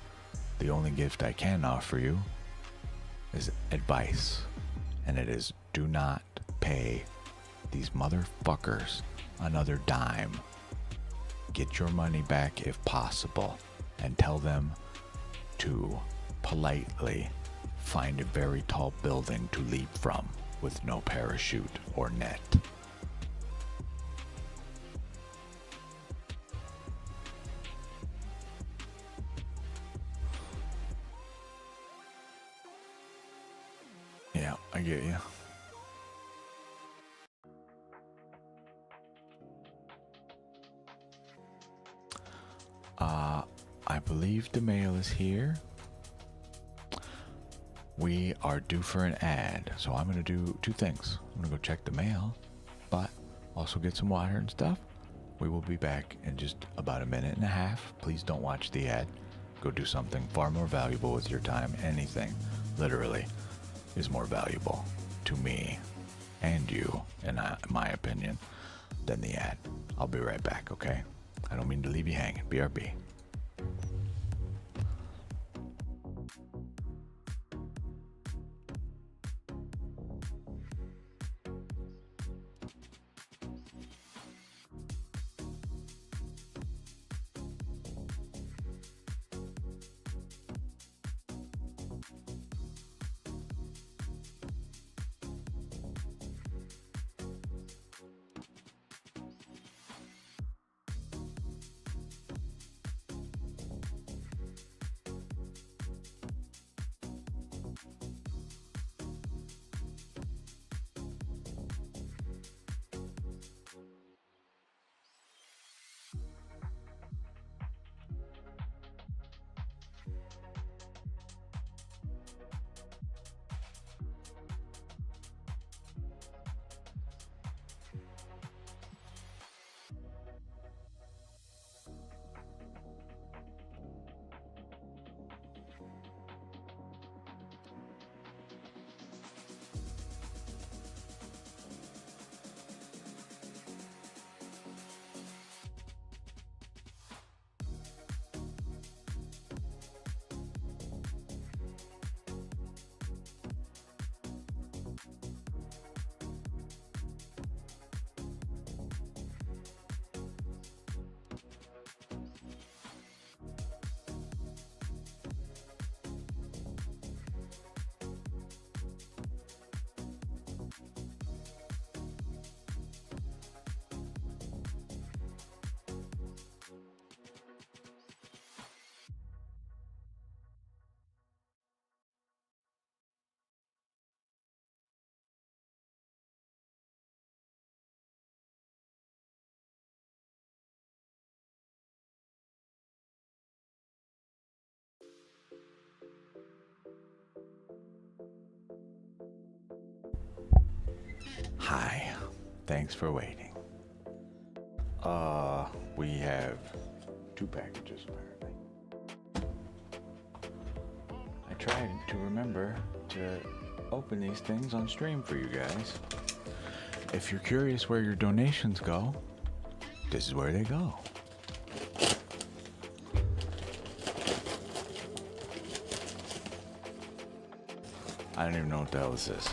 the only gift I can offer you is advice, and it is do not pay these motherfuckers another dime. Get your money back if possible, and tell them to politely find a very tall building to leap from with no parachute or net. Yeah, I get you. I believe the mail is here. We are due for an ad, so I'm going to do two things. I'm going to go check the mail, but also get some water and stuff. We will be back in just about a minute and a half. Please don't watch the ad. Go do something far more valuable with your time. Anything, literally, is more valuable to me and you, in my opinion, than the ad. I'll be right back, okay? I don't mean to leave you hanging. BRB. Hi, thanks for waiting. We have two packages apparently. I tried to remember to open these things on stream for you guys. If you're curious where your donations go, this is where they go. I don't even know what the hell this is.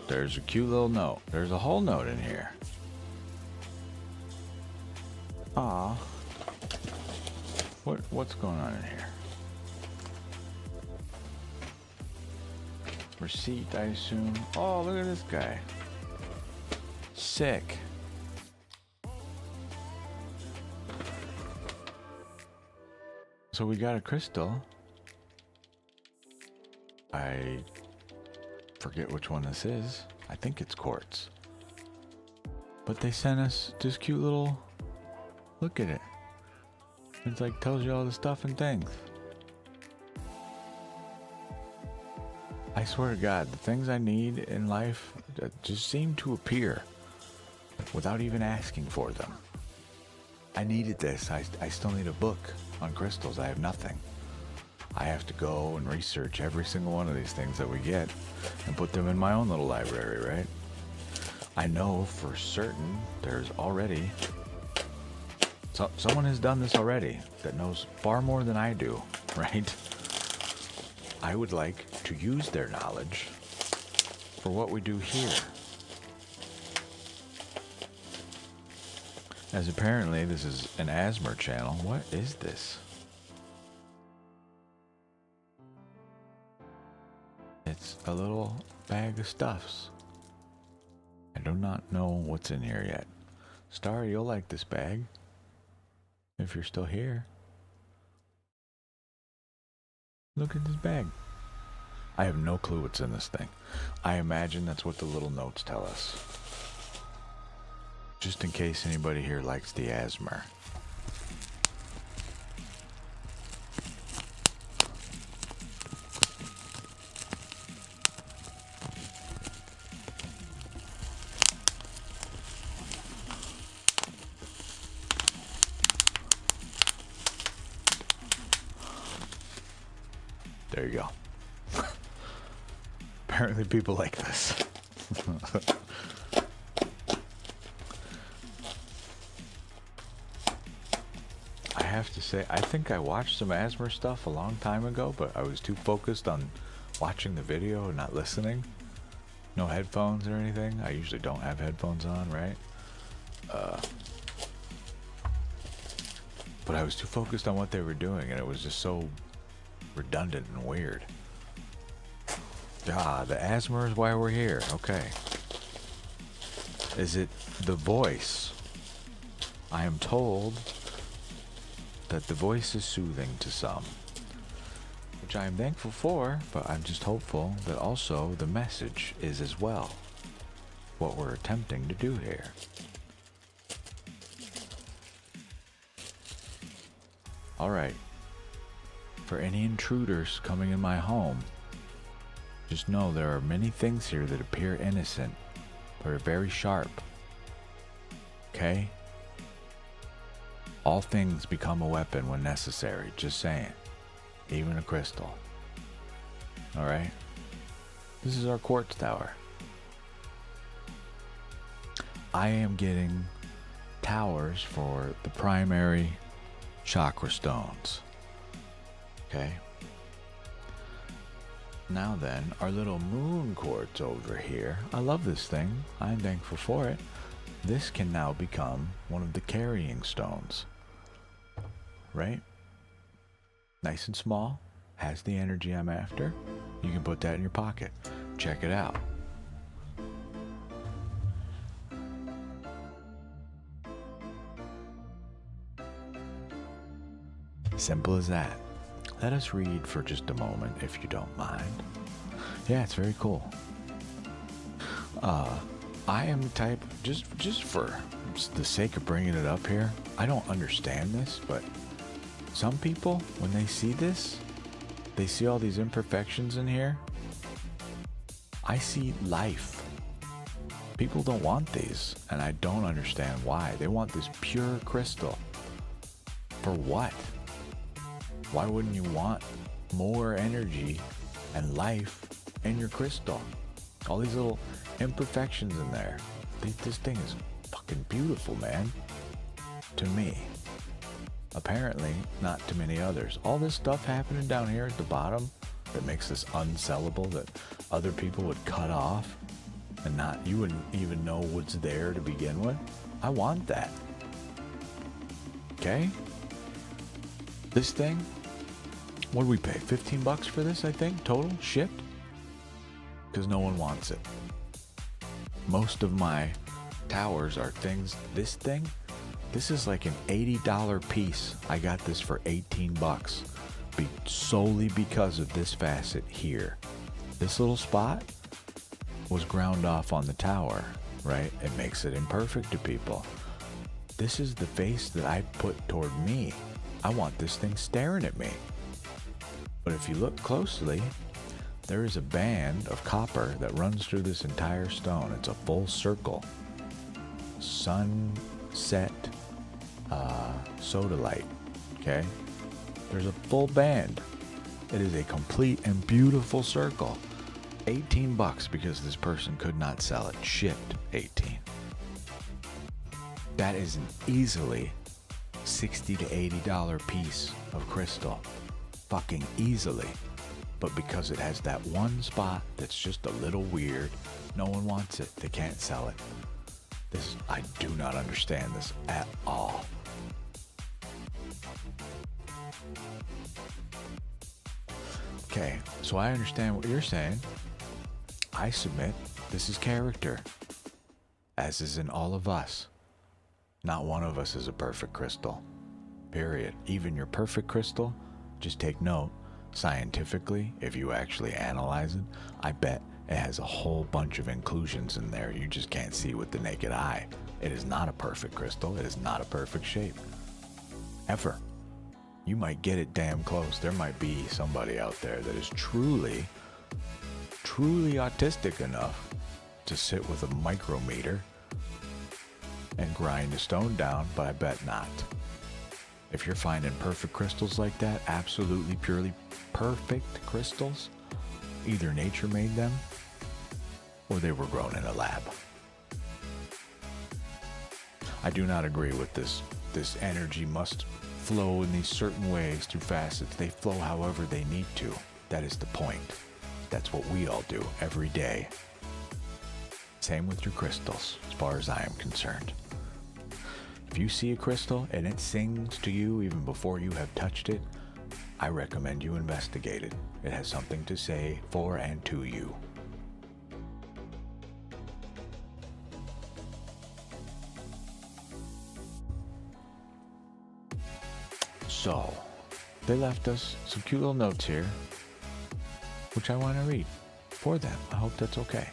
There's a cute little note. There's a whole note in here. Aw. What's going on in here? Receipt, I assume. Oh, look at this guy. Sick. So we got a crystal. I forget which one this is. I think it's quartz. But they sent us this cute little... Look at it. It's like tells you all the stuff and things. I swear to God, the things I need in life just seem to appear without even asking for them. I needed this. I still need a book on crystals. I have nothing. I have to go and research every single one of these things that we get and put them in my own little library, right? I know for certain there's already someone has done this already that knows far more than I do, right? I would like to use their knowledge for what we do here. As apparently this is an ASMR channel. What is this? It's a little bag of stuffs. I do not know what's in here yet. Star, you'll like this bag. If you're still here. Look at this bag. I have no clue what's in this thing. I imagine that's what the little notes tell us. Just in case anybody here likes the ASMR. There you go. Apparently people like this. I have to say, I think I watched some ASMR stuff a long time ago, but I was too focused on watching the video and not listening. No headphones or anything. I usually don't have headphones on, right? But I was too focused on what they were doing, and it was just so redundant and weird. Ah, the ASMR is why we're here. Okay. Is it the voice? I am told that the voice is soothing to some, which I am thankful for, but I'm just hopeful that also the message is as well what we're attempting to do here. Alright. For any intruders coming in my home, just know there are many things here that appear innocent, but are very sharp. Okay? All things become a weapon when necessary, just saying. Even a crystal. Alright? This is our quartz tower. I am getting towers for the primary chakra stones. Okay? Now then, our little moon quartz over here. I love this thing. I'm thankful for it. This can now become one of the carrying stones. Right? Nice and small. Has the energy I'm after. You can put that in your pocket. Check it out. Simple as that. Let us read for just a moment, if you don't mind. Yeah, it's very cool. I am the type, just for the sake of bringing it up here, I don't understand this, but some people, when they see this, they see all these imperfections in here. I see life. People don't want these, and I don't understand why. They want this pure crystal. For what? Why wouldn't you want more energy and life in your crystal? All these little imperfections in there. This thing is fucking beautiful, man. To me. Apparently, not to many others. All this stuff happening down here at the bottom that makes this unsellable, that other people would cut off and not, you wouldn't even know what's there to begin with. I want that. Okay? This thing, what did we pay? 15 bucks for this, I think, total, shipped? Because no one wants it. Most of my towers are things, this thing, this is like an $80 piece. I got this for 18 bucks. Solely because of this facet here. This little spot was ground off on the tower, right? It makes it imperfect to people. This is the face that I put toward me. I want this thing staring at me. But if you look closely, there is a band of copper that runs through this entire stone. It's a full circle. Sunset sodalite, okay? There's a full band. It is a complete and beautiful circle. 18 bucks because this person could not sell it. Shipped 18. That is an easily $60 to $80 piece of crystal. Fucking easily. But because it has that one spot that's just a little weird, no one wants it. They can't sell it. This, I do not understand this at all. Okay, so I understand what you're saying. I submit this is character, as is in all of us. Not one of us is a perfect crystal. Period. Even your perfect crystal, just take note, scientifically, if you actually analyze it, I bet it has a whole bunch of inclusions in there you just can't see with the naked eye. It is not a perfect crystal. It is not a perfect shape. Ever. You might get it damn close. There might be somebody out there that is truly autistic enough to sit with a micrometer and grind a stone down, but I bet not. If you're finding perfect crystals like that, absolutely purely perfect crystals, either nature made them or they were grown in a lab. I do not agree with this. This energy must flow in these certain ways through facets. They flow however they need to. That is the point. That's what we all do every day. Same with your crystals, as far as I am concerned. If you see a crystal and it sings to you even before you have touched it, I recommend you investigate it. It has something to say for and to you. So, they left us some cute little notes here, which I want to read for them. I hope that's okay.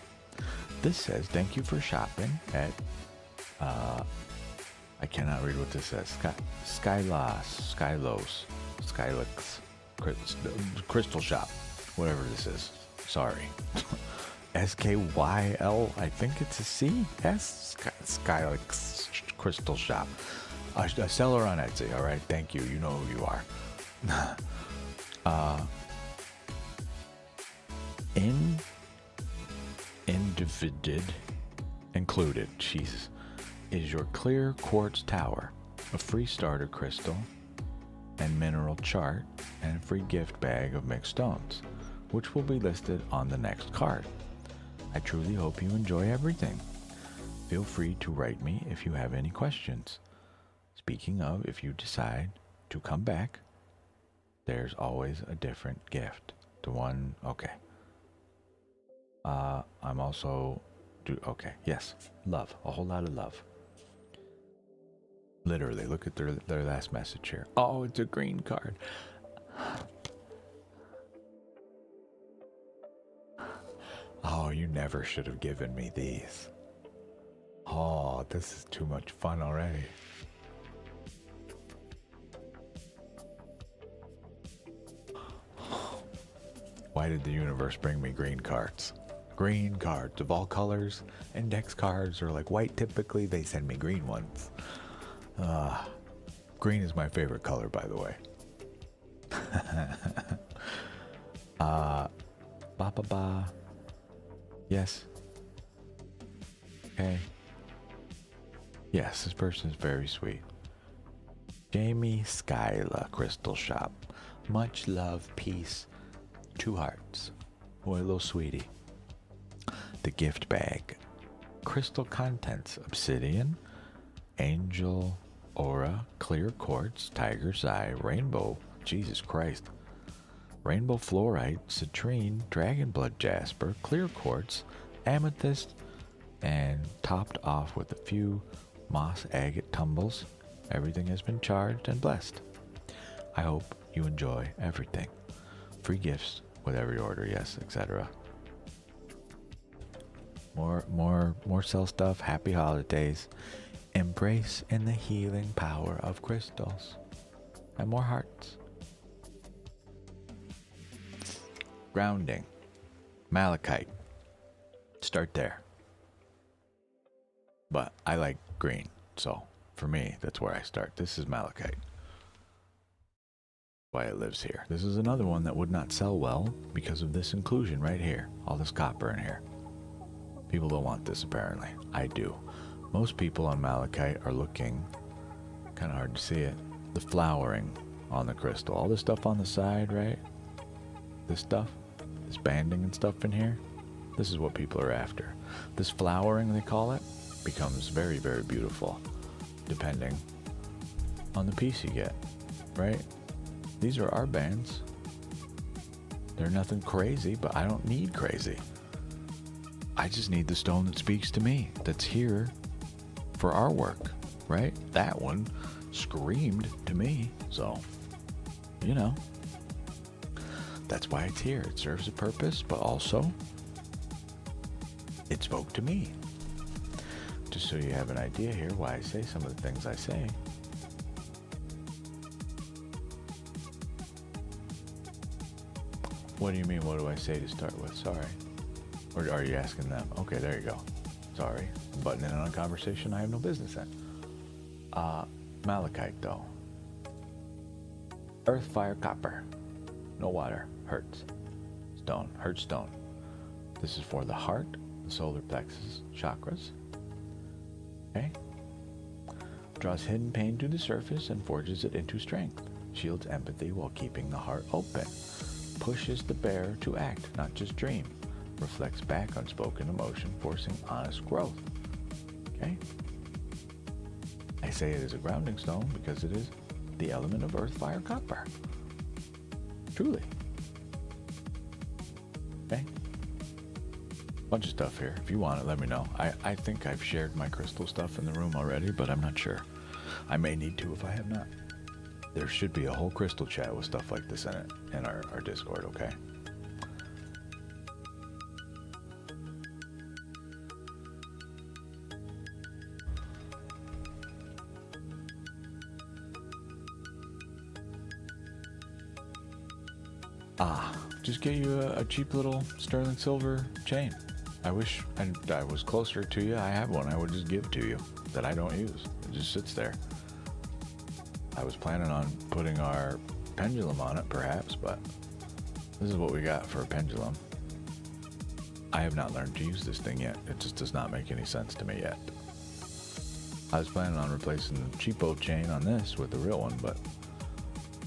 This says, thank you for shopping at, I cannot read what this says. Skylos, Crystal Shop, whatever this is. Sorry. SKYL, I think it's a C. Skylex Crystal Shop. A seller on Etsy, all right? Thank you. You know who you are. Included, Jesus, is your clear quartz tower, a free starter crystal and mineral chart, and a free gift bag of mixed stones, which will be listed on the next card. I truly hope you enjoy everything. Feel free to write me if you have any questions. Speaking of, if you decide to come back, there's always a different gift. The one, okay. I'm also, okay, yes, love, a whole lot of love. Literally, look at their last message here. Oh, it's a green card. Oh, you never should have given me these. Oh, this is too much fun already. Why did the universe bring me green cards? Green cards of all colors. Index cards are like white typically. They send me green ones. Green is my favorite color, by the way. Ba ba ba. Yes. Okay. Yes, this person is very sweet. Jamie Skyla, Crystal Shop. Much love, peace. 2 hearts. Boy, a little sweetie. The gift bag. Crystal contents. Obsidian. Angel Aura. Clear quartz. Tiger's eye. Rainbow. Jesus Christ. Rainbow fluorite. Citrine. Dragon blood jasper. Clear quartz. Amethyst. And topped off with a few moss agate tumbles. Everything has been charged and blessed. I hope you enjoy everything. Free gifts with every order, yes, etc. More sell stuff. Happy holidays. Embrace in the healing power of crystals. And more hearts. Grounding. Malachite. Start there. But I like green, so for me, that's where I start. This is malachite. why it lives here. This is another one that would not sell well because of this inclusion right here. All this copper in here. People don't want this apparently. I do. Most people on malachite are looking, kind of hard to see it, the flowering on the crystal. All this stuff on the side, right? This stuff, this banding and stuff in here, this is what people are after. This flowering, they call it, becomes very, very beautiful depending on the piece you get, right? These are our bands. They're nothing crazy, but I don't need crazy. I just need the stone that speaks to me, that's here for our work, right? That one screamed to me, so, you know, that's why it's here. It serves a purpose, but also it spoke to me. Just so you have an idea here why I say some of the things I say. What do you mean, what do I say to start with? Sorry. Or are you asking them? Okay, there you go. Sorry. I'm butting in on a conversation I have no business in. Malachite, though. Earth, fire, copper. No water. Hurts. Stone. Hurt stone. This is for the heart, the solar plexus, chakras. Okay? Draws hidden pain to the surface and forges it into strength. Shields empathy while keeping the heart open. Pushes the bearer to act, not just dream. Reflects back unspoken emotion, forcing honest growth. Okay? I say it is a grounding stone because it is the element of earth, fire, copper. Truly. Okay? Bunch of stuff here. If you want it, let me know. I think I've shared my crystal stuff in the room already, but I'm not sure. I may need to if I have not. There should be a whole crystal chat with stuff like this in it in our Discord, okay? Just get you a cheap little sterling silver chain. I wish I was closer to you. I have one I would just give to you that I don't use. It just sits there. I was planning on putting our pendulum on it perhaps, but this is what we got for a pendulum. I have not learned to use this thing yet. It just does not make any sense to me yet. I was planning on replacing the cheapo chain on this with the real one, but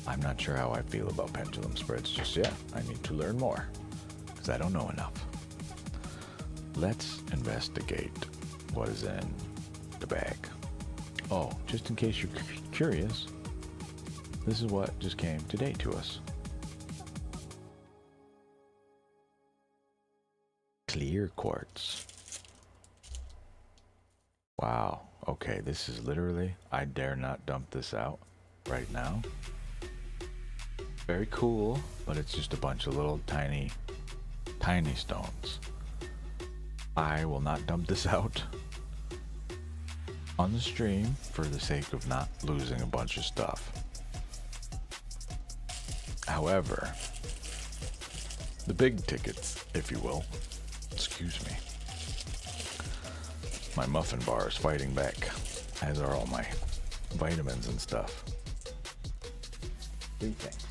I'm not sure how I feel about pendulum spreads just yet. I need to learn more because I don't know enough. Let's investigate what is in the bag. Oh, just in case you're curious, this is what just came today to us. Clear quartz. Wow. Okay, this is literally, I dare not dump this out right now. Very cool, but it's just a bunch of little tiny stones. I will not dump this out on the stream for the sake of not losing a bunch of stuff. However, the big tickets, if you will, excuse me, my muffin bar is fighting back, as are all my vitamins and stuff. 3 things.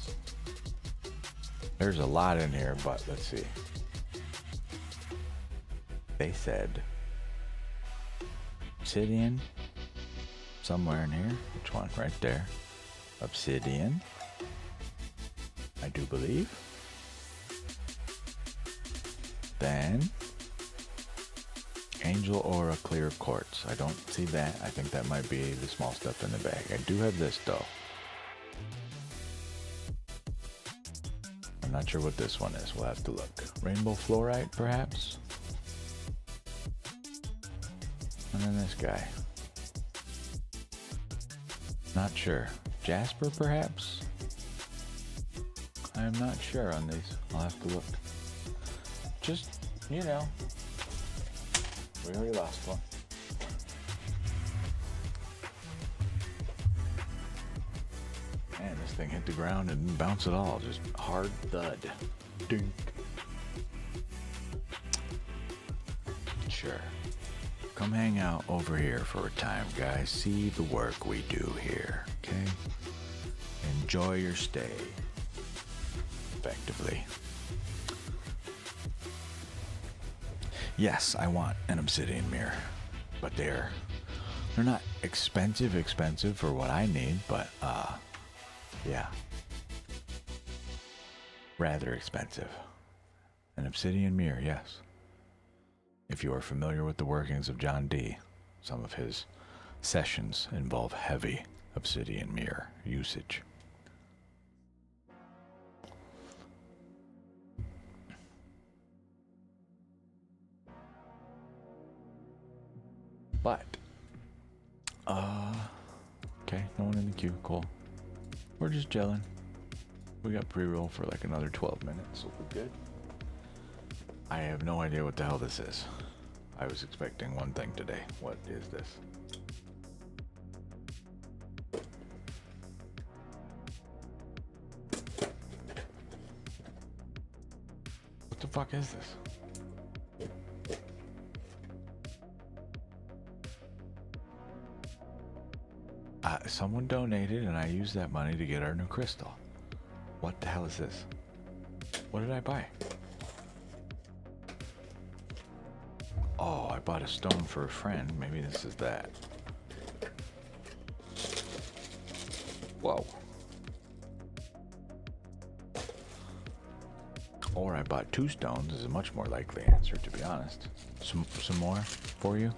There's a lot in here, but let's see. They said obsidian somewhere in here. Which one? Right there. Obsidian, I do believe. Then Angel Aura clear quartz. I don't see that. I think that might be the small stuff in the bag. I do have this though. I'm not sure what this one is. We'll have to look. Rainbow fluorite, perhaps? And then this guy. Not sure. Jasper, perhaps? I am not sure on these. I'll have to look. Just, you know. We already lost one. Man, this thing hit the ground and didn't bounce at all. Just hard thud. Dink. Sure. Come hang out over here for a time, guys. See the work we do here, okay? Enjoy your stay. respectively. Yes, I want an obsidian mirror, but they're not expensive for what I need, but yeah, rather expensive. An obsidian mirror, yes. If you are familiar with the workings of John D., some of his sessions involve heavy obsidian mirror usage. But, okay, no one in the queue, cool. We're just gelling. We got pre-roll for like another 12 minutes, so we're good. I have no idea what the hell this is. I was expecting one thing today. What is this? What the fuck is this? Someone donated and I used that money to get our new crystal. What the hell is this? What did I buy? Oh, I bought a stone for a friend. Maybe this is that. Whoa. Or I bought 2 stones is a much more likely answer, to be honest. Some more for you?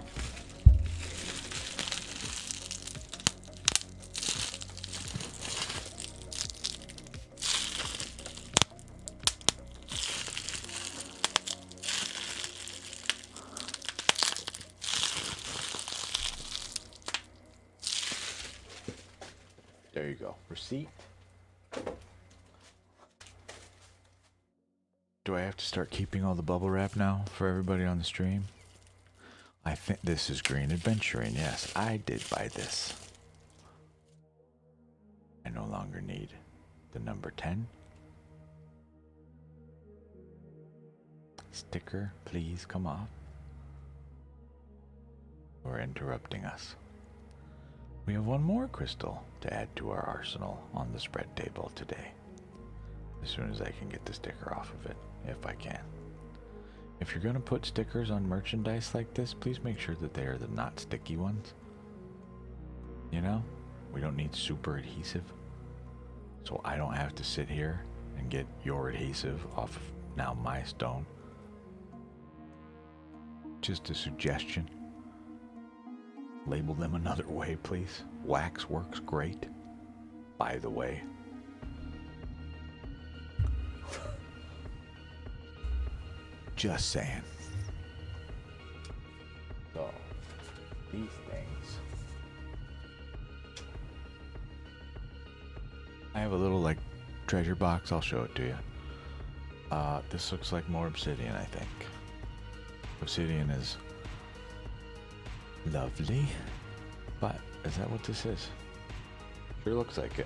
There you go. Receipt. Do I have to start keeping all the bubble wrap now for everybody on the stream? I think this is Green Adventuring. Yes, I did buy this. I no longer need the number 10. Sticker, please come off. You're interrupting us. We have one more crystal to add to our arsenal on the spread table today. As soon as I can get the sticker off of it, if I can. If you're going to put stickers on merchandise like this, please make sure that they are the not sticky ones. You know, we don't need super adhesive. So I don't have to sit here and get your adhesive off of now my stone. Just a suggestion. Label them another way, please. Wax works great, by the way. Just saying. So, these things. I have a little, like, treasure box. I'll show it to you. This looks like more obsidian, I think. Obsidian is lovely, but is that what this is? Sure looks like it.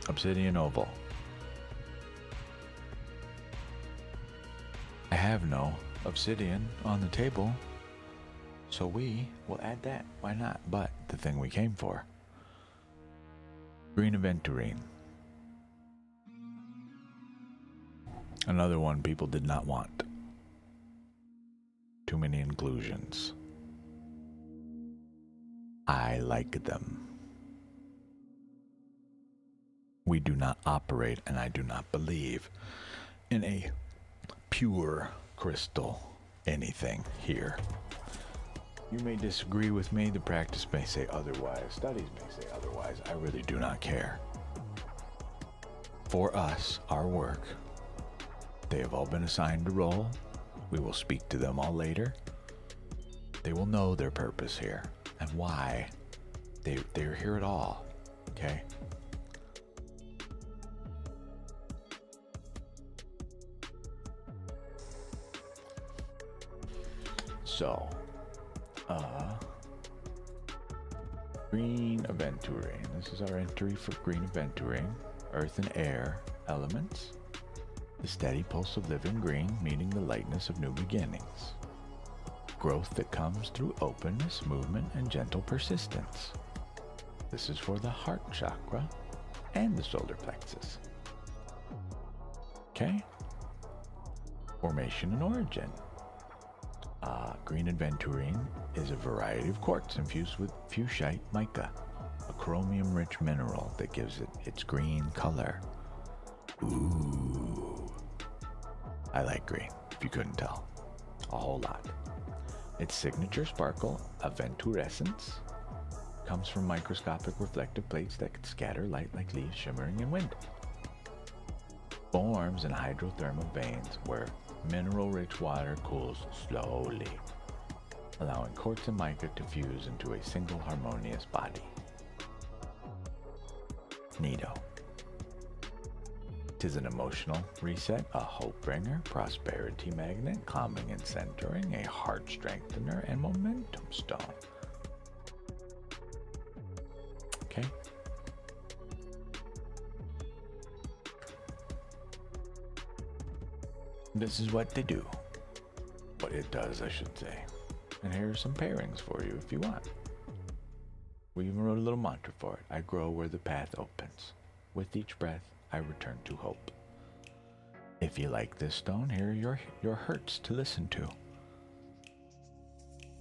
Obsidian oval. I have no obsidian on the table, so we will add that. Why not? But the thing we came for. Green Aventurine. Another one people did not want. Too many inclusions. I like them. We do not operate, and I do not believe in a pure crystal anything here. You may disagree with me, the practice may say otherwise, studies may say otherwise. I really do not care. For us, our work, they have all been assigned a role. We will speak to them all later. They will know their purpose here and why they're here at all, okay? So, Green Aventurine. This is our entry for Green Aventurine. Earth and air elements. The steady pulse of living green, meaning the lightness of new beginnings. Growth that comes through openness, movement, and gentle persistence. This is for the heart chakra and the solar plexus. Okay. Formation and origin. Green aventurine is a variety of quartz infused with fuchsite mica, a chromium-rich mineral that gives it its green color. Ooh. I like green, if you couldn't tell. A whole lot. Its signature sparkle, aventurescence, comes from microscopic reflective plates that can scatter light like leaves shimmering in wind. Forms in hydrothermal veins where mineral-rich water cools slowly, allowing quartz and mica to fuse into a single harmonious body. Neato. Tis an emotional reset, a hope bringer, prosperity magnet, calming and centering, a heart strengthener, and momentum stone. Okay. This is what they do. What it does, I should say. And here are some pairings for you if you want. We even wrote a little mantra for it. I grow where the path opens. With each breath, I return to hope. If you like this stone, here are your hurts to listen to.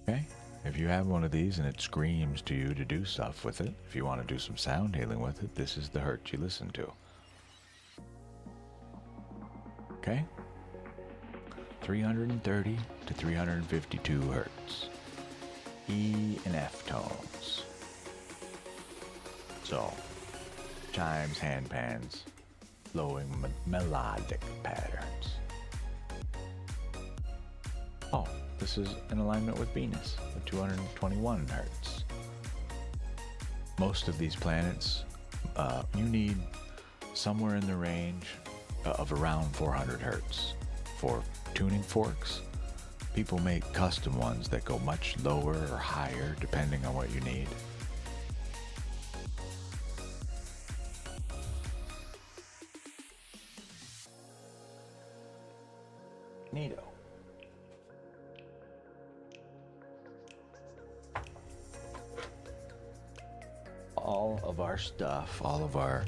Okay? If you have one of these and it screams to you to do stuff with it, if you want to do some sound healing with it, this is the hurt you listen to. Okay? 330 to 352 hertz. E and F tones. So, chimes, handpans, flowing melodic patterns. Oh, this is in alignment with Venus at 221 hertz. Most of these planets, you need somewhere in the range of around 400 hertz for tuning forks. People make custom ones that go much lower or higher depending on what you need. Neato. All of our stuff, all of our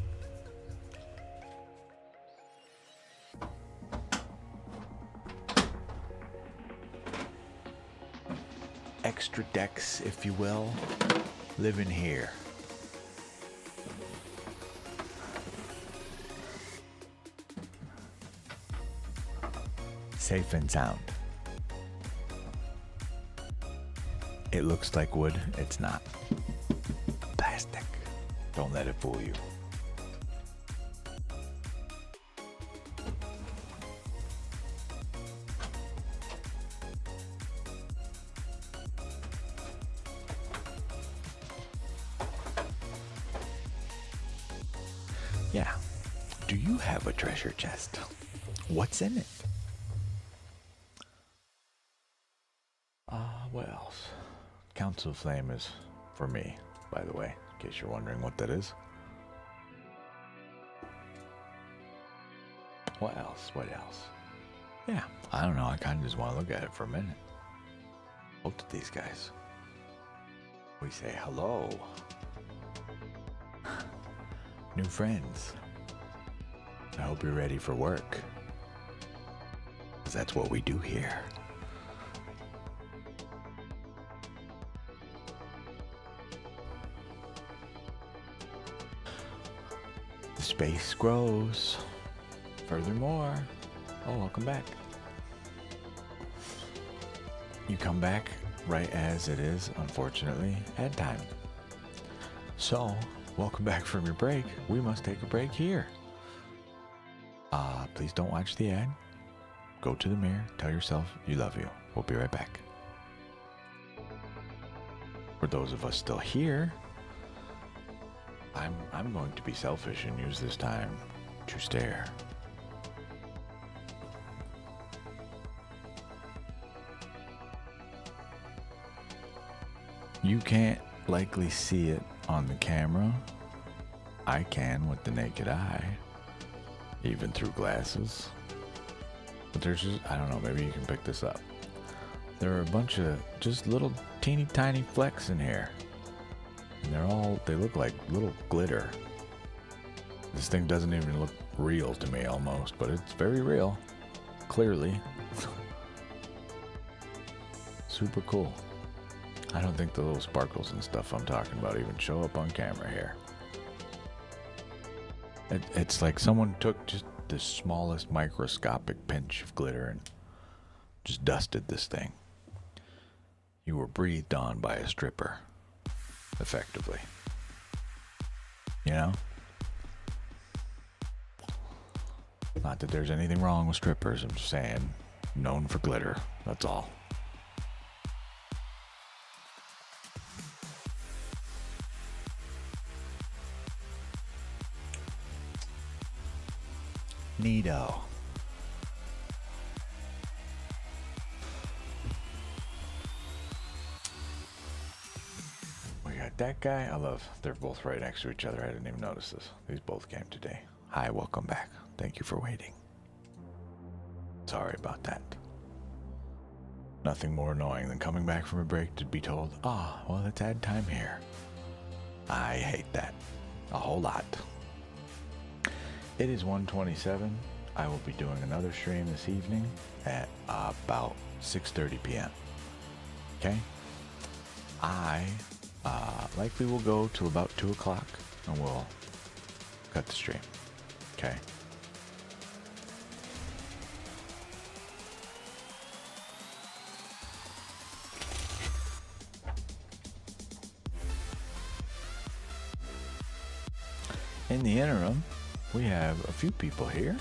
extra decks, if you will, live in here. Safe and sound. It looks like wood, it's not. Plastic. Don't let it fool you. Yeah. Do you have a treasure chest? What's in it? What else? Council Flame is for me, by the way, in case you're wondering what that is. What else? What else? Yeah, I don't know. I kind of just want to look at it for a minute. Both of these guys. We say hello. New friends. I hope you're ready for work. Because that's what we do here. The space grows. Furthermore, oh, welcome back. You come back right as it is, unfortunately, ad time. So, welcome back from your break. We must take a break here. Please don't watch the ad. Go to the mirror, tell yourself you love you. We'll be right back. For those of us still here, I'm going to be selfish and use this time to stare. You can't likely see it on the camera. I can with the naked eye, even through glasses. But there's just, I don't know, maybe you can pick this up. There are a bunch of just little teeny tiny flecks in here. And they look like little glitter. This thing doesn't even look real to me almost, but it's very real. Clearly. Super cool. I don't think the little sparkles and stuff I'm talking about even show up on camera here. It's like someone took just the smallest microscopic pinch of glitter and just dusted this thing. You were breathed on by a stripper, effectively. You know? Not that there's anything wrong with strippers, I'm just saying, known for glitter, that's all. Neato. We got that guy. I love, they're both right next to each other. I didn't even notice this. These both came today. Hi, welcome back. Thank you for waiting. Sorry about that. Nothing more annoying than coming back from a break to be told, well, it's ad time here. I hate that a whole lot. It is 1:27. I will be doing another stream this evening at about 6:30 p.m. Okay? I likely will go till about 2 o'clock and we'll cut the stream. Okay? In the interim, we have a few people here.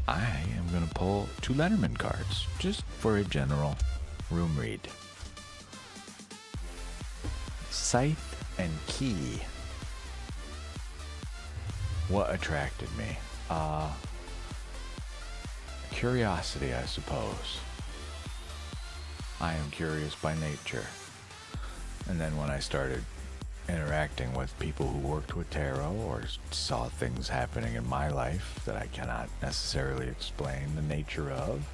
I am going to pull 2 Lenormand cards, just for a general room read. Scythe and Key. What attracted me? Curiosity, I suppose. I am curious by nature. And then when I started interacting with people who worked with tarot or saw things happening in my life that I cannot necessarily explain the nature of,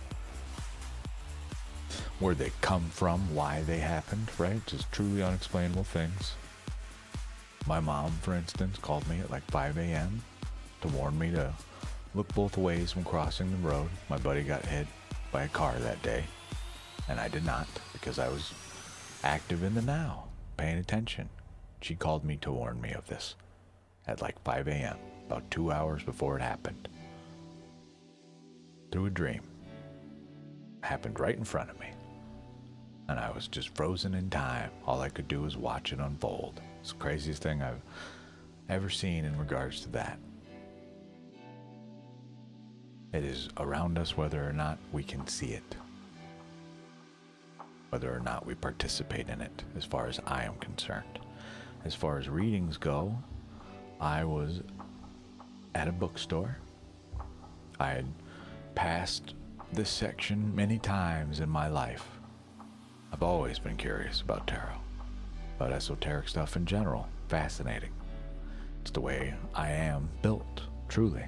where they come from, why they happened, right? Just truly unexplainable things. My mom, for instance, called me at like 5 a.m. to warn me to look both ways when crossing the road. My buddy got hit by a car that day, and I did not, because I was active in the now, paying attention. She called me to warn me of this at like 5 a.m., about 2 hours before it happened. Through a dream. It happened right in front of me. And I was just frozen in time. All I could do was watch it unfold. It's the craziest thing I've ever seen in regards to that. It is around us whether or not we can see it. Whether or not we participate in it, as far as I am concerned. As far as readings go, I was at a bookstore. I had passed this section many times in my life. I've always been curious about tarot, about esoteric stuff in general. Fascinating. It's the way I am built, truly.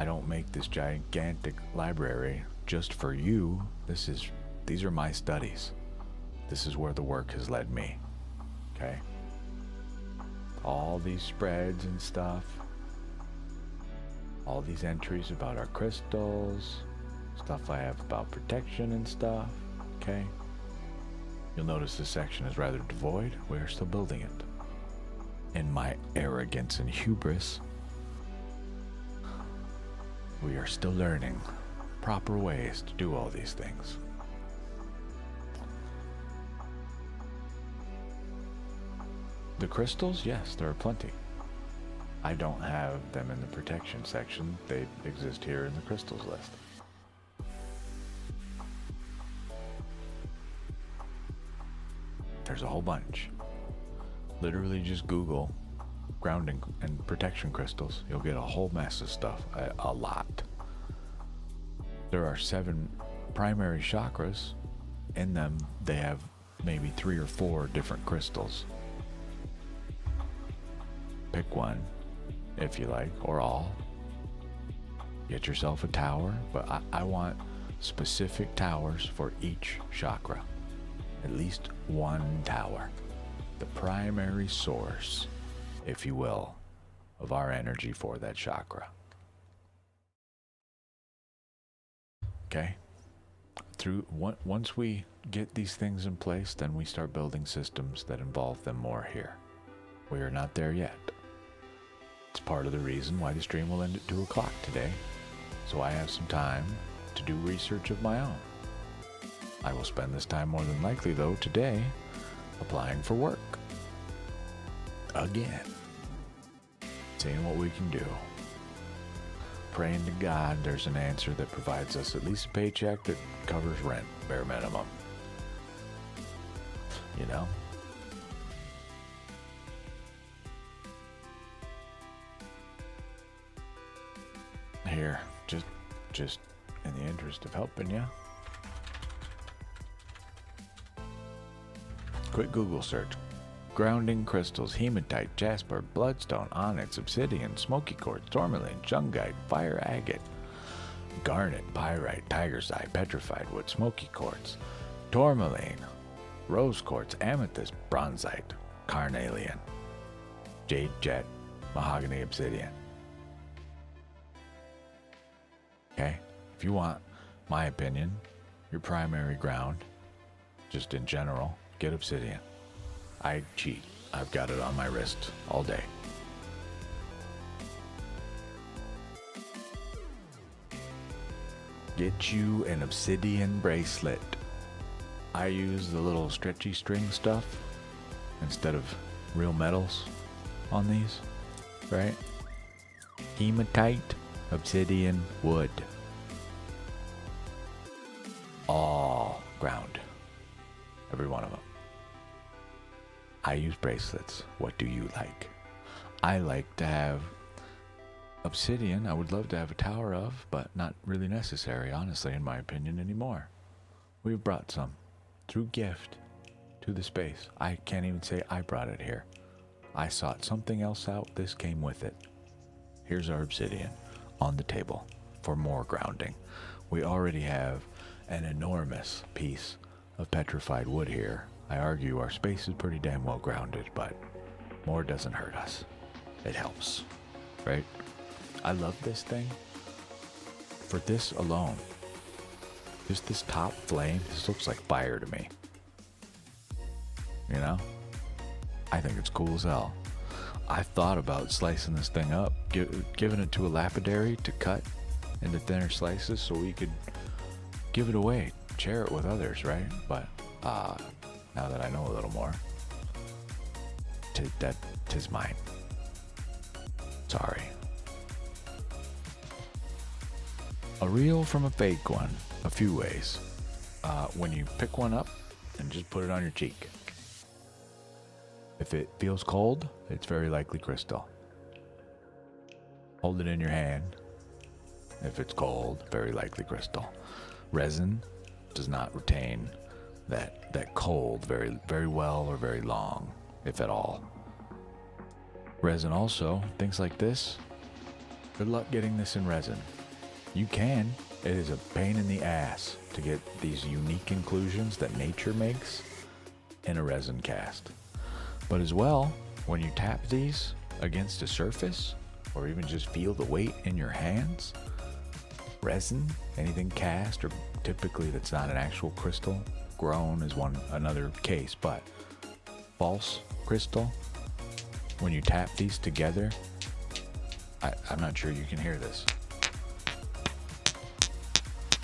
I don't make this gigantic library just for you. These are my studies. This is where the work has led me. Okay? All these spreads and stuff. All these entries about our crystals. Stuff I have about protection and stuff. Okay? You'll notice this section is rather devoid. We're still building it. In my arrogance and hubris, we are still learning proper ways to do all these things. The crystals, yes, there are plenty. I don't have them in the protection section. They exist here in the crystals list. There's a whole bunch. Literally just Google grounding and protection crystals. You'll get a whole mess of stuff, a lot. There are 7 primary chakras. In them, they have maybe 3 or 4 different crystals. Pick one, if you like, or all. Get yourself a tower, but I want specific towers for each chakra. At least one tower. The primary source if you will, of our energy for that chakra. Okay? Once we get these things in place, then we start building systems that involve them more here. We are not there yet. It's part of the reason why the stream will end at 2 o'clock today, so I have some time to do research of my own. I will spend this time more than likely, though, today, applying for work. Again. Seeing what we can do. Praying to God there's an answer that provides us at least a paycheck that covers rent, bare minimum. You know? Here, just in the interest of helping you. Quick Google search. Grounding crystals, hematite, jasper, bloodstone, onyx, obsidian, smoky quartz, tourmaline, shungite, fire agate, garnet, pyrite, tiger's eye, petrified wood, smoky quartz, tourmaline, rose quartz, amethyst, bronzite, carnelian, jade jet, mahogany, obsidian. Okay? If you want my opinion, your primary ground, just in general, get obsidian. I cheat. I've got it on my wrist all day. Get you an obsidian bracelet. I use the little stretchy string stuff instead of real metals on these, right? Hematite, obsidian, wood. All ground. Every one of them. I use bracelets. What do you like? I like to have obsidian. I would love to have a tower of, but not really necessary, honestly, in my opinion, anymore. We've brought some through gift to the space. I can't even say I brought it here. I sought something else out. This came with it. Here's our obsidian on the table for more grounding. We already have an enormous piece of petrified wood here. I argue our space is pretty damn well grounded, but more doesn't hurt us. It helps, right? I love this thing. For this alone, just this top flame, this looks like fire to me. You know? I think it's cool as hell. I thought about slicing this thing up, giving it to a lapidary to cut into thinner slices so we could give it away, share it with others, right? But, now that I know a little more, tis mine. Sorry. A real from a fake one, a few ways. When you pick one up and just put it on your cheek. If it feels cold, it's very likely crystal. Hold it in your hand. If it's cold, very likely crystal. Resin does not retain that cold very well or very long, if at all. Resin also, things like this, good luck getting this in resin. You can. It is a pain in the ass to get these unique inclusions that nature makes in a resin cast. But as well, when you tap these against a surface, or even just feel the weight in your hands, resin, anything cast, or typically that's not an actual crystal, grown is another case, but false crystal, when you tap these together, I'm not sure you can hear this.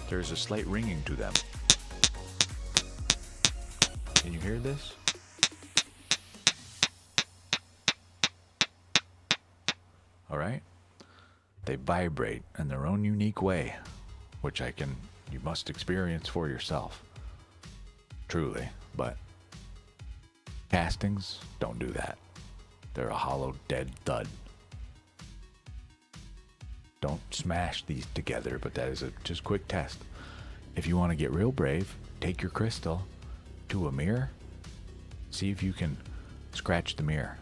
There's a slight ringing to them. Can you hear this? All right? They vibrate in their own unique way, which you must experience for yourself. Truly, but castings don't do that. They're a hollow, dead thud. Don't smash these together, but that is a just quick test. If you want to get real brave, take your crystal to a mirror. See if you can scratch the mirror.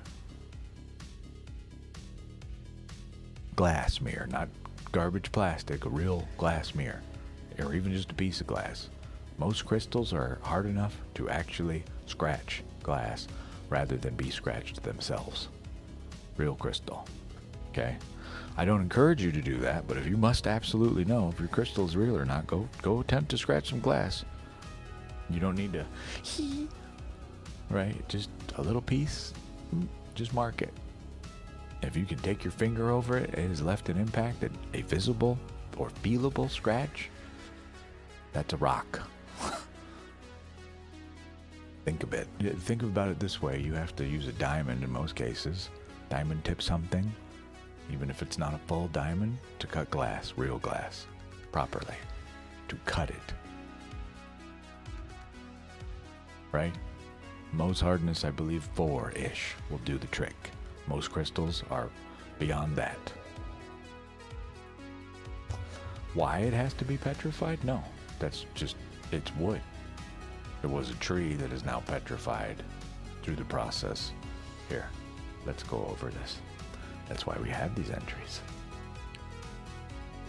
Glass mirror, not garbage plastic, a real glass mirror, or even just a piece of glass. Most crystals are hard enough to actually scratch glass rather than be scratched themselves. real crystal. Okay? I don't encourage you to do that, but if you must absolutely know if your crystal is real or not, go attempt to scratch some glass. You don't need to, right? Just a little piece, just mark it. If you can take your finger over it, it has left an impact, a visible or feelable scratch, that's a rock. Think about it this way. You have to use a diamond in most cases. Diamond tip something, even if it's not a full diamond, to cut glass, real glass, properly. To cut it. Right? Mohs hardness, I believe 4-ish will do the trick. Most crystals are beyond that. Why it has to be petrified? No, that's just, it's wood. It was a tree that is now petrified through the process. Here, let's go over this. That's why we have these entries.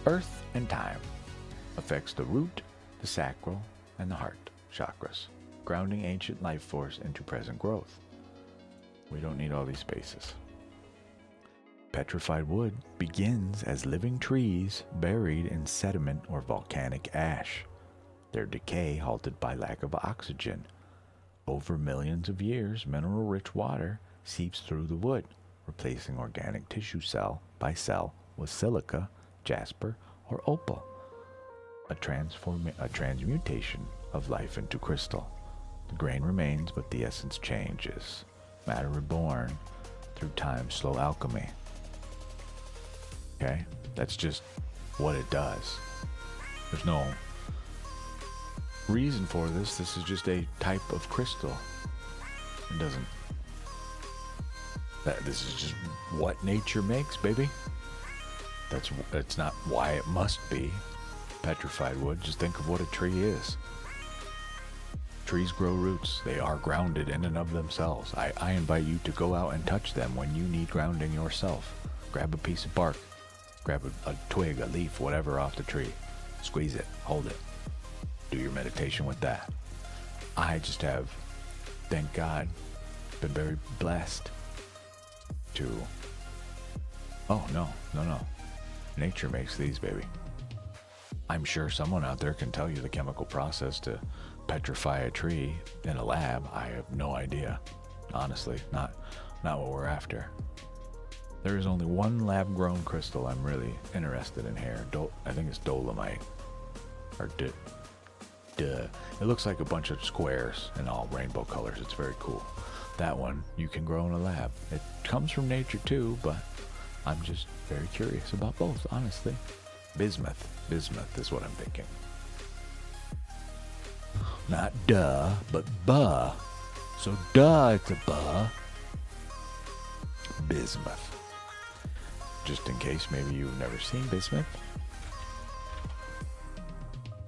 Earth and time affects the root, the sacral, and the heart chakras, grounding ancient life force into present growth. We don't need all these spaces. Petrified wood begins as living trees buried in sediment or volcanic ash, their decay halted by lack of oxygen. Over millions of years, mineral-rich water seeps through the wood, replacing organic tissue cell by cell with silica, jasper, or opal. A transmutation of life into crystal. The grain remains, but the essence changes. Matter reborn through time's slow alchemy. Okay? That's just what it does. There's no reason for this. This is just a type of crystal. It doesn't... This is just what nature makes, baby. That's not why it must be petrified wood. Just think of what a tree is. Trees grow roots. They are grounded in and of themselves. I invite you to go out and touch them when you need grounding yourself. Grab a piece of bark. Grab a twig, a leaf, whatever off the tree. Squeeze it. Hold it. Do your meditation with that. I just have, thank God, been very blessed to... Oh, no. Nature makes these, baby. I'm sure someone out there can tell you the chemical process to petrify a tree in a lab. I have no idea. Honestly, not what we're after. There is only one lab-grown crystal I'm really interested in here. I think it's dolomite. Or it looks like a bunch of squares in all rainbow colors. It's very cool. That one you can grow in a lab. It comes from nature too, but I'm just very curious about both, honestly. Bismuth is what I'm thinking. Not duh, but buh. So duh, it's a buh. Bismuth. Just in case maybe you've never seen bismuth.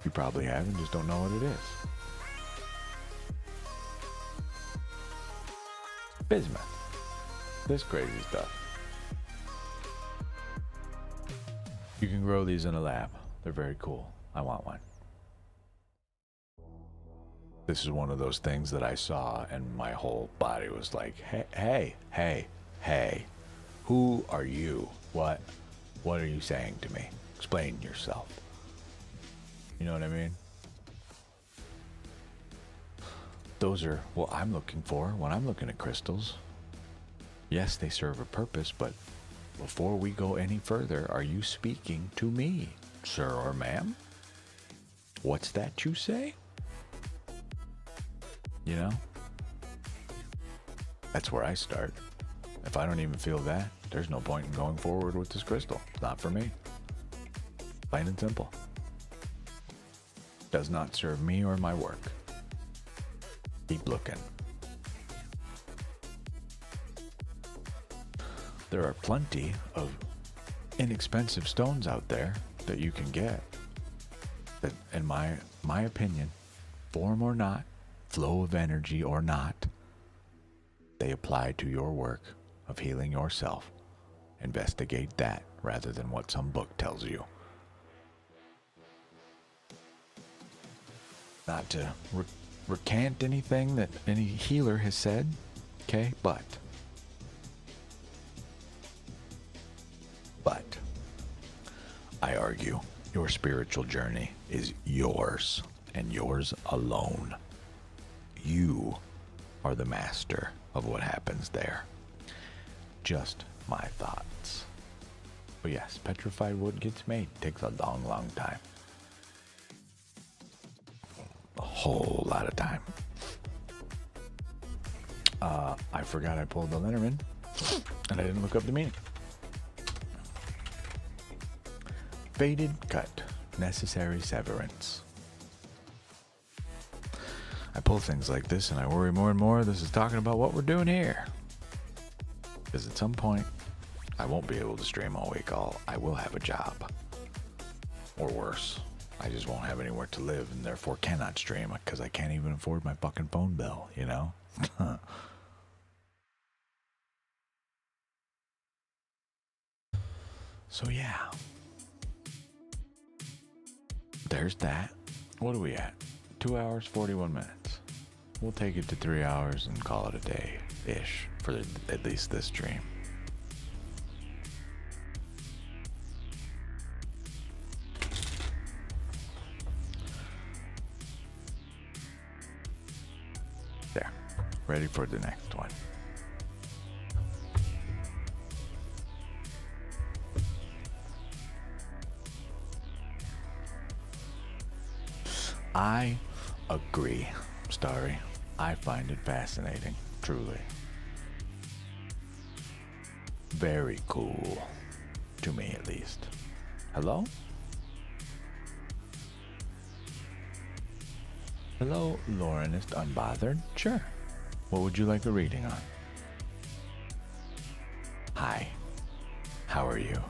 You probably have and just don't know what it is. Bismuth. This crazy stuff. You can grow these in a lab. They're very cool. I want one. This is one of those things that I saw and my whole body was like, hey, who are you? What are you saying to me? Explain yourself. You know what I mean? Those are what I'm looking for when I'm looking at crystals. Yes, they serve a purpose, but before we go any further, are you speaking to me, sir or ma'am? What's that you say? You know? That's where I start. If I don't even feel that, there's no point in going forward with this crystal. It's not for me. Plain and simple. Does not serve me or my work. Keep looking. There are plenty of inexpensive stones out there that you can get that, in my opinion, form or not, flow of energy or not, they apply to your work of healing yourself. Investigate that rather than what some book tells you. Not to recant anything that any healer has said, okay, but I argue your spiritual journey is yours and yours alone. You are the master of what happens there. Just my thoughts. But yes, petrified wood gets made. Takes a long, long time. A whole lot of time. I forgot I pulled the Lenormand, and I didn't look up the meaning. Faded cut, necessary severance. I pull things like this and I worry more and more this is talking about what we're doing here. Because at some point, I won't be able to stream all week. I will have a job. Or worse, I just won't have anywhere to live and therefore cannot stream because I can't even afford my fucking phone bill, you know? So yeah. There's that. What are we at? 2 hours, 41 minutes. We'll take it to 3 hours and call it a day-ish for at least this stream. There. Ready for the next one. I agree, Starry. I find it fascinating, truly. Very cool. To me, at least. Hello? Hello, Laurenist Unbothered. Sure. What would you like a reading on? Hi. How are you?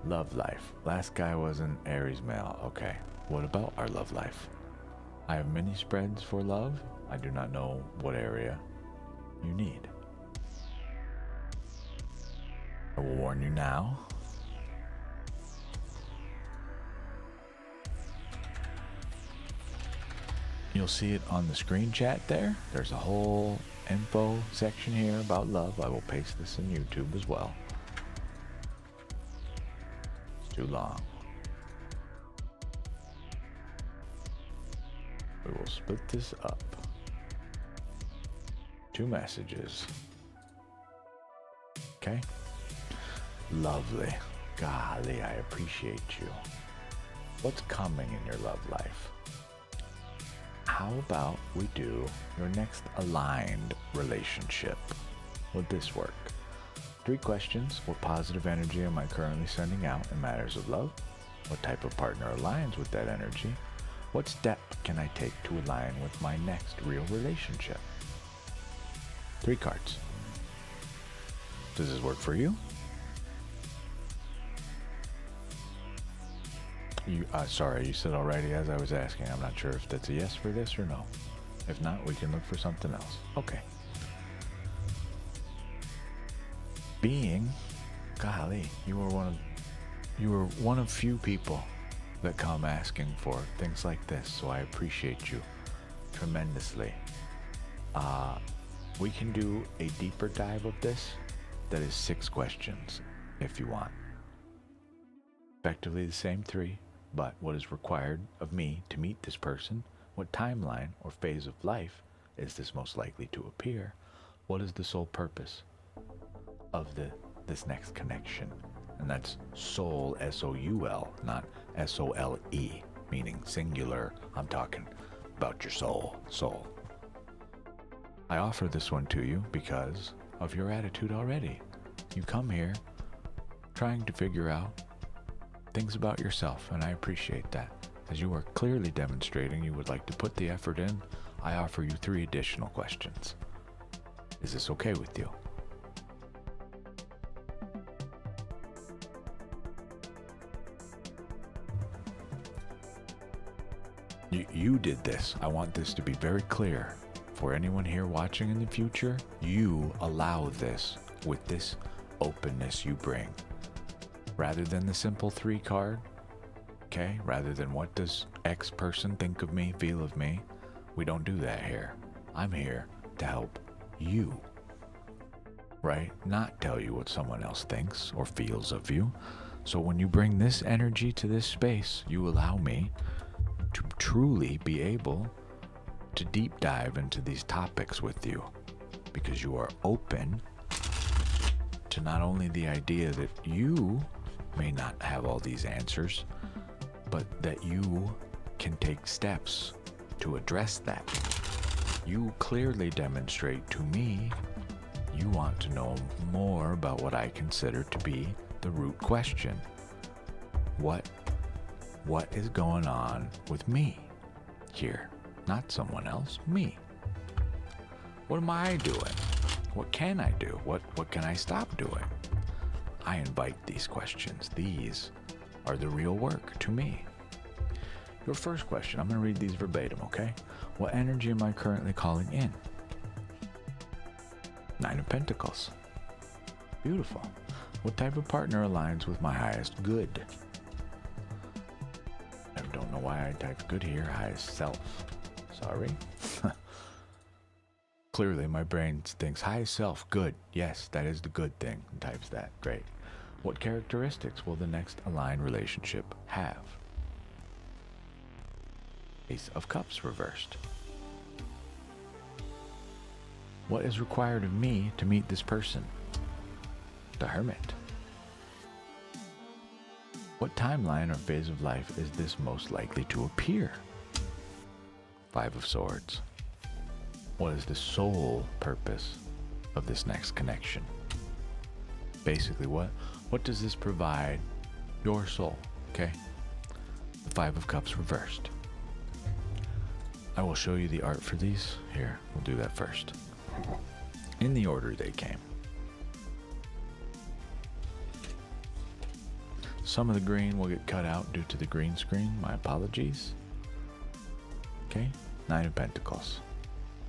Love life. Last guy was an Aries male. Okay. What about our love life? I have many spreads for love. I do not know what area you need. I will warn you now. You'll see it on the screen chat there. There's a whole info section here about love. I will paste this in YouTube as well. Too long. We will split this up. 2 messages. Okay? Lovely. Golly, I appreciate you. What's coming in your love life? How about we do your next aligned relationship? Would this work? 3 questions. What positive energy am I currently sending out in matters of love? What type of partner aligns with that energy? What step can I take to align with my next real relationship? 3 cards. Does this work for you? Sorry, you said already as I was asking. I'm not sure if that's a yes for this or no. If not, we can look for something else. Okay. Being, golly, you were one of few people that come asking for things like this, so I appreciate you tremendously. We can do a deeper dive of this that is 6 questions if you want. Effectively the same 3, but what is required of me to meet this person? What timeline or phase of life is this most likely to appear? What is the sole purpose of this next connection? And that's soul, S-O-U-L, not S-O-L-E, meaning singular. I'm talking about your soul. I offer this one to you because of your attitude already. You come here trying to figure out things about yourself, and I appreciate that. As you are clearly demonstrating you would like to put the effort in, I offer you 3 additional questions. Is this okay with you? You did this. I want this to be very clear. For anyone here watching in the future, you allow this with this openness you bring. Rather than the simple 3 card, okay? Rather than what does X person think of me, feel of me. We don't do that here. I'm here to help you, right? Not tell you what someone else thinks or feels of you. So when you bring this energy to this space, you allow me to truly be able to deep dive into these topics with you, because you are open to not only the idea that you may not have all these answers, but that you can take steps to address that. You clearly demonstrate to me you want to know more about what I consider to be the root question. What is going on with me here? Not someone else, me. What am I doing? What can I do? What can I stop doing? I invite these questions. These are the real work to me. Your first question, I'm going to read these verbatim, okay? What energy am I currently calling in? 9 of Pentacles. Beautiful. What type of partner aligns with my highest good? I don't know why I typed good here. Highest self. Sorry. Clearly, my brain thinks highest self, good. Yes, that is the good thing. And types that. Great. What characteristics will the next aligned relationship have? Ace of Cups reversed. What is required of me to meet this person? The Hermit. What timeline or phase of life is this most likely to appear? 5 of Swords. What is the sole purpose of this next connection? Basically, what does this provide your soul? Okay? The 5 of Cups reversed. I will show you the art for these. Here, we'll do that first. In the order they came. Some of the green will get cut out due to the green screen. My apologies. Okay, 9 of Pentacles.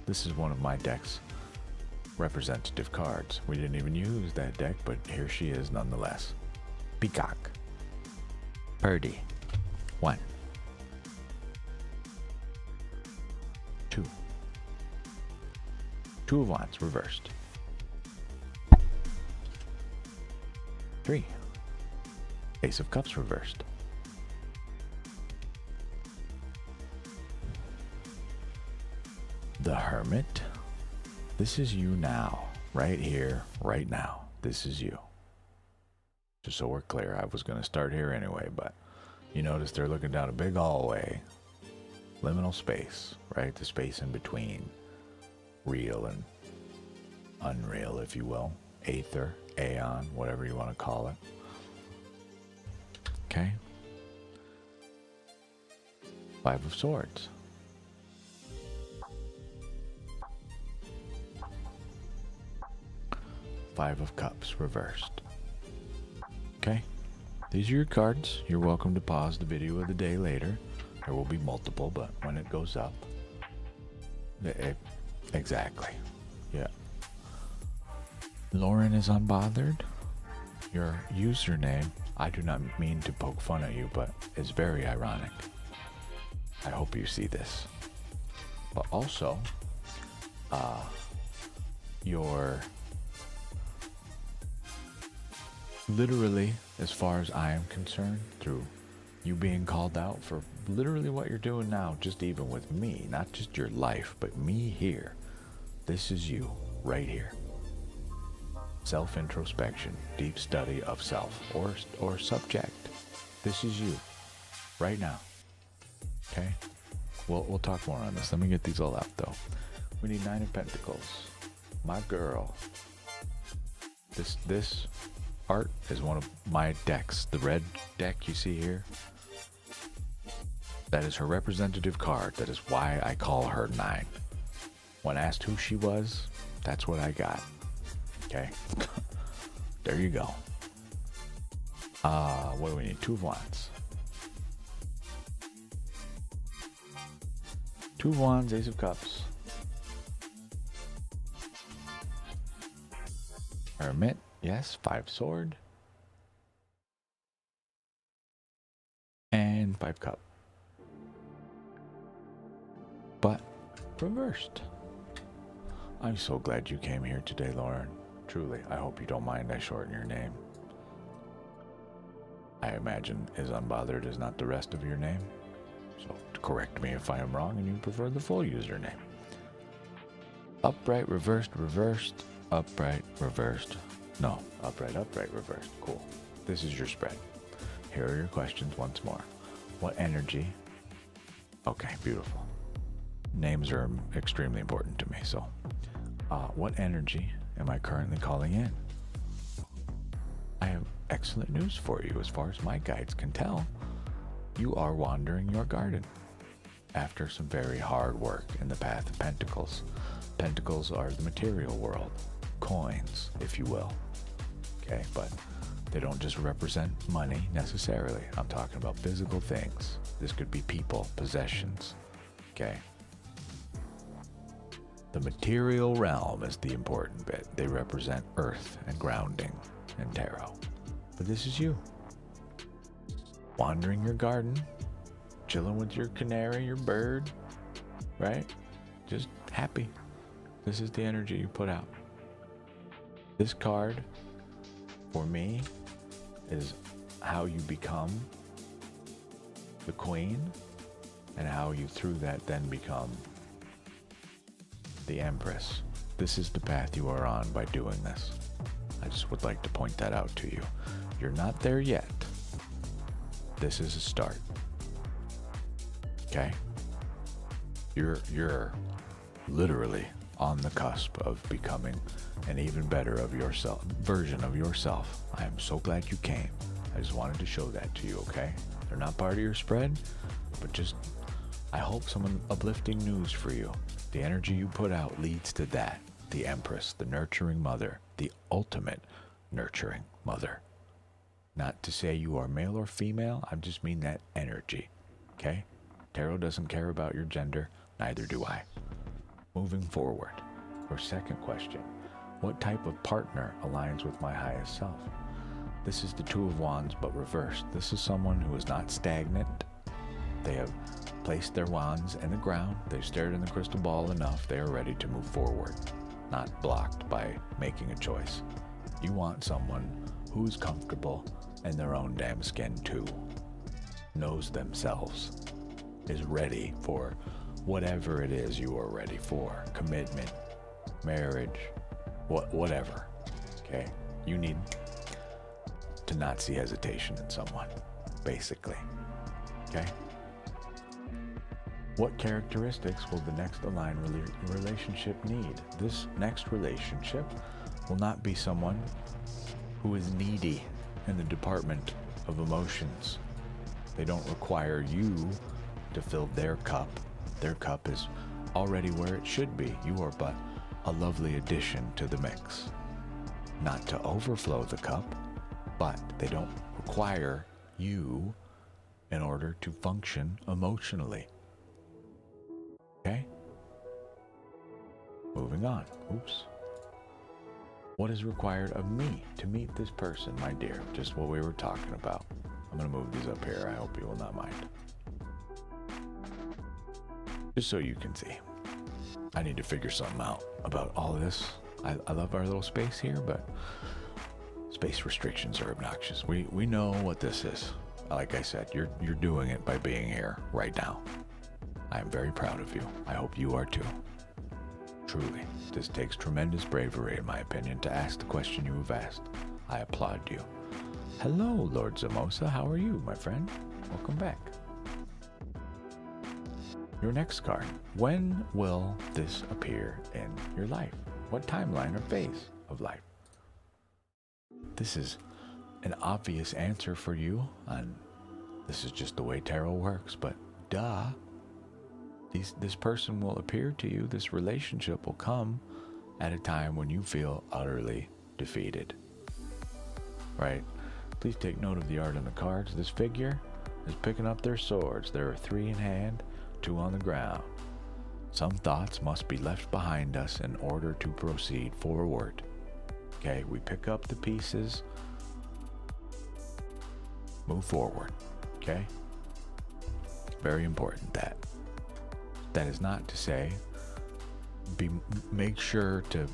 This is one of my deck's representative cards. We didn't even use that deck, but here she is nonetheless. Peacock. Purdy. 1. 2. 2 of Wands reversed. 3. Ace of Cups reversed. The Hermit. This is you now. Right here, right now. This is you. Just so we're clear, I was going to start here anyway, but you notice they're looking down a big hallway. Liminal space, right? The space in between real and unreal, if you will. Aether, aeon, whatever you want to call it. Okay. 5 of Swords. Five of Cups reversed. Okay. These are your cards. You're welcome to pause the video of the day later. There will be multiple, but when it goes up. Exactly. Yeah. Lauren is unbothered. Your username, I do not mean to poke fun at you, but it's very ironic. I hope you see this. But also, your literally, as far as I am concerned, through you being called out for literally what you're doing now, just even with me, not just your life, but me here. This is you, right here. Self-introspection, deep study of self or subject. This is you, right now. Okay? We'll talk more on this. Let me get these all out, though. We need 9 of Pentacles. My girl. This art is one of my decks. The red deck you see here. That is her representative card. That is why I call her 9. When asked who she was, that's what I got. Okay. There you go. What do we need? 2 of Wands. 2 of Wands, Ace of Cups. Hermit, yes. 5 sword. and 5 cup. But reversed. I'm so glad you came here today, Lauren. Truly, I hope you don't mind I shorten your name. I imagine is unbothered is not the rest of your name. So correct me if I am wrong and you prefer the full username. Upright, reversed, reversed, upright, reversed. No, upright, upright, reversed. Cool. This is your spread. Here are your questions once more. What energy? Okay, beautiful. Names are extremely important to me. So, what energy am I currently calling in? I have excellent news for you as far as my guides can tell. You are wandering your garden after some very hard work in the path of pentacles. Pentacles are the material world, coins, if you will. Okay, but they don't just represent money necessarily. I'm talking about physical things. This could be people, possessions. Okay. The material realm is the important bit. They represent earth and grounding and tarot. But this is you. Wandering your garden, chilling with your canary, your bird, right? Just happy. This is the energy you put out. This card, for me, is how you become the queen and how you, through that, then become the empress. This is the path you are on by doing this. I just would like to point that out to you. You're not there yet. This is a start. Okay? You're literally on the cusp of becoming an even better of yourself, version of yourself. I am so glad you came. I just wanted to show that to you, okay? They're not part of your spread, but just, I hope some uplifting news for you. The energy you put out leads to that. The Empress, the nurturing mother, the ultimate nurturing mother. Not to say you are male or female, I just mean that energy, okay? Tarot doesn't care about your gender, neither do I. Moving forward, your second question. What type of partner aligns with my highest self? This is the Two of Wands, but reversed. This is someone who is not stagnant. They have placed their wands in the ground. They've stared in the crystal ball enough. They are ready to move forward, not blocked by making a choice. You want someone who's comfortable in their own damn skin too, knows themselves, is ready for whatever it is you are ready for. Commitment, marriage, whatever, okay? You need to not see hesitation in someone, basically, okay? What characteristics will the next aligned relationship need? This next relationship will not be someone who is needy in the department of emotions. They don't require you to fill their cup. Their cup is already where it should be. You are but a lovely addition to the mix. Not to overflow the cup, but they don't require you in order to function emotionally. Okay? Moving on. Oops. What is required of me to meet this person, my dear? Just what we were talking about. I'm going to move these up here. I hope you will not mind. Just so you can see. I need to figure something out about all this. I love our little space here, but space restrictions are obnoxious. We know what this is. Like I said, you're doing it by being here right now. I am very proud of you. I hope you are too. Truly, this takes tremendous bravery, in my opinion, to ask the question you have asked. I applaud you. Hello, Lord Zamosa. How are you, my friend? Welcome back. Your next card. When will this appear in your life? What timeline or phase of life? This is an obvious answer for you, and this is just the way tarot works, but duh. This person will appear to you, this relationship will come at a time when you feel utterly defeated. Right? Please take note of the art on the cards. This figure is picking up their swords. There are 3 in hand, 2 on the ground. Some thoughts must be left behind us in order to proceed forward. Okay, we pick up the pieces, move forward. Okay? Very important that. That is not to say make sure to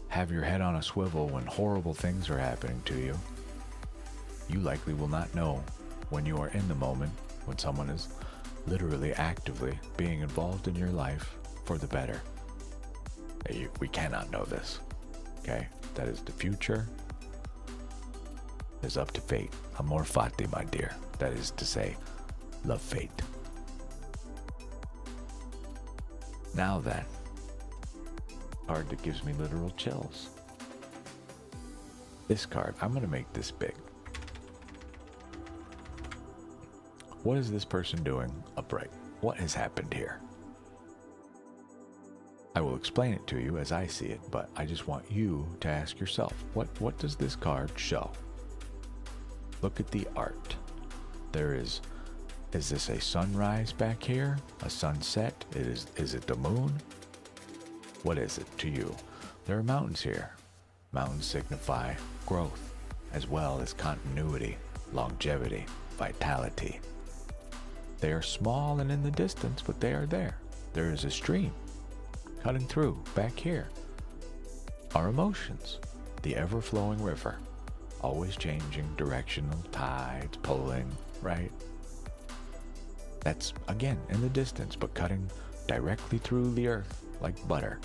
have your head on a swivel when horrible things are happening to you. You likely will not know when you are in the moment, when someone is literally actively being involved in your life for the better. We cannot know this, okay? That is the future. Is up to fate. Amor fati, my dear. That is to say, love fate. Now then, card that gives me literal chills. This card, I'm going to make this big. What is this person doing upright? What has happened here? I will explain it to you as I see it, but I just want you to ask yourself, what does this card show? Look at the art. Is this a sunrise back here? A sunset? Is it the moon? What is it to you? There are mountains here. Mountains signify growth, as well as continuity, longevity, vitality. They are small and in the distance, but they are there. There is a stream cutting through back here. Our emotions, the ever-flowing river, always changing directional tides, pulling, right? That's, again, in the distance, but cutting directly through the earth like butter.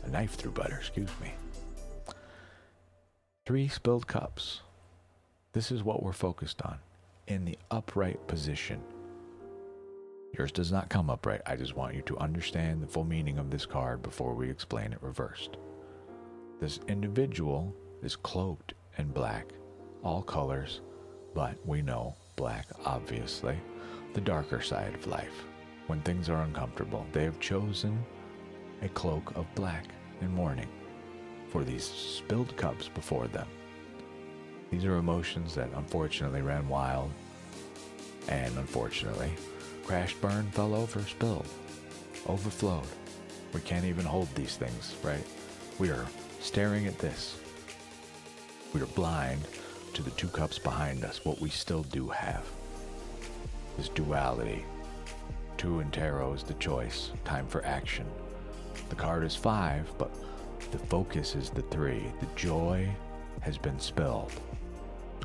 A knife through butter, excuse me. 3 spilled cups. This is what we're focused on. In the upright position. Yours does not come upright. I just want you to understand the full meaning of this card before we explain it reversed. This individual is cloaked in black, all colors, but we know black, obviously, the darker side of life. When things are uncomfortable, they have chosen a cloak of black and mourning for these spilled cups before them. These are emotions that unfortunately ran wild and unfortunately crashed, burned, fell over, spilled, overflowed. We can't even hold these things, right? We are staring at this. We are blind to the 2 cups behind us, what we still do have. This duality. 2 in tarot is the choice, time for action. The card is 5, but the focus is the 3. The joy has been spilled.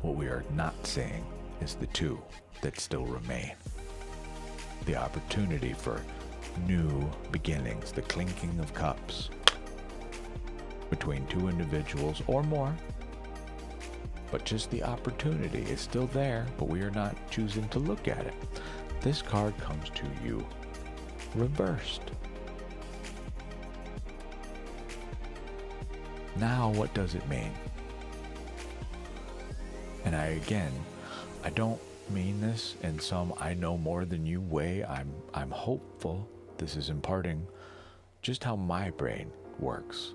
What we are not seeing is the 2 that still remain. The opportunity for new beginnings, the clinking of cups between 2 individuals or more. But just the opportunity is still there, but we are not choosing to look at it. This card comes to you reversed. Now what does it mean? And I don't mean this in some I know more than you way. I'm hopeful this is imparting just how my brain works.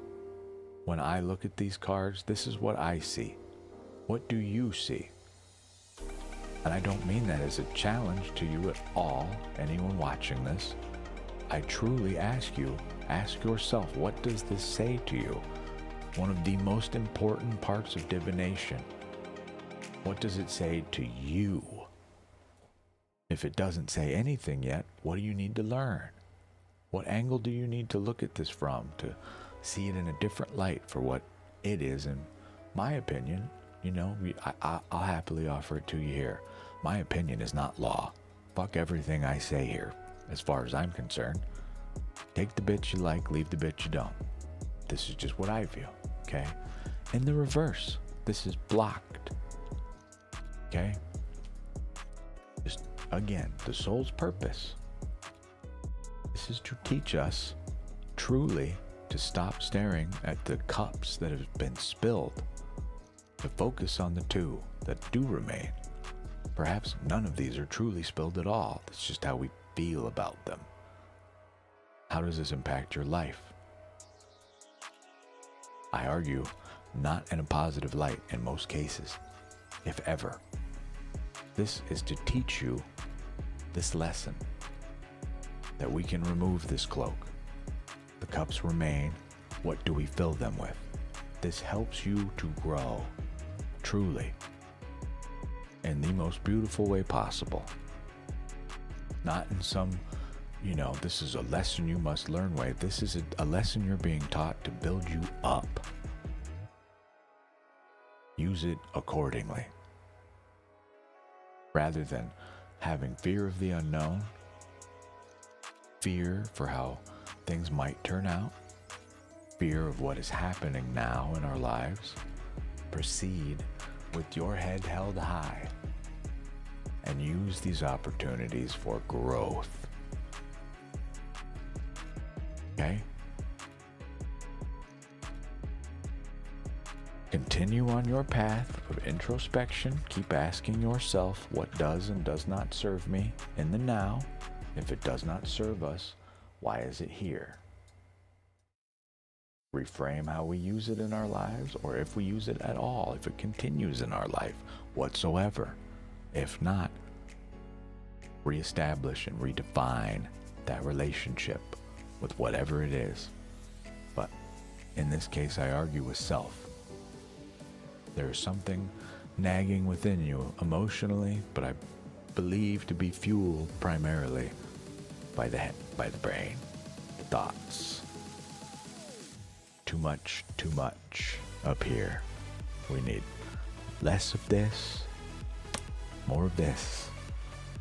When I look at these cards, this is what I see. What do you see? And I don't mean that as a challenge to you at all, anyone watching this. I truly ask yourself, what does this say to you? One of the most important parts of divination. What does it say to you? If it doesn't say anything yet, what do you need to learn? What angle do you need to look at this from to see it in a different light for what it is? In my opinion, I'll happily offer it to you here. My opinion is not law. Fuck everything I say here, as far as I'm concerned. Take the bits you like, leave the bits you don't. This is just what I feel, okay? In the reverse, this is blocked, okay? Just, again, the soul's purpose. This is to teach us truly to stop staring at the cups that have been spilled, to focus on the 2 that do remain. Perhaps none of these are truly spilled at all. That's just how we feel about them. How does this impact your life? I argue, not in a positive light in most cases, if ever. This is to teach you this lesson, that we can remove this cloak. The cups remain. What do we fill them with? This helps you to grow, truly, in the most beautiful way possible. Not in some, this is a lesson you must learn way. This is a lesson you're being taught to build you up. Use it accordingly. Rather than having fear of the unknown, fear for how things might turn out, fear of what is happening now in our lives, proceed with your head held high and use these opportunities for growth. Okay? Continue on your path of introspection. Keep asking yourself what does and does not serve me in the now. If it does not serve us, why is it here? Reframe how we use it in our lives, or if we use it at all, if it continues in our life whatsoever. If not, reestablish and redefine that relationship with whatever it is. But in this case, I argue with self. There is something nagging within you emotionally, but I believe to be fueled primarily by the head, by the brain, the thoughts. Too much up here. We need less of this, more of this.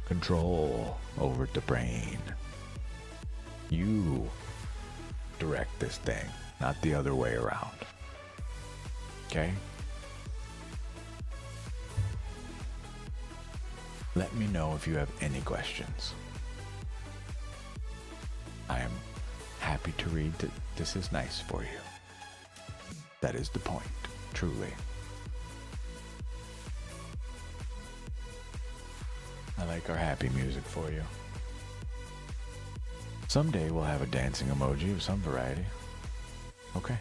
Control over the brain. You direct this thing, not the other way around. Okay? Let me know if you have any questions. I am happy to read that this is nice for you. That is the point, truly. I like our happy music for you. Someday we'll have a dancing emoji of some variety. Okay.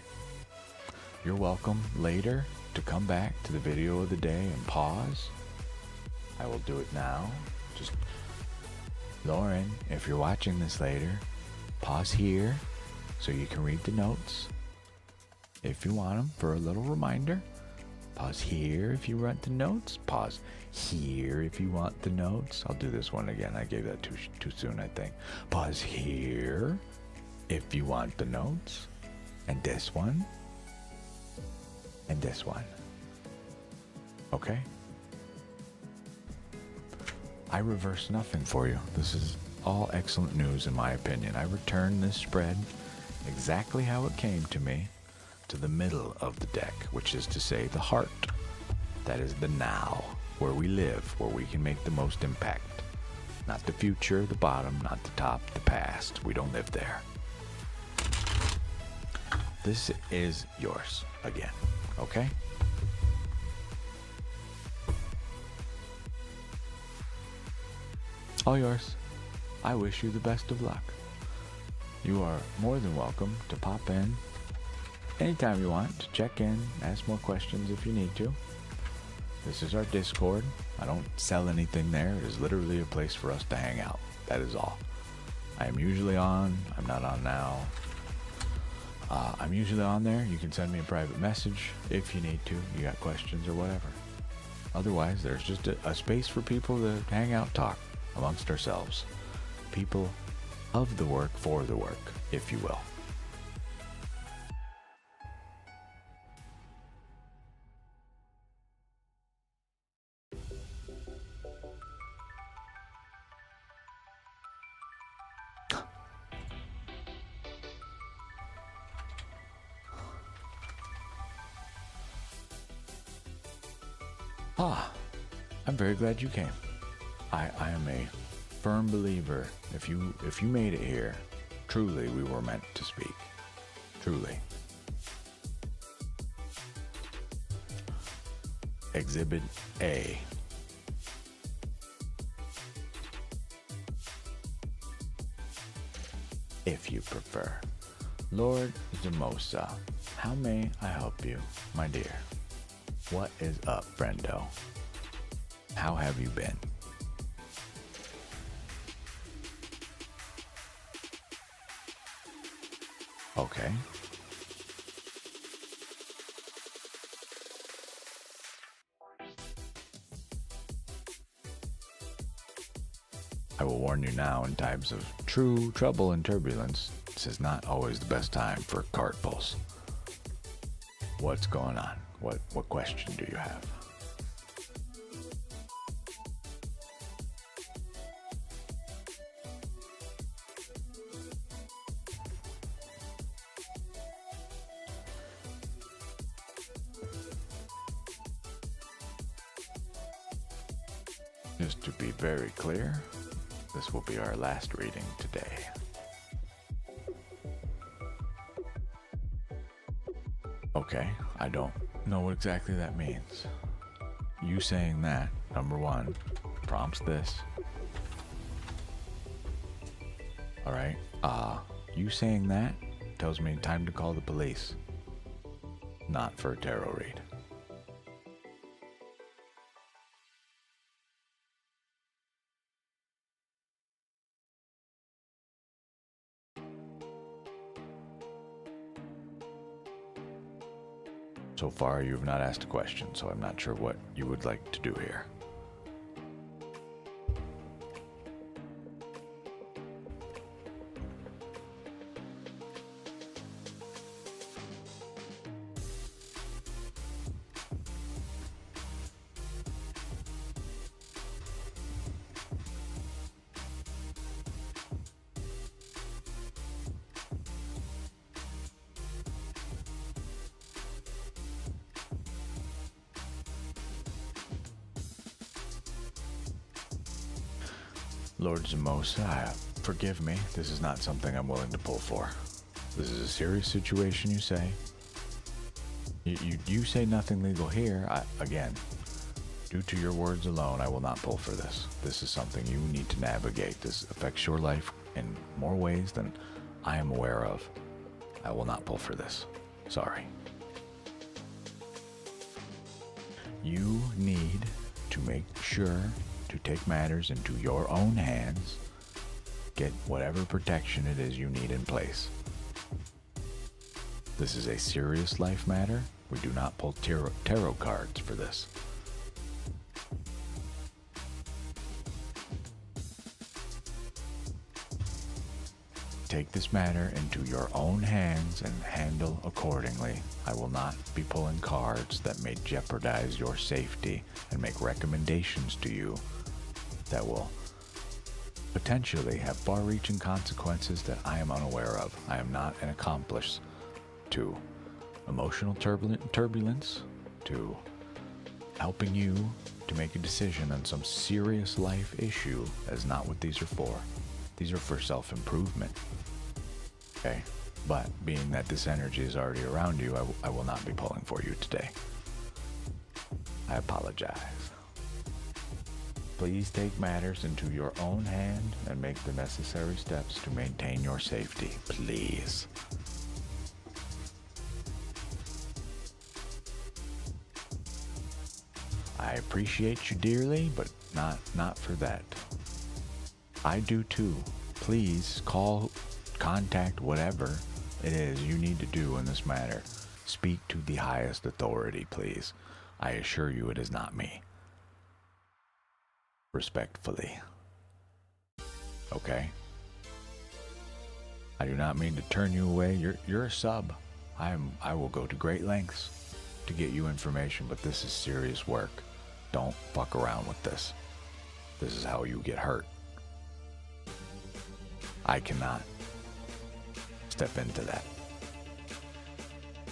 You're welcome later to come back to the video of the day and pause. I will do it now. Just, Lauren, if you're watching this later, pause here so you can read the notes if you want them for a little reminder. Pause here if you want the notes. Pause here if you want the notes. I'll do this one again. I gave that too soon, I think. Pause here if you want the notes. And this one. And this one. Okay? I reverse nothing for you. This is all excellent news in my opinion. I return this spread exactly how it came to me, to the middle of the deck, which is to say the heart. That is the now, where we live, where we can make the most impact. Not the future, the bottom, not the top, the past. We don't live there. This is yours again, okay? All yours. I wish you the best of luck. You are more than welcome to pop in anytime you want to check in, ask more questions if you need to. This is our Discord. I don't sell anything there. It is literally a place for us to hang out. That is all. I am usually on. I'm not on now. I'm usually on there. You can send me a private message if you need to. You got questions or whatever. Otherwise, there's just a space for people to hang out, talk amongst ourselves. People of the work, for the work, if you will. I'm very glad you came. I am a firm believer. If you made it here, truly we were meant to speak. Truly. Exhibit A. If you prefer. Lord Zemosa, how may I help you, my dear? What is up, friendo? How have you been? Okay. I will warn you now, in times of true trouble and turbulence, this is not always the best time for card pulls. What's going on? What question do you have? Just to be very clear, this will be our last reading today. Okay, I don't know what exactly that means. You saying that, number one, prompts this. Alright, you saying that tells me time to call the police. Not for a tarot read. So far, you have not asked a question, so I'm not sure what you would like to do here. Lord Zemosa, forgive me, this is not something I'm willing to pull for. This is a serious situation, you say. You say nothing legal here. Again, due to your words alone, I will not pull for this. This is something you need to navigate. This affects your life in more ways than I am aware of. I will not pull for this. Sorry. You need to make sure to take matters into your own hands, get whatever protection it is you need in place. This is a serious life matter. We do not pull tarot cards for this. Take this matter into your own hands and handle accordingly. I will not be pulling cards that may jeopardize your safety and make recommendations to you that will potentially have far-reaching consequences that I am unaware of. I am not an accomplice to emotional turbulence, to helping you to make a decision on some serious life issue. That is not what these are for. These are for self-improvement. Okay? But being that this energy is already around you, I will not be pulling for you today. I apologize. Please take matters into your own hand and make the necessary steps to maintain your safety. Please. I appreciate you dearly, but not for that. I do too. Please call, contact whatever it is you need to do in this matter. Speak to the highest authority, please. I assure you it is not me. Respectfully. Okay? I do not mean to turn you away. You're a sub. I will go to great lengths to get you information, but this is serious work. Don't fuck around with this. This is how you get hurt. I cannot step into that.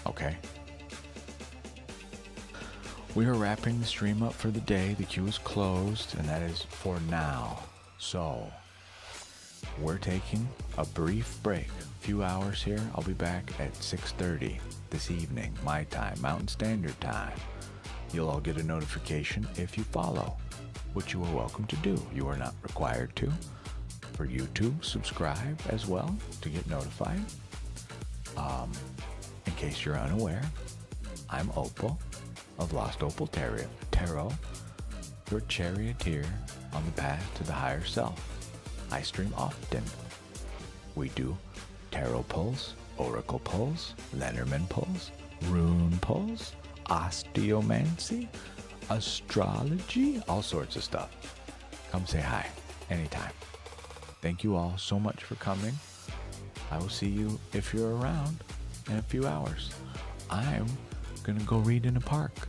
Okay? We are wrapping the stream up for the day. The queue is closed, and that is for now. So, we're taking a brief break. A few hours here. I'll be back at 6:30 this evening, my time, Mountain Standard Time. You'll all get a notification if you follow, which you are welcome to do. You are not required to. For YouTube, subscribe as well to get notified. In case you're unaware, I'm Opal of Lost Opal Tarot, your charioteer on the path to the higher self. I stream often. We do tarot pulls, oracle pulls, Lenormand pulls, rune pulls, osteomancy, astrology, all sorts of stuff. Come say hi anytime. Thank you all so much for coming. I will see you, if you're around, in a few hours. I'm going to go read in a park.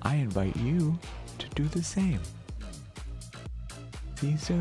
I invite you to do the same. See you soon.